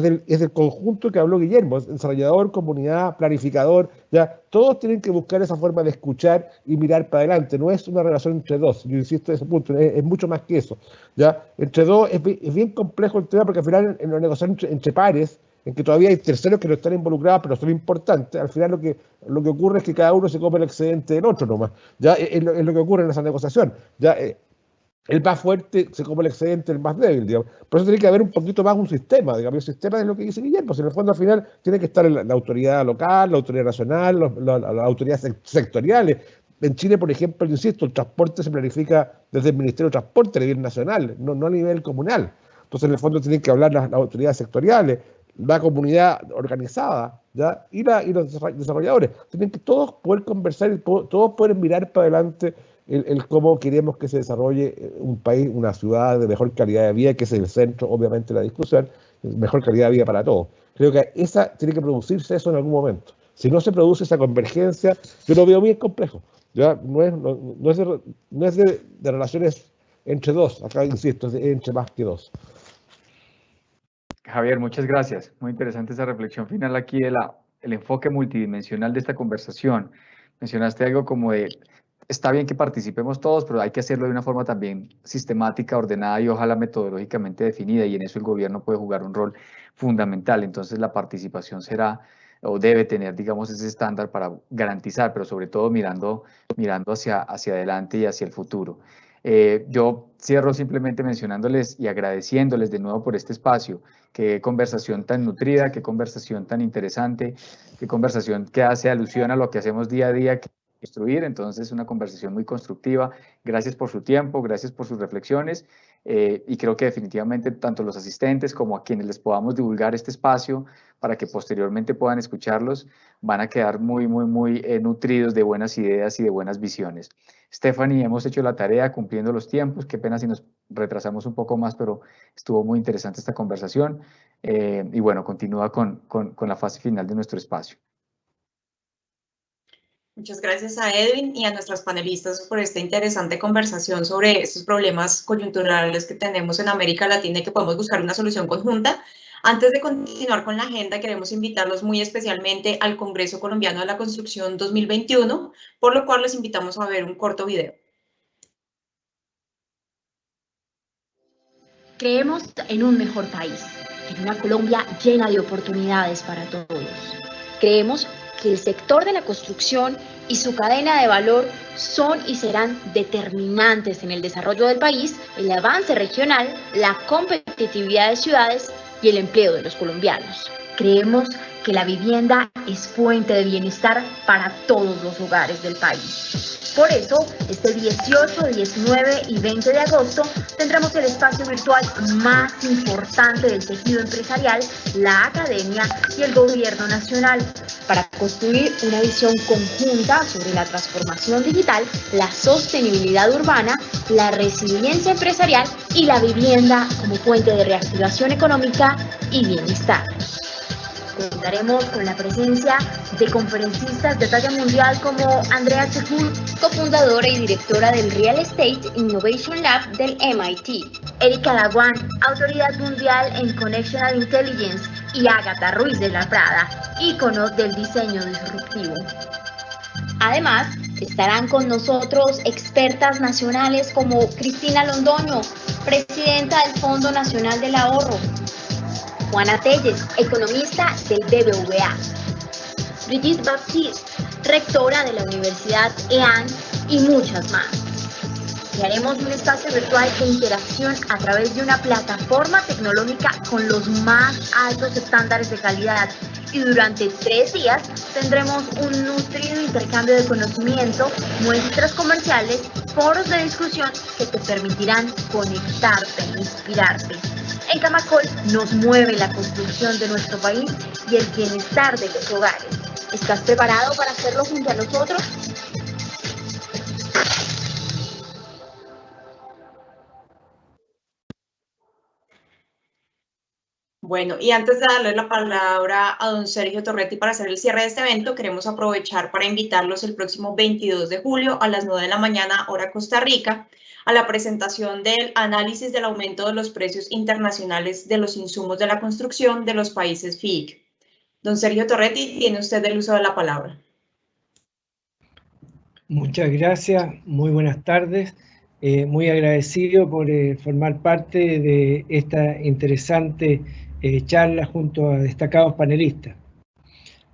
del conjunto que habló Guillermo, desarrollador, comunidad, planificador, ya, todos tienen que buscar esa forma de escuchar y mirar para adelante, no es una relación entre dos, yo insisto en ese punto, es mucho más que eso, ya, entre dos es bien complejo el tema porque al final en la negociación entre pares, en que todavía hay terceros que no están involucrados, pero son importantes, al final lo que ocurre es que cada uno se come el excedente del otro nomás, ya, es lo que ocurre en esa negociación, ya, el más fuerte se come el excedente del más débil, digamos. Por eso tiene que haber un poquito más un sistema, digamos. El sistema es lo que dice Guillermo. En el fondo, al final, tiene que estar la autoridad local, la autoridad nacional, las autoridades sectoriales. En Chile, por ejemplo, insisto, el transporte se planifica desde el Ministerio de Transporte a nivel nacional, no a nivel comunal. Entonces, en el fondo, tienen que hablar las autoridades sectoriales, la comunidad organizada, ¿ya? Y los desarrolladores. Tienen que todos poder conversar y todos poder mirar para adelante el cómo queremos que se desarrolle un país, una ciudad de mejor calidad de vida, que es el centro, obviamente, de la discusión, mejor calidad de vida para todos. Creo que tiene que producirse eso en algún momento. Si no se produce esa convergencia, yo lo veo bien complejo. ¿Ya? No es de relaciones entre dos, acá insisto, es entre más que dos. Javier, muchas gracias. Muy interesante esa reflexión final aquí el enfoque multidimensional de esta conversación. Mencionaste algo como de está bien que participemos todos, pero hay que hacerlo de una forma también sistemática, ordenada y ojalá metodológicamente definida, y en eso el gobierno puede jugar un rol fundamental. Entonces la participación será o debe tener, digamos, ese estándar para garantizar, pero sobre todo mirando hacia adelante y hacia el futuro. Yo cierro simplemente mencionándoles y agradeciéndoles de nuevo por este espacio. Qué conversación tan nutrida, qué conversación tan interesante, qué conversación que hace alusión a lo que hacemos día a día, construir. Entonces, una conversación muy constructiva. Gracias por su tiempo, gracias por sus reflexiones, y creo que definitivamente tanto los asistentes como a quienes les podamos divulgar este espacio para que posteriormente puedan escucharlos, van a quedar muy nutridos de buenas ideas y de buenas visiones. Stephanie, hemos hecho la tarea cumpliendo los tiempos. Qué pena si nos retrasamos un poco más, pero estuvo muy interesante esta conversación. Y bueno, continúa con la fase final de nuestro espacio. Muchas gracias a Edwin y a nuestras panelistas por esta interesante conversación sobre estos problemas coyunturales que tenemos en América Latina y que podemos buscar una solución conjunta. Antes de continuar con la agenda, queremos invitarlos muy especialmente al Congreso Colombiano de la Construcción 2021, por lo cual les invitamos a ver un corto video. Creemos en un mejor país, en una Colombia llena de oportunidades para todos. Creemos que el sector de la construcción y su cadena de valor son y serán determinantes en el desarrollo del país, el avance regional, la competitividad de ciudades y el empleo de los colombianos. Creemos que la vivienda es fuente de bienestar para todos los hogares del país. Por eso, este 18, 19 y 20 de agosto tendremos el espacio virtual más importante del tejido empresarial, la academia y el gobierno nacional, para construir una visión conjunta sobre la transformación digital, la sostenibilidad urbana, la resiliencia empresarial y la vivienda como fuente de reactivación económica y bienestar. Contaremos con la presencia de conferencistas de talla mundial como Andrea Chehul, cofundadora y directora del Real Estate Innovation Lab del MIT, Erika Lagwan, autoridad mundial en Connectional Intelligence, y Ágata Ruiz de la Prada, ícono del diseño disruptivo. Además, estarán con nosotros expertas nacionales como Cristina Londoño, presidenta del Fondo Nacional del Ahorro, Juana Telles, economista del BBVA, Brigitte Baptiste, rectora de la Universidad EAN, y muchas más. Crearemos un espacio virtual de interacción a través de una plataforma tecnológica con los más altos estándares de calidad, y durante 3 días tendremos un nutrido intercambio de conocimiento, muestras comerciales, foros de discusión que te permitirán conectarte e inspirarte. En Camacol nos mueve la construcción de nuestro país y el bienestar de los hogares. ¿Estás preparado para hacerlo junto a nosotros? Bueno, y antes de darle la palabra a don Sergio Torretti para hacer el cierre de este evento, queremos aprovechar para invitarlos el próximo 22 de julio a las 9 de la mañana, hora Costa Rica, a la presentación del análisis del aumento de los precios internacionales de los insumos de la construcción de los países FIIC. Don Sergio Torretti, tiene usted el uso de la palabra. Muchas gracias, muy buenas tardes. Muy agradecido por formar parte de esta interesante charla junto a destacados panelistas.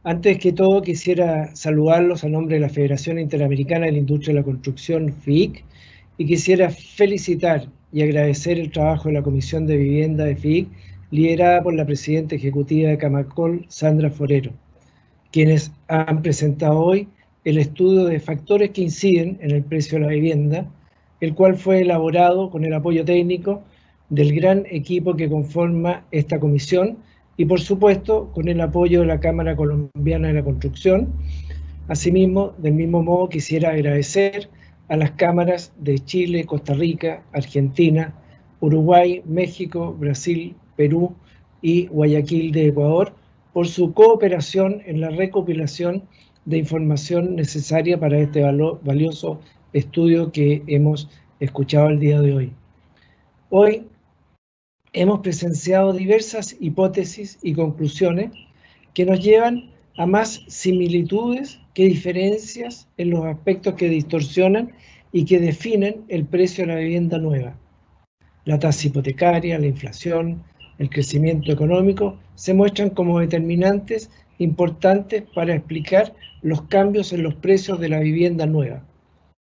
Antes que todo quisiera saludarlos a nombre de la Federación Interamericana de la Industria de la Construcción, FIIC, y quisiera felicitar y agradecer el trabajo de la Comisión de Vivienda de FIIC, liderada por la presidenta ejecutiva de Camacol, Sandra Forero, quienes han presentado hoy el estudio de factores que inciden en el precio de la vivienda, el cual fue elaborado con el apoyo técnico del gran equipo que conforma esta comisión y, por supuesto, con el apoyo de la Cámara Colombiana de la Construcción. Asimismo, del mismo modo, quisiera agradecer a las cámaras de Chile, Costa Rica, Argentina, Uruguay, México, Brasil, Perú y Guayaquil de Ecuador por su cooperación en la recopilación de información necesaria para este valioso estudio que hemos escuchado el día de hoy. Hoy hemos presenciado diversas hipótesis y conclusiones que nos llevan a más similitudes que diferencias en los aspectos que distorsionan y que definen el precio de la vivienda nueva. La tasa hipotecaria, la inflación, el crecimiento económico se muestran como determinantes importantes para explicar los cambios en los precios de la vivienda nueva.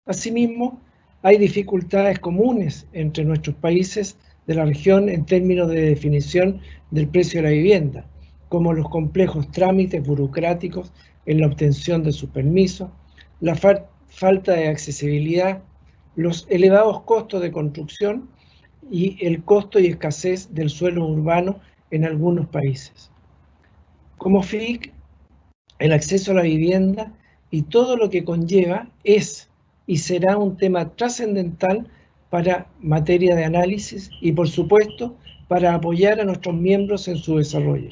Asimismo, hay dificultades comunes entre nuestros países de la región en términos de definición del precio de la vivienda, como los complejos trámites burocráticos en la obtención de sus permisos, la falta de accesibilidad, los elevados costos de construcción y el costo y escasez del suelo urbano en algunos países. Como FIC, el acceso a la vivienda y todo lo que conlleva es y será un tema trascendental para materia de análisis y, por supuesto, para apoyar a nuestros miembros en su desarrollo,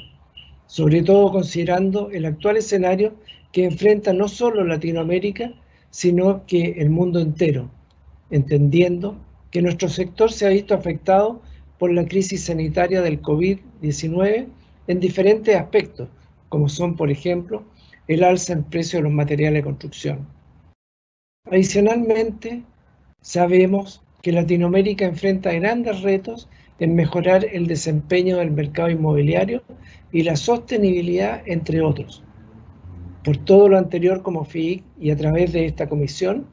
sobre todo considerando el actual escenario que enfrenta no solo Latinoamérica, sino que el mundo entero, entendiendo que nuestro sector se ha visto afectado por la crisis sanitaria del COVID-19 en diferentes aspectos, como son, por ejemplo, el alza en precio de los materiales de construcción. Adicionalmente, sabemos que Latinoamérica enfrenta grandes retos en mejorar el desempeño del mercado inmobiliario y la sostenibilidad, entre otros. Por todo lo anterior, como FIIC y a través de esta comisión,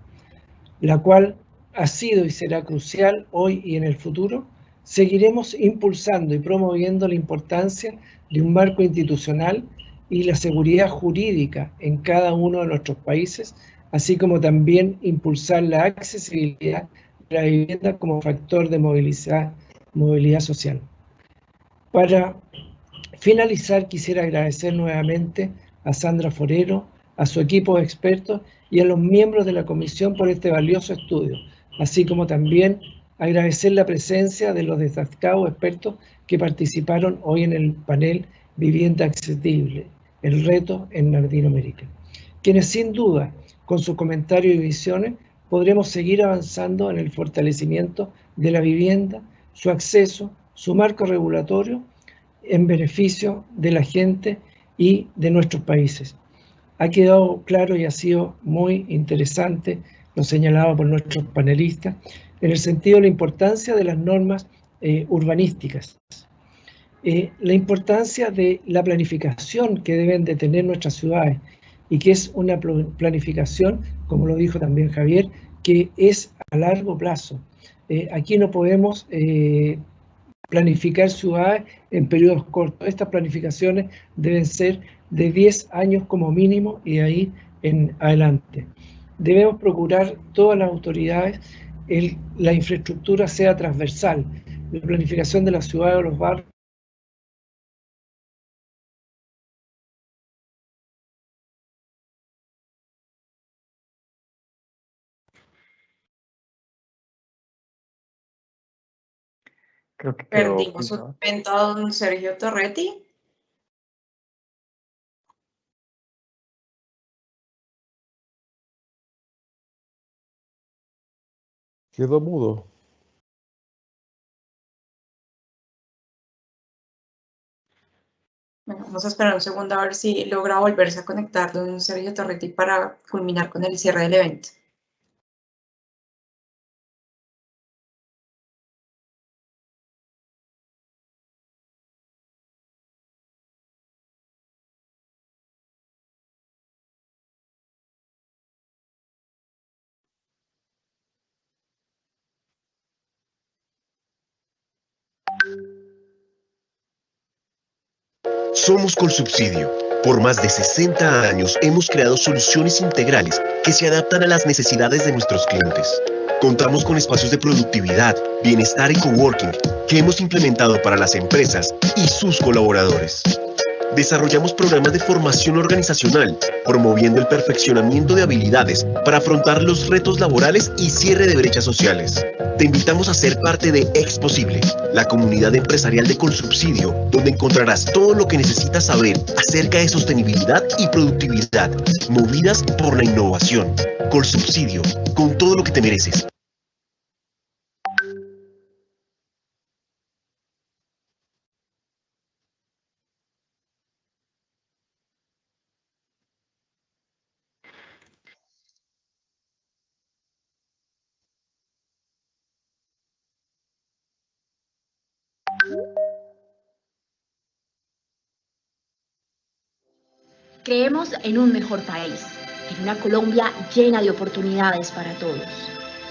la cual ha sido y será crucial hoy y en el futuro, seguiremos impulsando y promoviendo la importancia de un marco institucional y la seguridad jurídica en cada uno de nuestros países, así como también impulsar la accesibilidad de la vivienda como factor de movilidad social. Para finalizar, quisiera agradecer nuevamente a Sandra Forero, a su equipo de expertos y a los miembros de la comisión por este valioso estudio, así como también agradecer la presencia de los destacados expertos que participaron hoy en el panel Vivienda Accesible, el reto en Latinoamérica, quienes sin duda, con sus comentarios y visiones, podremos seguir avanzando en el fortalecimiento de la vivienda, su acceso, su marco regulatorio, en beneficio de la gente y de nuestros países. Ha quedado claro y ha sido muy interesante lo señalado por nuestros panelistas en el sentido de la importancia de las normas urbanísticas, la importancia de la planificación que deben de tener nuestras ciudades y que es una planificación, como lo dijo también Javier, que es a largo plazo. Aquí no podemos planificar ciudades en periodos cortos. Estas planificaciones deben ser de 10 años como mínimo y de ahí en adelante. Debemos procurar todas las autoridades la infraestructura sea transversal, la planificación de las ciudades o los barrios. Creo que Perdimos un momento a don Sergio Torretti. Quedó mudo. Bueno, vamos a esperar un segundo a ver si logra volverse a conectar don Sergio Torretti para culminar con el cierre del evento. Somos Colsubsidio. Por más de 60 años hemos creado soluciones integrales que se adaptan a las necesidades de nuestros clientes. Contamos con espacios de productividad, bienestar y coworking que hemos implementado para las empresas y sus colaboradores. Desarrollamos programas de formación organizacional, promoviendo el perfeccionamiento de habilidades para afrontar los retos laborales y cierre de brechas sociales. Te invitamos a ser parte de Exposible, la comunidad empresarial de Colsubsidio, donde encontrarás todo lo que necesitas saber acerca de sostenibilidad y productividad, movidas por la innovación. Colsubsidio, con todo lo que te mereces. Creemos en un mejor país, en una Colombia llena de oportunidades para todos.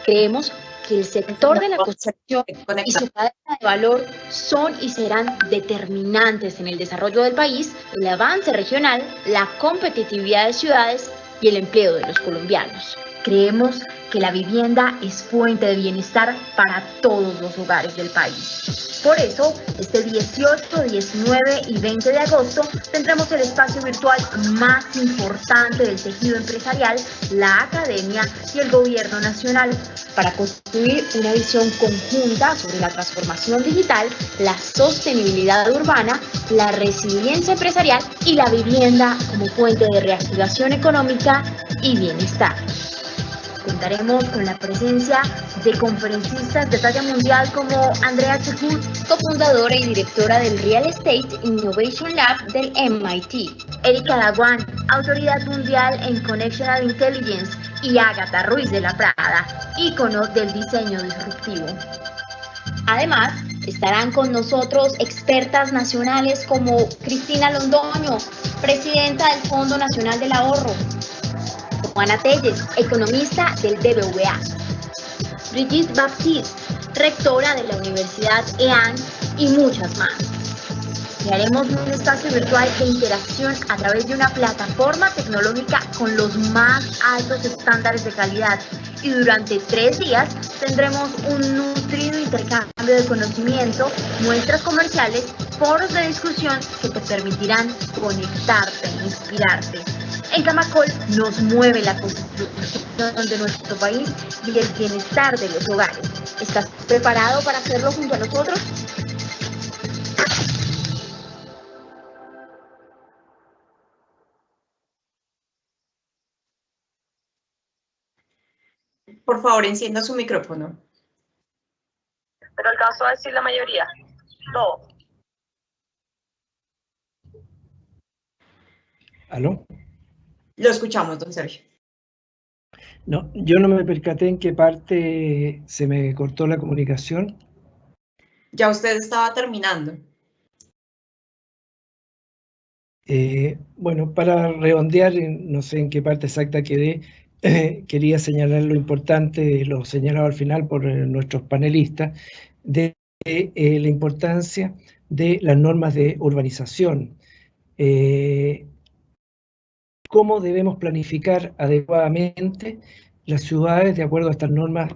Creemos que el sector de la construcción y su cadena de valor son y serán determinantes en el desarrollo del país, el avance regional, la competitividad de ciudades y el empleo de los colombianos. Creemos que la vivienda es fuente de bienestar para todos los hogares del país. Por eso, este 18, 19 y 20 de agosto tendremos el espacio virtual más importante del tejido empresarial, la academia y el gobierno nacional, para construir una visión conjunta sobre la transformación digital, la sostenibilidad urbana, la resiliencia empresarial y la vivienda como fuente de reactivación económica y bienestar. Contaremos con la presencia de conferencistas de talla mundial como Andrea Chehut, cofundadora y directora del Real Estate Innovation Lab del MIT, Erika Lagwan, autoridad mundial en Connectional Intelligence, y Ágata Ruiz de la Prada, ícono del diseño disruptivo. Además, estarán con nosotros expertas nacionales como Cristina Londoño, presidenta del Fondo Nacional del Ahorro, Juana Telles, economista del BBVA, Brigitte Baptiste, rectora de la Universidad EAN, y muchas más. Crearemos un espacio virtual de interacción a través de una plataforma tecnológica con los más altos estándares de calidad, y durante 3 días tendremos un nutrido intercambio de conocimiento, muestras comerciales, foros de discusión que te permitirán conectarte e inspirarte. En Camacol nos mueve la construcción de nuestro país y el bienestar de los hogares. ¿Estás preparado para hacerlo junto a nosotros? Por favor, encienda su micrófono. Pero alcanzó a decir la mayoría. No. ¿Aló? Lo escuchamos, don Sergio. No, yo no me percaté en qué parte se me cortó la comunicación. Ya usted estaba terminando. Bueno, para redondear, no sé en qué parte exacta quedé, quería señalar lo importante, lo señalado al final por nuestros panelistas, de la importancia de las normas de urbanización. Cómo debemos planificar adecuadamente las ciudades de acuerdo a estas normas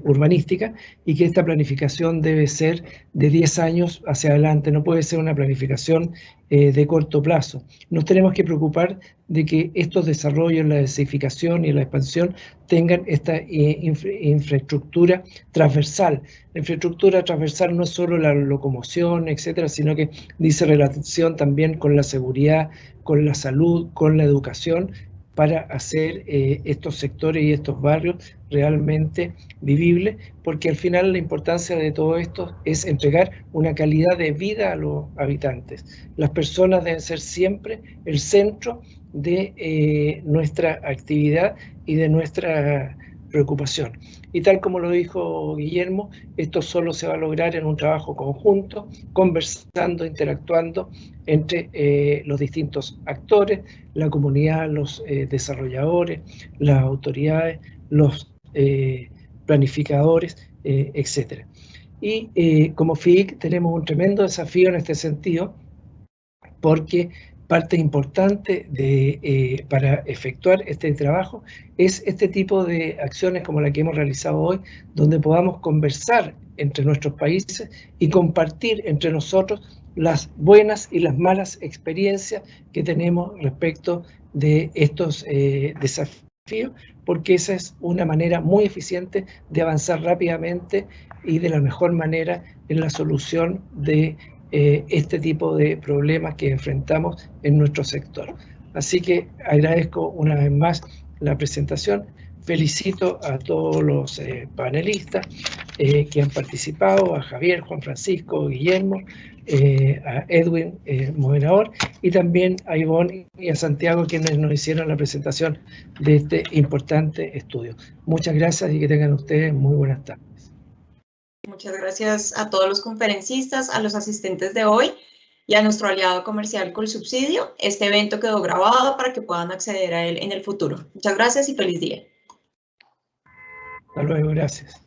urbanísticas, y que esta planificación debe ser de 10 años hacia adelante, no puede ser una planificación de corto plazo. Nos tenemos que preocupar de que estos desarrollos, la densificación y la expansión tengan esta infraestructura transversal. La infraestructura transversal no es solo la locomoción, etcétera, sino que dice relación también con la seguridad, con la salud, con la educación, para hacer estos sectores y estos barrios realmente vivibles, porque al final la importancia de todo esto es entregar una calidad de vida a los habitantes. Las personas deben ser siempre el centro de nuestra actividad y de nuestra preocupación. Y tal como lo dijo Guillermo, esto solo se va a lograr en un trabajo conjunto, conversando, interactuando entre los distintos actores, la comunidad, los desarrolladores, las autoridades, los planificadores, etc. Y como FIIC tenemos un tremendo desafío en este sentido, porque parte importante para efectuar este trabajo es este tipo de acciones como la que hemos realizado hoy, donde podamos conversar entre nuestros países y compartir entre nosotros las buenas y las malas experiencias que tenemos respecto de estos desafíos, porque esa es una manera muy eficiente de avanzar rápidamente y de la mejor manera en la solución de este tipo de problemas que enfrentamos en nuestro sector. Así que agradezco una vez más la presentación, felicito a todos los panelistas que han participado, a Javier, Juan Francisco, Guillermo, a Edwin, moderador, y también a Ivonne y a Santiago, quienes nos hicieron la presentación de este importante estudio. Muchas gracias y que tengan ustedes muy buenas tardes. Muchas gracias a todos los conferencistas, a los asistentes de hoy. y a nuestro aliado comercial Colsubsidio. Este evento quedó grabado para que puedan acceder a él en el futuro. Muchas gracias y feliz día. Hasta luego, gracias.